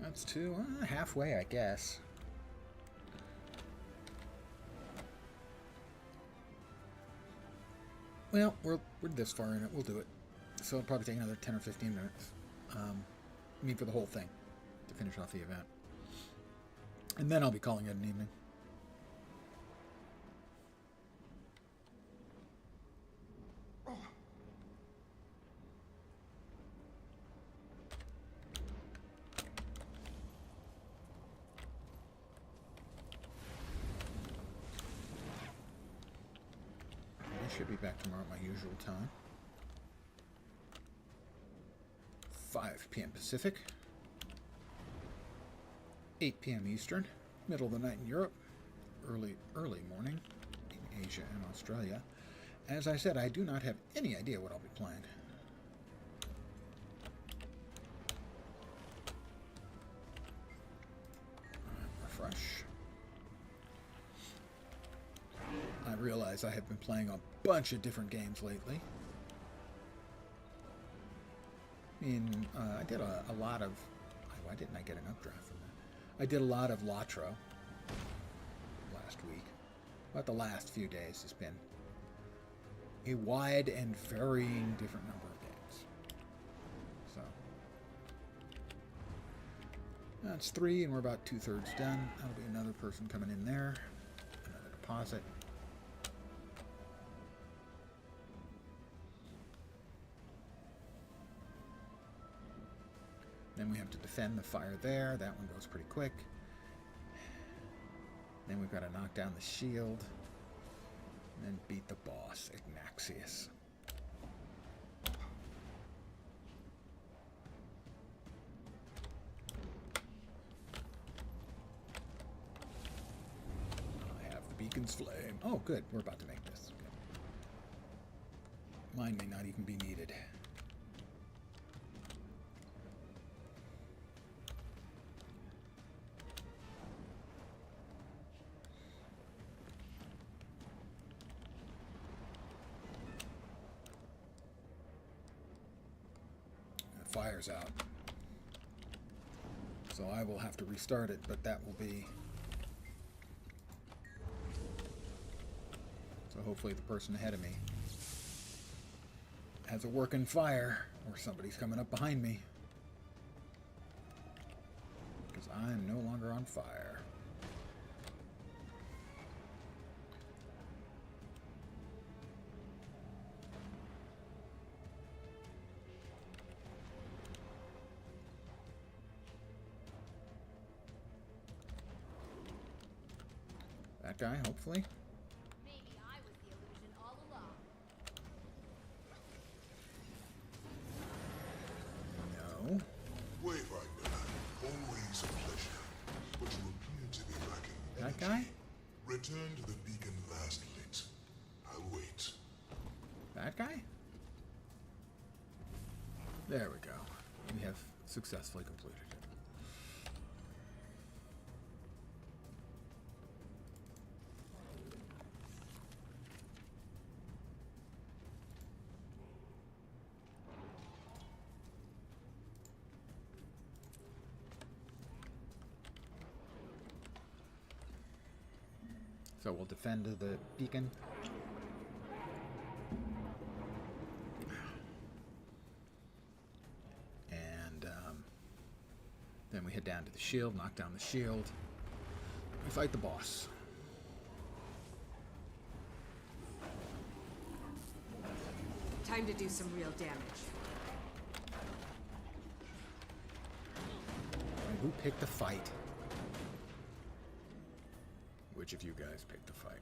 That's two, halfway, I guess. Well, we're this far in it. We'll do it. So it'll probably take another 10 or 15 minutes. I mean, for the whole thing, to finish off the event. And then I'll be calling it an evening. I should be back tomorrow at my usual time. 5 p.m. Pacific. 8 p.m. Eastern. Middle of the night in Europe. Early morning in Asia and Australia. As I said, I do not have any idea what I'll be playing. realize I have been playing a bunch of different games lately. I mean, I did a lot of... Why didn't I get an updraft from that? I did a lot of Latro last week. But the last few days has been a wide and varying different number of games. So, that's 3, and we're about 2/3 done. That'll be another person coming in there. Another deposit. Then we have to defend the fire there. That one goes pretty quick. Then we've got to knock down the shield. And then beat the boss, Ignaxius. I have the beacon's flame. Oh, good. We're about to make this. Good. Mine may not even be needed. Fire's out. So I will have to restart it, but that will be... So hopefully the person ahead of me has a working fire, or somebody's coming up behind me. Because I'm no longer on fire. That guy, hopefully. Maybe I was the illusion all along. No. Wayfinder, always a pleasure. But you appear to be lacking That energy. guy? Return to the beacon last lit. I'll wait. That guy? There we go. We have successfully completed it. So we'll defend the beacon. And then we head down to the shield, knock down the shield. We fight the boss. Time to do some real damage. And who picked the fight? Which of you guys picked the fight?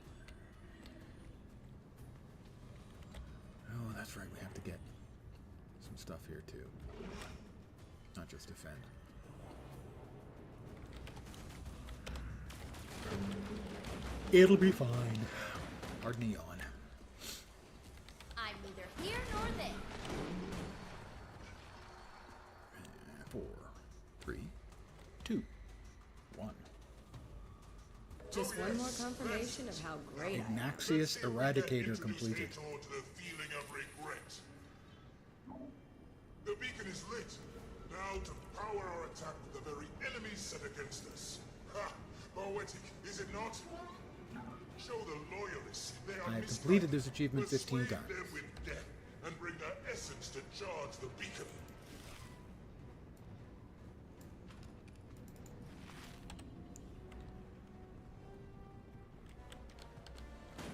Oh, that's right. We have to get some stuff here too. Not just defend. It'll be fine. Pardon me on. I'm neither here nor there. 4, 3, 2, 1. Just one more confirmation of how great I am. Ignaxius Eradicator completed. Towards the feeling of regret. The beacon is lit. Now to power our attack with the very enemies set against us. Ha! Poetic, is it not? Show the loyalists they are I have completed this achievement 15 times. Persuade them with death and bring their essence to charge the beacon.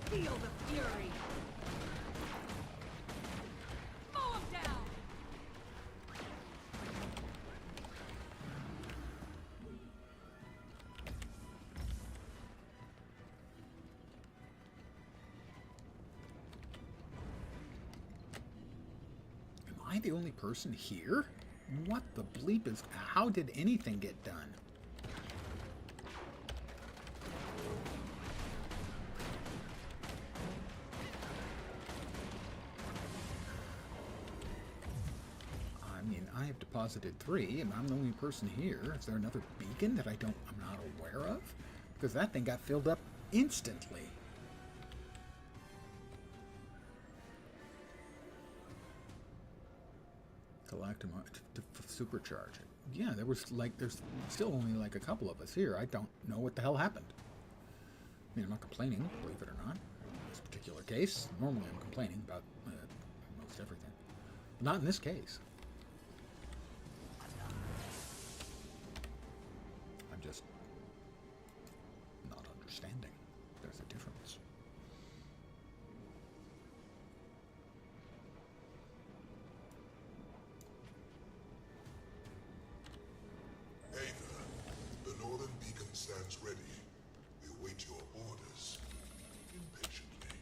Feel the fury! Mow him down! Am I the only person here? What the bleep is... How did anything get done? I mean, I have deposited 3, and I'm the only person here. Is there another beacon that I'm not aware of? Because that thing got filled up instantly. Collect them to supercharge it. Yeah, there's still only like a couple of us here. I don't know what the hell happened. I mean, I'm not complaining, believe it or not. In this particular case, normally I'm complaining about most everything. But not in this case. I'm just not understanding. There's a difference. The northern beacon stands ready. We await your orders impatiently.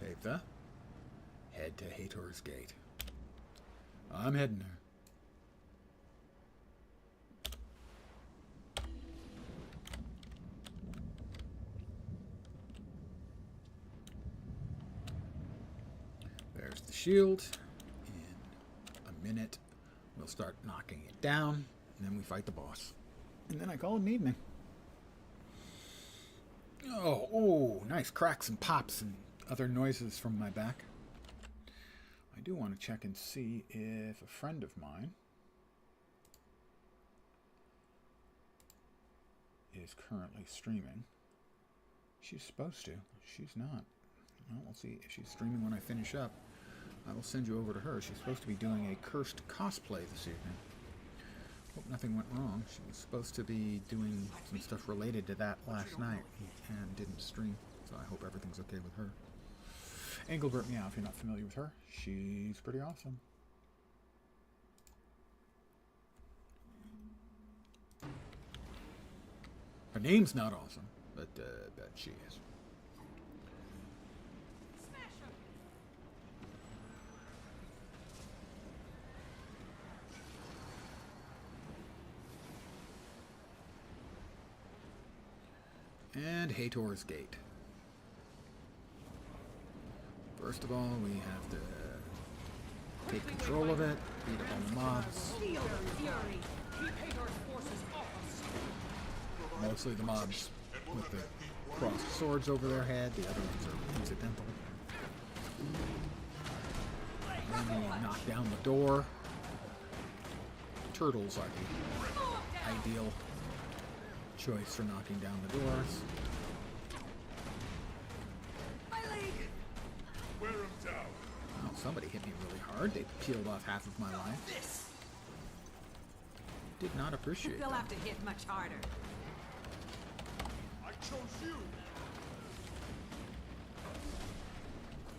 Pavda, head to Hator's Gate. I'm heading there. There's the shield. In a minute, we'll start knocking it down, and then we fight the boss. And then I call it an evening. Oh, nice cracks and pops and other noises from my back. I do want to check and see if a friend of mine is currently streaming. She's supposed to. She's not. Well, we'll see if she's streaming when I finish up. I will send you over to her. She's supposed to be doing a cursed cosplay this evening. Hope nothing went wrong. She was supposed to be doing some stuff related to that last night and didn't stream. So I hope everything's okay with her. Engelbert Meow, if you're not familiar with her, she's pretty awesome. Her name's not awesome, but she is. And Hator's Gate. First of all, we have to take control of it, beat up all the mobs. Mostly the mobs with the crossed swords over their head, the other ones are incidental. Then we knock down the door. Turtles are the ideal choice for knocking down the doors. Wear him down. Oh, somebody hit me really hard. They peeled off half of my life. Did not appreciate They'll that. have to hit much harder. I chose you.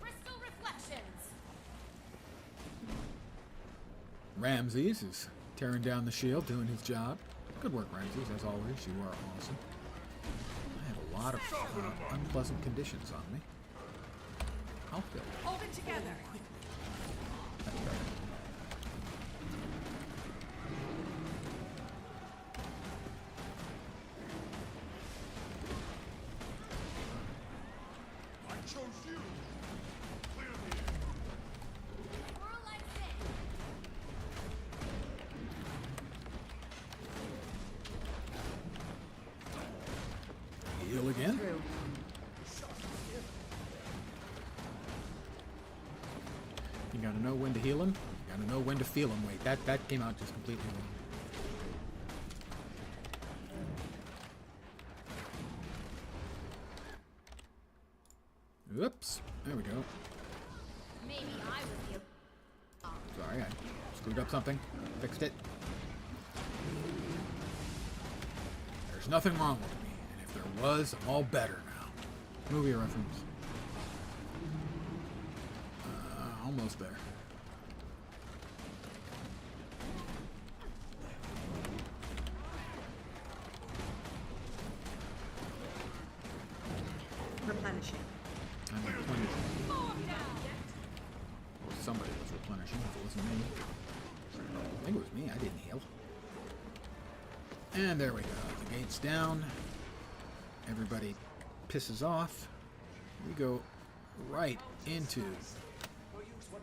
Crystal reflections. Ramses is tearing down the shield, doing his job. Good work, Ramses, as always. You are awesome. I have a lot of unpleasant conditions on me. I'll kill you. Hold it together. That's better. I chose you. Clear me. Heal again. You gotta know when to heal him. You gotta know when to feel him. Wait, that came out just completely wrong. Oops. There we go. Maybe I was the. Sorry, I screwed up something. Fixed it. There's nothing wrong with me. And if there was, I'm all better now. Movie reference. Almost there. Replenishing. I'm replenishing. Or somebody was replenishing, if it wasn't me. I think it was me, I didn't heal. And there we go. The gate's down. Everybody pisses off. We go right into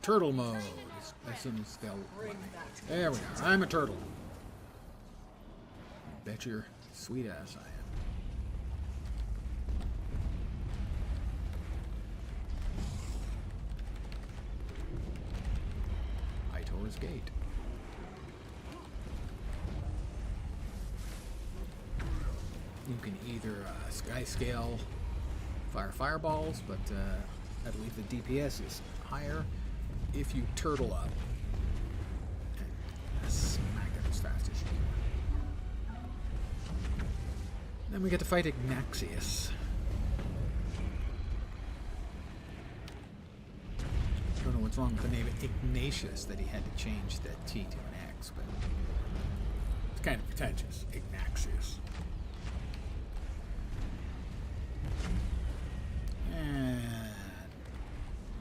turtle mode as soon as they'll let me. There we are. I'm a turtle. Bet your sweet ass I am. Baldur's Gate. You can either sky scale fire fireballs, but I believe the DPS is higher if you turtle up and smack it as fast as you can. Then we get to fight Ignaxius. I don't know what's wrong with the name Ignatius, that he had to change the T to an X, but it's kind of pretentious. Ignaxius. And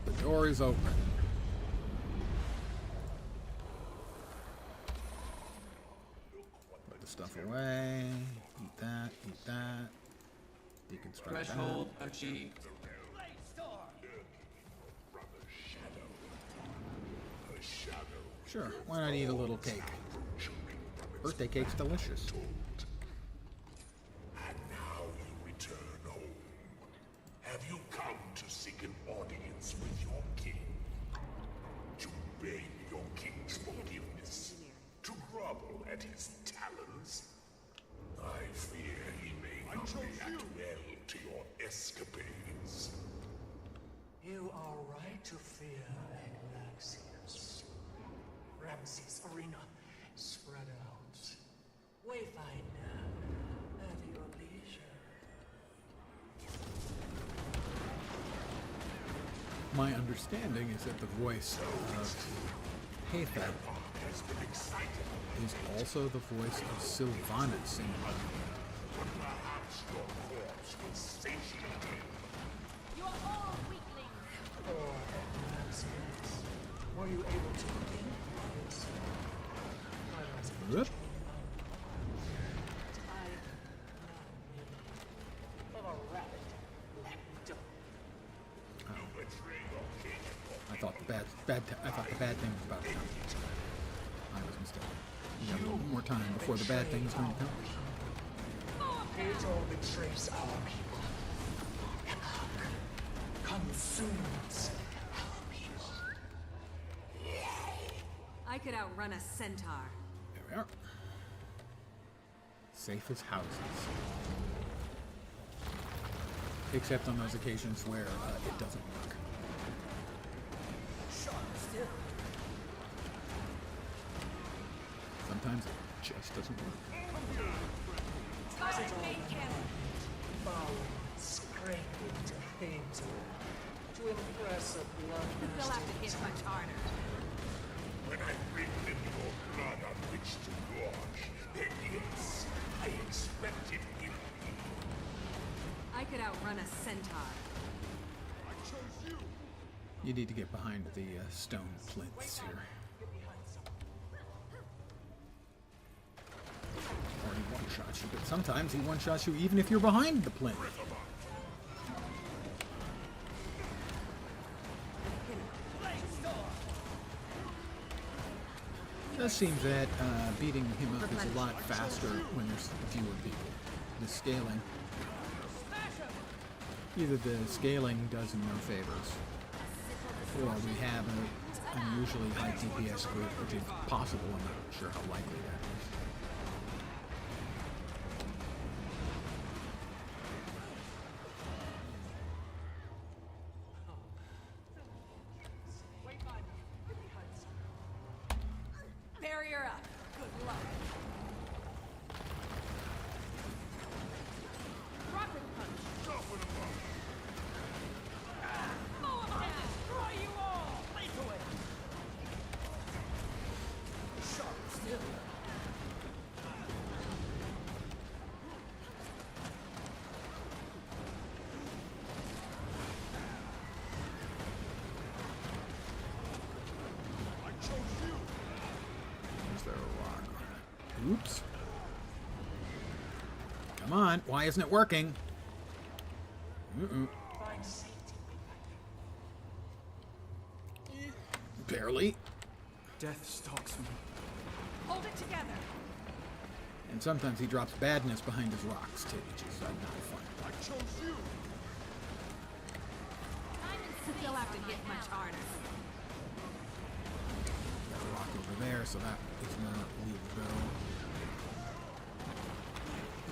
the door is open. Put the stuff away. Eat that. Eat that. Deconstruct Threshold achieved. Sure, why not eat a little cake? Birthday cake's delicious. And now you return home. Have you come to seek an audience with your king? To beg your king's forgiveness? To grovel at his talons? I fear he may not react well to your escapades. You are right to fear Ignaxius. Ramses' arena spread out. Wayfinder, at your leisure. My understanding is that the voice of Hathor is also the voice of Sylvanas in Perhaps your corpse will satiate him. You are all weaklings. Poor Ignaxius. Were you able to begin this? Whoop. I thought the bad thing was about to come. I was mistaken. We got a little more time before the bad thing is going to come. Hathor betrays our people. Consumes our people. I could outrun a centaur. There we are. Safe as houses. Except on those occasions where it doesn't work. Sometimes it just doesn't work. Bowing, scraping to Hathor. To impress a bloodthirsty. They'll have to hit much harder. When I bring them your blood on which to wash, then yes, I expect it will be. I could outrun a centaur. I chose you. You need to get behind the stone plinths here. Or he one-shots you, but sometimes he one-shots you even if you're behind the plinth. It does seem that beating him up is a lot faster when there's fewer people. The scaling, either the scaling does him no favors, or we have an unusually high DPS group, which is possible. I'm not sure how likely that is. Barrier up. Good luck. Rocket punch. Soften him up. Mow 'em down. Destroy you all. Blaze away. Sharp still. I chose you. Is there a rock on it? Oops. Come on, why isn't it working? Find safety. Barely. Death stalks me. Hold it together. And sometimes he drops badness behind his rocks too, which is not fun. I chose you. They'll have to hit much harder. rock over there, so that is where we will go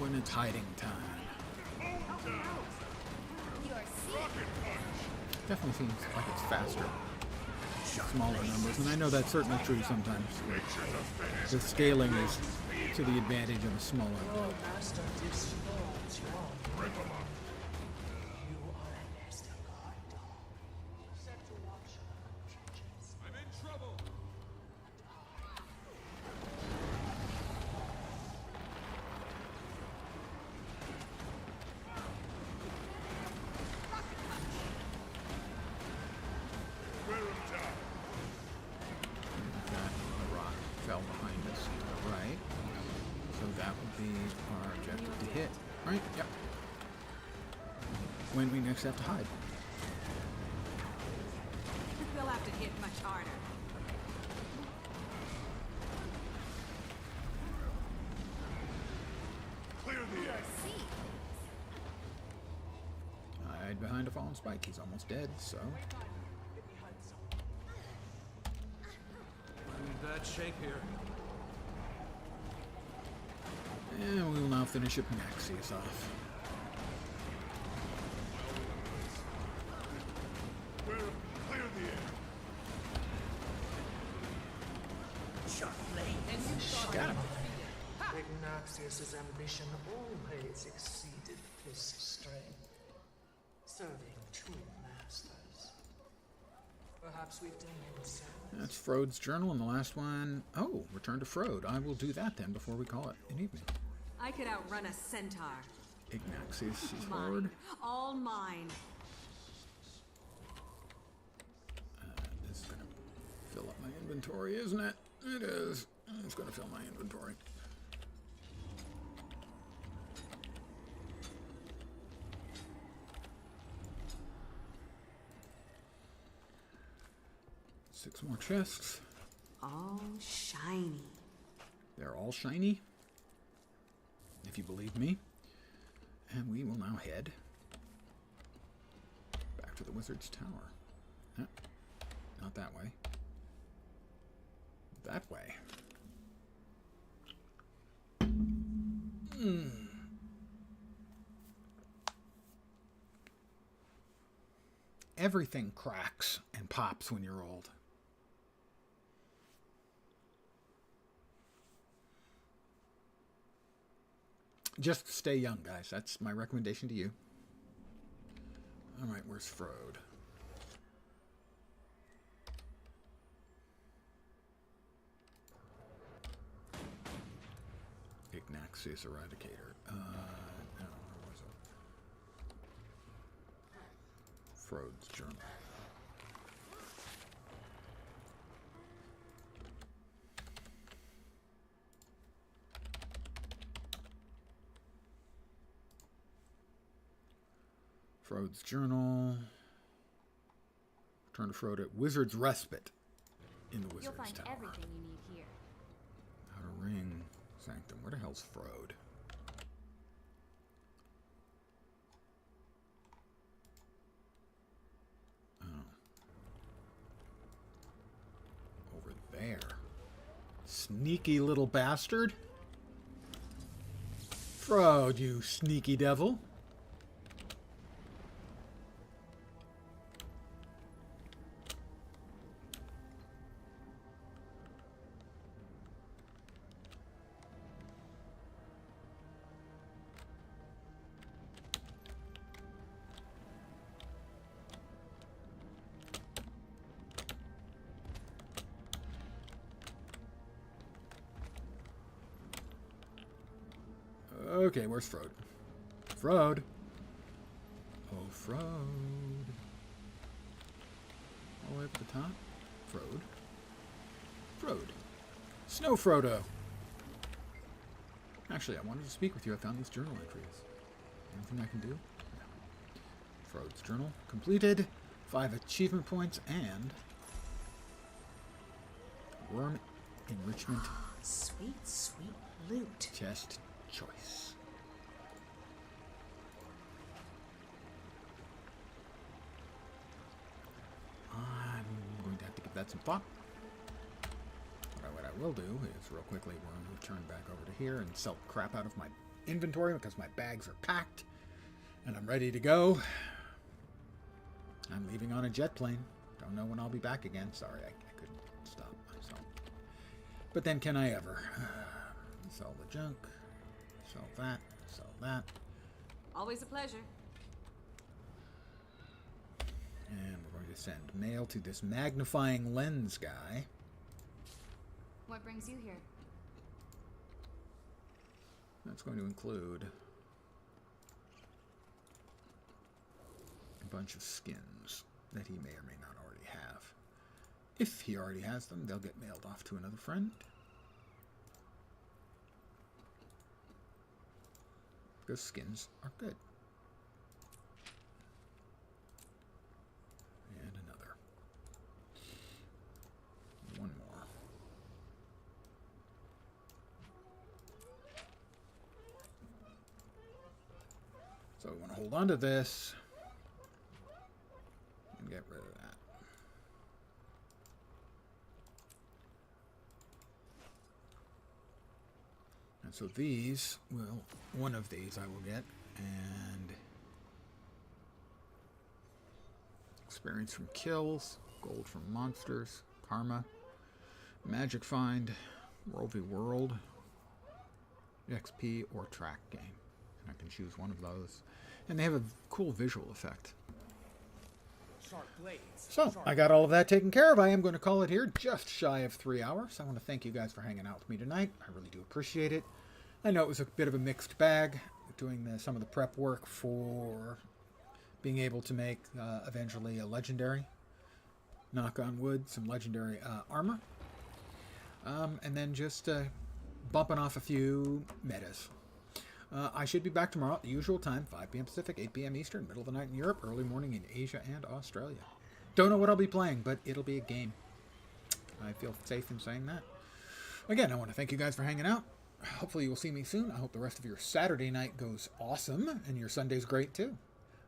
when it's hiding time. Definitely seems like it's faster. Smaller numbers, and I know that's certainly true sometimes. The scaling is to the advantage of a smaller. Your master disregards your own. You are an Estacard dog. Set to watch our trenches. I'm in trouble! The rock fell behind us to the right. So that would be our objective to hit. Right? Yep. When we next have to hide. We'll have to hit much harder. Clear the air. Hide behind a fallen spike. He's almost dead, so. I'm in bad shape here. And we will now finish Hypnaxius off. Clear the air. Got him. Ignaxius's ambition always exceeded Fisk's strength, serving two masters. Perhaps we've done him a service. That's Frode's journal, and the last one. Oh, return to Frode. I will do that then before we call it an evening. I could outrun a centaur. Ignaxius is Mine. forward. All mine. This is going to fill up my inventory, isn't it? It is. It's going to fill my inventory. Six more chests. All shiny. They're all shiny, if you believe me. And we will now head back to the Wizard's Tower. Not that way. That way. Everything cracks and pops when you're old. Just stay young, guys. That's my recommendation to you. All right, where's Frode? Ignaxius Eradicator. No, where was it? Frode's journal. Frode's journal. Return to Frode at Wizard's Respite in the Wizard's Tower. You'll find everything you need here. Outer Ring Sanctum. Where the hell's Frode? Oh. Over there. Sneaky little bastard. Frode, you sneaky devil. Okay, where's Frode? Frode. Oh, Frode. All the way up at the top. Frode. Frode. Snow Frodo. Actually, I wanted to speak with you. I found these journal entries. Anything I can do? No. Frode's journal completed. 5 achievement points and worm enrichment. Sweet, sweet loot. Chest choice. I'm going to have to give that some thought. I will do is real quickly we'll turn back over to here and sell crap out of my inventory because my bags are packed and I'm ready to go. I'm leaving on a jet plane. Don't know when I'll be back again. Sorry, I couldn't stop myself. But then can I ever? Sell the junk. Sell that. Sell that. Always a pleasure. And we're going to send mail to this magnifying lens guy. What brings you here? That's going to include a bunch of skins that he may or may not already have. If he already has them, they'll get mailed off to another friend. Because skins are good. And another. One more. So we want to hold on to this and get rid of that. And so these will, one of these I will get, and experience from kills, gold from monsters, karma, magic find, world v world, XP, or track game. And I can choose one of those. And they have a cool visual effect. So, I got all of that taken care of. I am going to call it here, just shy of 3 hours. I want to thank you guys for hanging out with me tonight. I really do appreciate it. I know it was a bit of a mixed bag, doing some of the prep work for being able to make eventually a legendary, knock on wood, some legendary armor. And then just bumping off a few metas. I should be back tomorrow at the usual time, 5 p.m. Pacific, 8 p.m. Eastern, middle of the night in Europe, early morning in Asia and Australia. Don't know what I'll be playing, but it'll be a game. I feel safe in saying that. Again, I want to thank you guys for hanging out. Hopefully you will see me soon. I hope the rest of your Saturday night goes awesome, and your Sunday's great too.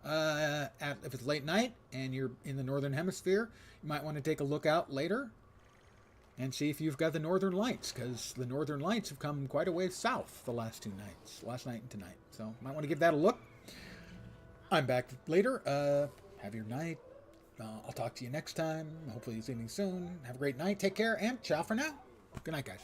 If it's late night and you're in the Northern Hemisphere, you might want to take a look out later and see if you've got the Northern Lights, because the Northern Lights have come quite a ways south the last 2 nights, last night and tonight. So, might want to give that a look. I'm back later. Have your night. I'll talk to you next time. Hopefully you see me soon. Have a great night. Take care, and ciao for now. Good night, guys.